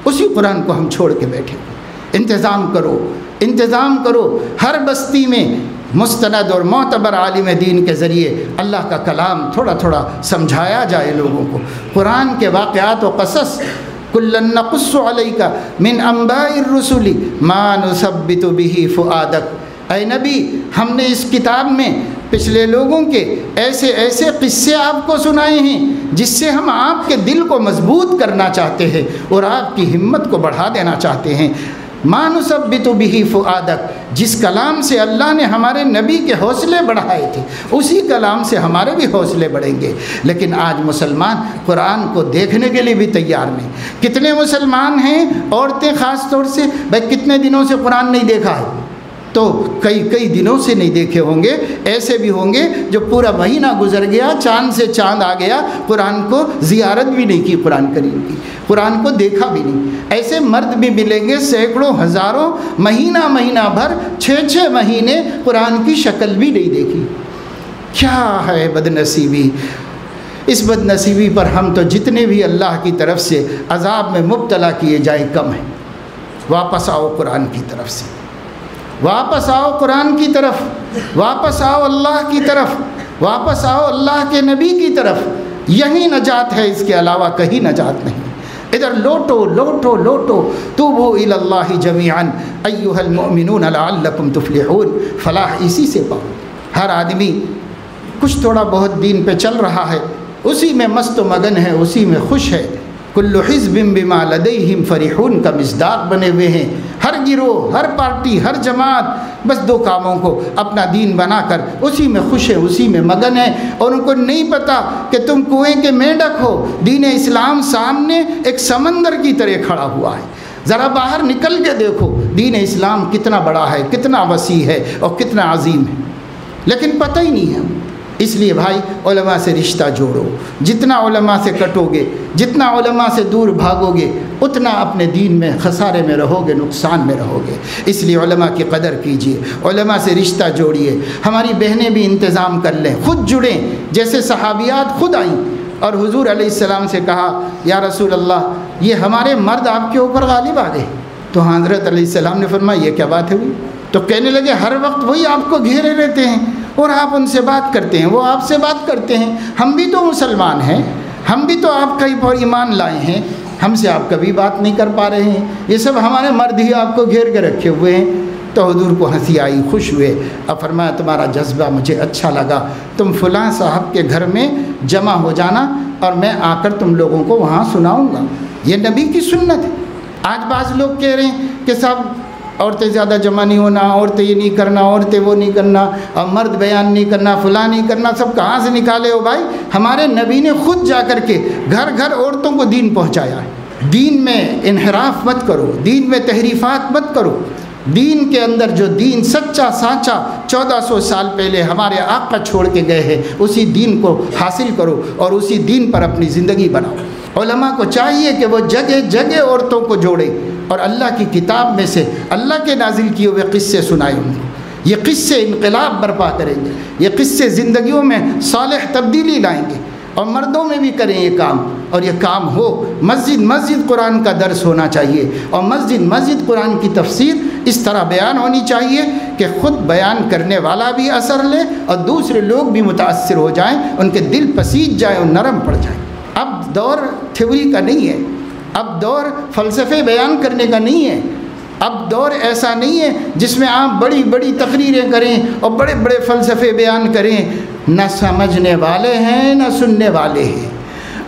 اسی قرآن کو ہم چھوڑ کے بیٹھے۔ انتظام کرو، انتظام کرو، ہر بستی میں مستند اور معتبر عالم دین کے ذریعے اللہ کا کلام تھوڑا تھوڑا سمجھایا جائے لوگوں کو۔ قرآن کے واقعات و قصص کُلًّا نَقُصُّ عَلَيْكَ مِنْ أَنْبَاءِ الرُّسُلِ مَا نُثَبِّتُ بِهِ فُؤَادَكَ۔ اے نبی، ہم نے اس کتاب میں پچھلے لوگوں کے ایسے ایسے قصے آپ کو سنائے ہیں جس سے ہم آپ کے دل کو مضبوط کرنا چاہتے ہیں اور آپ کی ہمت کو بڑھا دینا چاہتے ہیں۔ مَا نُثَبِّتُ بِهِ فُؤَادَكَ، جس کلام سے اللہ نے ہمارے نبی کے حوصلے بڑھائے تھے اسی کلام سے ہمارے بھی حوصلے بڑھیں گے۔ لیکن آج مسلمان قرآن کو دیکھنے کے لیے بھی تیار نہیں۔ کتنے مسلمان ہیں، عورتیں خاص طور سے، بھائی کتنے دنوں سے قرآن نہیں دیکھا ہے؟ تو کئی دنوں سے نہیں دیکھے ہوں گے۔ ایسے بھی ہوں گے جو پورا مہینہ گزر گیا، چاند سے چاند آ گیا، قرآن کو زیارت بھی نہیں کی، قرآن کریم کی، قرآن کو دیکھا بھی نہیں۔ ایسے مرد بھی ملیں گے سینکڑوں ہزاروں، مہینہ بھر 6 مہینے قرآن کی شکل بھی نہیں دیکھی۔ کیا ہے بد نصیبی! اس بد نصیبی پر ہم تو جتنے بھی اللہ کی طرف سے عذاب میں مبتلا کیے جائیں کم ہیں۔ واپس آؤ قرآن کی طرف سے، واپس آؤ قرآن کی طرف، واپس آؤ اللہ کی طرف، واپس آؤ اللہ کے نبی کی طرف۔ یہی نجات ہے، اس کے علاوہ کہیں نجات نہیں۔ ادھر لوٹو لوٹو لوٹو، توبوا الی اللہ جمیعا ایھا المؤمنون لعلکم تفلحون۔ فلاح اسی سے پاؤ۔ ہر آدمی کچھ تھوڑا بہت دین پہ چل رہا ہے، اسی میں مست و مگن ہے، اسی میں خوش ہے۔ کل حزب بما لدیہم فرحون کا مصداق بنے ہوئے ہیں۔ ہر گروہ، ہر پارٹی، ہر جماعت بس دو کاموں کو اپنا دین بنا کر اسی میں خوش ہے، اسی میں مگن ہے، اور ان کو نہیں پتہ کہ تم کنویں کے مینڈک ہو۔ دین اسلام سامنے ایک سمندر کی طرح کھڑا ہوا ہے، ذرا باہر نکل کے دیکھو دین اسلام کتنا بڑا ہے، کتنا وسیع ہے اور کتنا عظیم ہے، لیکن پتہ ہی نہیں ہے۔ اس لیے بھائی علماء سے رشتہ جوڑو، جتنا علماء سے کٹو گے، جتنا علماء سے دور بھاگو گے، اتنا اپنے دین میں خسارے میں رہو گے، نقصان میں رہو گے۔ اس لیے علماء کی قدر کیجیے، علماء سے رشتہ جوڑیے۔ ہماری بہنیں بھی انتظام کر لیں، خود جڑیں، جیسے صحابیات خود آئیں اور حضور علیہ السلام سے کہا یا رسول اللہ یہ ہمارے مرد آپ کے اوپر غالب آ گئے، تو حضرت علیہ السلام نے فرمایا یہ کیا بات ہے ہوئی؟ تو کہنے لگے ہر وقت وہی آپ کو گھیرے رہتے ہیں اور آپ ان سے بات کرتے ہیں، وہ آپ سے بات کرتے ہیں، ہم بھی تو مسلمان ہیں، ہم بھی تو آپ کا ایمان لائے ہیں، ہم سے آپ کبھی بات نہیں کر پا رہے ہیں، یہ سب ہمارے مرد ہی آپ کو گھیر کے رکھے ہوئے ہیں۔ تو حضور کو ہنسی آئی، خوش ہوئے، اب فرمایا تمہارا جذبہ مجھے اچھا لگا، تم فلاں صاحب کے گھر میں جمع ہو جانا اور میں آ کر تم لوگوں کو وہاں سناؤں گا۔ یہ نبی کی سنت ہے۔ آج بعض لوگ کہہ رہے ہیں کہ صاحب عورتیں زیادہ جمع نہیں ہونا، عورتیں یہ نہیں کرنا، عورتیں وہ نہیں کرنا، اور مرد بیان نہیں کرنا، فلاں نہیں کرنا، سب کہاں سے نکالے ہو بھائی؟ ہمارے نبی نے خود جا کر کے گھر گھر عورتوں کو دین پہنچایا ہے۔ دین میں انحراف مت کرو، دین میں تحریفات مت کرو، دین کے اندر جو دین سچا سانچا 1400 سال پہلے ہمارے آقا چھوڑ کے گئے ہیں اسی دین کو حاصل کرو اور اسی دین پر اپنی زندگی بناؤ۔ علماء کو چاہیے کہ وہ جگہ جگہ عورتوں کو جوڑے اور اللہ کی کتاب میں سے اللہ کے نازل کیے ہوئے قصے سنائیں ان کو۔ یہ قصے انقلاب برپا کریں گے، یہ قصے زندگیوں میں صالح تبدیلی لائیں گے، اور مردوں میں بھی کریں یہ کام، اور یہ کام ہو۔ مسجد مسجد قرآن کا درس ہونا چاہیے، اور مسجد مسجد قرآن کی تفسیر اس طرح بیان ہونی چاہیے کہ خود بیان کرنے والا بھی اثر لے اور دوسرے لوگ بھی متاثر ہو جائیں، ان کے دل پسیج جائیں اور نرم پڑ جائیں۔ اب دور تھیوری کا نہیں ہے، اب دور فلسفے بیان کرنے کا نہیں ہے، اب دور ایسا نہیں ہے جس میں آپ بڑی بڑی تقریریں کریں اور بڑے بڑے فلسفے بیان کریں، نہ سمجھنے والے ہیں نہ سننے والے ہیں۔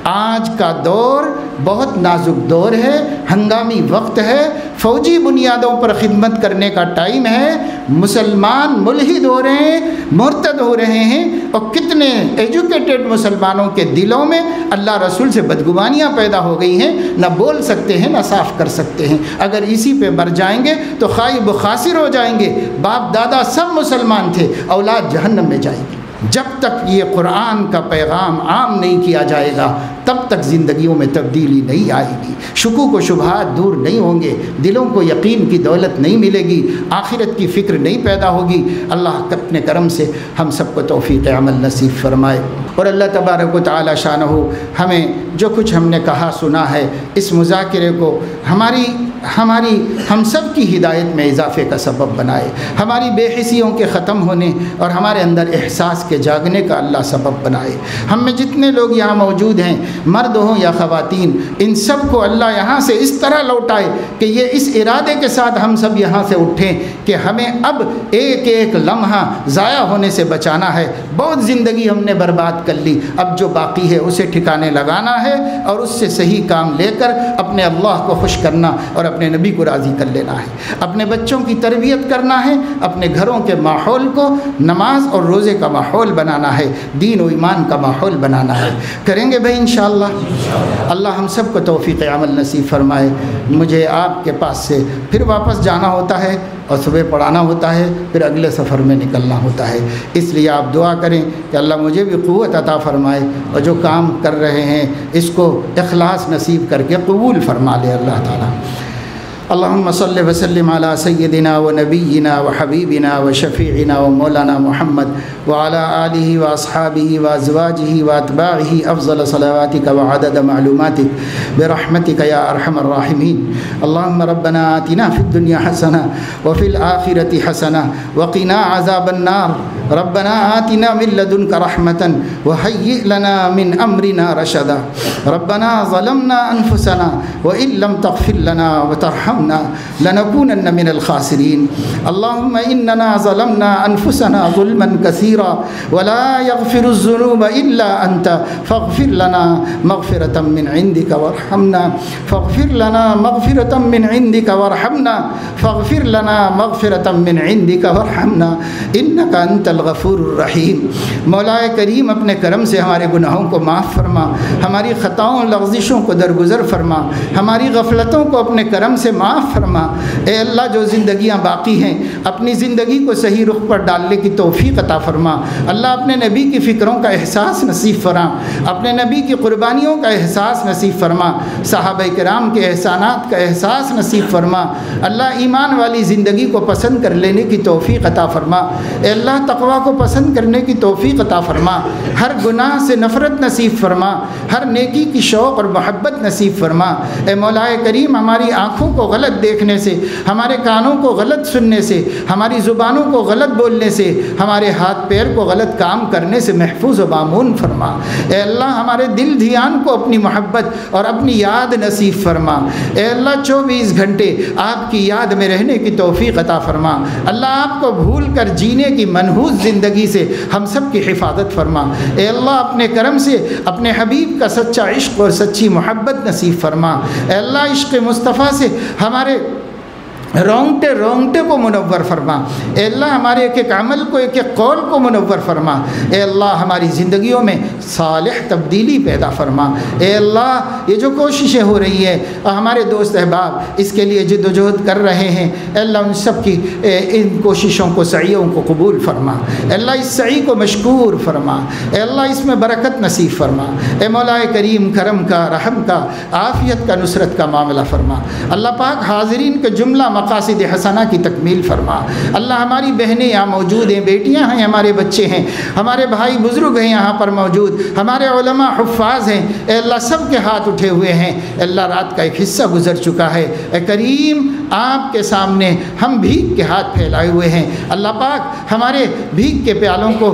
آج کا دور بہت نازک دور ہے، ہنگامی وقت ہے، فوجی بنیادوں پر خدمت کرنے کا ٹائم ہے۔ مسلمان ملحد ہو رہے ہیں، مرتد ہو رہے ہیں، اور کتنے ایجوکیٹڈ مسلمانوں کے دلوں میں اللہ رسول سے بدگمانیاں پیدا ہو گئی ہیں، نہ بول سکتے ہیں نہ صاف کر سکتے ہیں۔ اگر اسی پہ مر جائیں گے تو خائب و خاسر ہو جائیں گے۔ باپ دادا سب مسلمان تھے، اولاد جہنم میں جائے گی۔ جب تک یہ قرآن کا پیغام عام نہیں کیا جائے گا تب تک زندگیوں میں تبدیلی نہیں آئے گی، شکوک و شبہات دور نہیں ہوں گے، دلوں کو یقین کی دولت نہیں ملے گی، آخرت کی فکر نہیں پیدا ہوگی۔ اللہ اپنے کرم سے ہم سب کو توفیق عمل نصیب فرمائے، اور اللہ تبارک و تعالی شانہ ہمیں جو کچھ ہم نے کہا سنا ہے اس مذاکرے کو ہم سب کی ہدایت میں اضافے کا سبب بنائے، ہماری بے حسیوں کے ختم ہونے اور ہمارے اندر احساس کے جاگنے کا اللہ سبب بنائے۔ ہم میں جتنے لوگ یہاں موجود ہیں، مرد ہوں یا خواتین، ان سب کو اللہ یہاں سے اس طرح لوٹائے کہ یہ اس ارادے کے ساتھ ہم سب یہاں سے اٹھیں کہ ہمیں اب ایک ایک لمحہ ضائع ہونے سے بچانا ہے۔ بہت زندگی ہم نے برباد کر لی، اب جو باقی ہے اسے ٹھکانے لگانا ہے اور اس سے صحیح کام لے کر اپنے اللہ کو خوش کرنا اور اپنے نبی کو راضی کر لینا ہے، اپنے بچوں کی تربیت کرنا ہے، اپنے گھروں کے ماحول کو نماز اور روزے کا ماحول بنانا ہے، دین و ایمان کا ماحول بنانا ہے۔ کریں گے بھائی انشاءاللہ؟ اللہ ہم سب کو توفیق عمل نصیب فرمائے۔ مجھے آپ کے پاس سے پھر واپس جانا ہوتا ہے اور صبح پڑھانا ہوتا ہے، پھر اگلے سفر میں نکلنا ہوتا ہے، اس لیے آپ دعا کریں کہ اللہ مجھے بھی قوت عطا فرمائے اور جو کام کر رہے ہیں اس کو اخلاص نصیب کر کے قبول فرما لے اللہ تعالیٰ۔ اللهم صل وسلم على سيدنا ونبينا وحبيبنا وشفيعنا ومولانا محمد وعلى آله وأصحابه وأزواجه وأتباعه أفضل صلواتك وعدد معلوماتك برحمتك يا أرحم الراحمين۔ اللهم ربنا آتنا في الدنيا حسنة وفي الآخرة حسنة وقنا عذاب النار۔ ربنا آتنا من لدنك رحمة وهيئ لنا من أمرنا رشدا ربنا ظلمنا أنفسنا وإن لم تغفر لنا وترحمنا لنكونن من الخاسرين اللهم إننا ظلمنا أنفسنا ظلما كثيرا ولا يغفر الذنوب إلا أنت فاغفر لنا مغفرة من عندك وارحمنا فاغفر لنا مغفرة من عندك وارحمنا فاغفر لنا مغفرة من عندك وارحمنا إنك أنت الغفور الرحیم۔ مولا کریم اپنے کرم سے ہمارے گناہوں کو معاف فرما، ہماری خطاؤں لغزشوں کو درگزر فرما، ہماری غفلتوں کو اپنے کرم سے معاف فرما۔ اے اللہ جو زندگیاں باقی ہیں اپنی زندگی کو صحیح رخ پر ڈالنے کی توفیق عطا فرما۔ اللہ اپنے نبی کی فکروں کا احساس نصیب فرما، اپنے نبی کی قربانیوں کا احساس نصیب فرما، صحابہ کرام کے احسانات کا احساس نصیب فرما۔ اللہ ایمان والی زندگی کو پسند کر لینے کی توفیق عطا فرما۔ اے اللہ تقوی کو پسند کرنے کی توفیق عطا فرما، ہر گناہ سے نفرت نصیب فرما، ہر نیکی کی شوق اور محبت نصیب فرما۔ اے مولا کریم ہماری آنکھوں کو غلط دیکھنے سے، ہمارے کانوں کو غلط سننے سے، ہماری زبانوں کو غلط بولنے سے، ہمارے ہاتھ پیر کو غلط کام کرنے سے محفوظ و مامون فرما۔ اے اللہ ہمارے دل دھیان کو اپنی محبت اور اپنی یاد نصیب فرما۔ اے اللہ 24 گھنٹے آپ کی یاد میں رہنے کی توفیق عطا فرما۔ اللہ آپ کو بھول کر جینے کی منحوس زندگی سے ہم سب کی حفاظت فرما۔ اے اللہ اپنے کرم سے اپنے حبیب کا سچا عشق اور سچی محبت نصیب فرما۔ اے اللہ عشق مصطفیٰ سے ہمارے رونگٹے کو منور فرما۔ اے اللہ ہمارے ایک ایک عمل کو، ایک ایک قول کو منور فرما۔ اے اللہ ہماری زندگیوں میں صالح تبدیلی پیدا فرما۔ اے اللہ یہ جو کوششیں ہو رہی ہیں ہمارے دوست احباب اس کے لیے جد و جہد کر رہے ہیں، اے اللہ ان سب کی ان کوششوں کو، سعیوں کو قبول فرما۔ اے اللہ اس سعی کو مشکور فرما۔ اے اللہ اس میں برکت نصیب فرما۔ اے مولا کریم کرم کا، رحم کا، عافیت کا، نصرت کا معاملہ فرما۔ اللہ پاک حاضرین کے جملہ مقاصد حسنہ کی تکمیل فرما۔ اللہ ہماری بہنیں یہاں موجود ہیں، بیٹیاں ہیں، ہمارے بچے ہیں، ہمارے بھائی بزرگ ہیں یہاں پر موجود، ہمارے علماء حفاظ ہیں، اے اللہ سب کے ہاتھ اٹھے ہوئے ہیں۔ اے اللہ رات کا ایک حصہ گزر چکا ہے، اے کریم آپ کے سامنے ہم بھیک کے ہاتھ پھیلائے ہوئے ہیں۔ اللہ پاک ہمارے بھیک کے پیالوں کو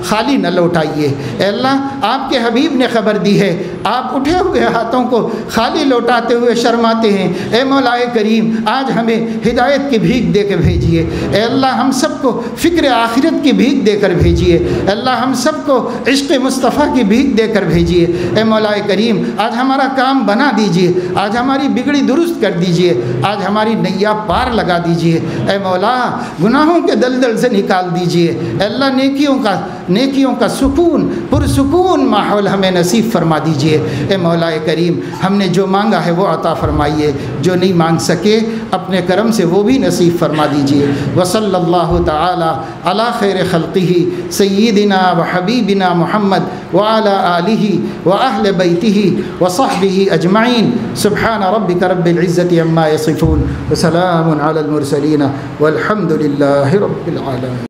خالی نہ لوٹائیے۔ اے اللہ آپ کے حبیب نے خبر دی ہے آپ اٹھے ہوئے ہاتھوں کو خالی لوٹاتے ہوئے شرماتے ہیں۔ اے مولا کریم آج ہمیں ہدایت کی بھیک دے کے بھیجیے۔ اے اللہ ہم سب کو فکر آخرت کی بھیک دے کر بھیجیے۔ اے اللہ ہم سب کو عشق مصطفیٰ کی بھیک دے کر بھیجیے۔ اے مولا کریم آج ہمارا کام بنا دیجیے، آج ہماری بگڑی درست کر دیجیے، آج ہماری نیا پار لگا دیجیے۔ اے مولا گناہوں کے دلدل سے نکال دیجیے۔ اے اللہ نیکیوں کا سکون، پرسکون ماحول ہمیں نصیب فرما دیجیے۔ اے مولا کریم ہم نے جو مانگا ہے وہ عطا فرمائیے، جو نہیں مانگ سکے اپنے کرم سے وہ بھی نصیب فرما دیجیے۔ وصلی اللہ تعالی علی خیر خلقہ سیدنا و حبیبنا محمد وعلی آلہ و اہل بیتہ و صحبہ اجمعین۔ سبحان ربک رب العزۃ عما یصفون وسلام علی المرسلین والحمد للہ رب العالمین۔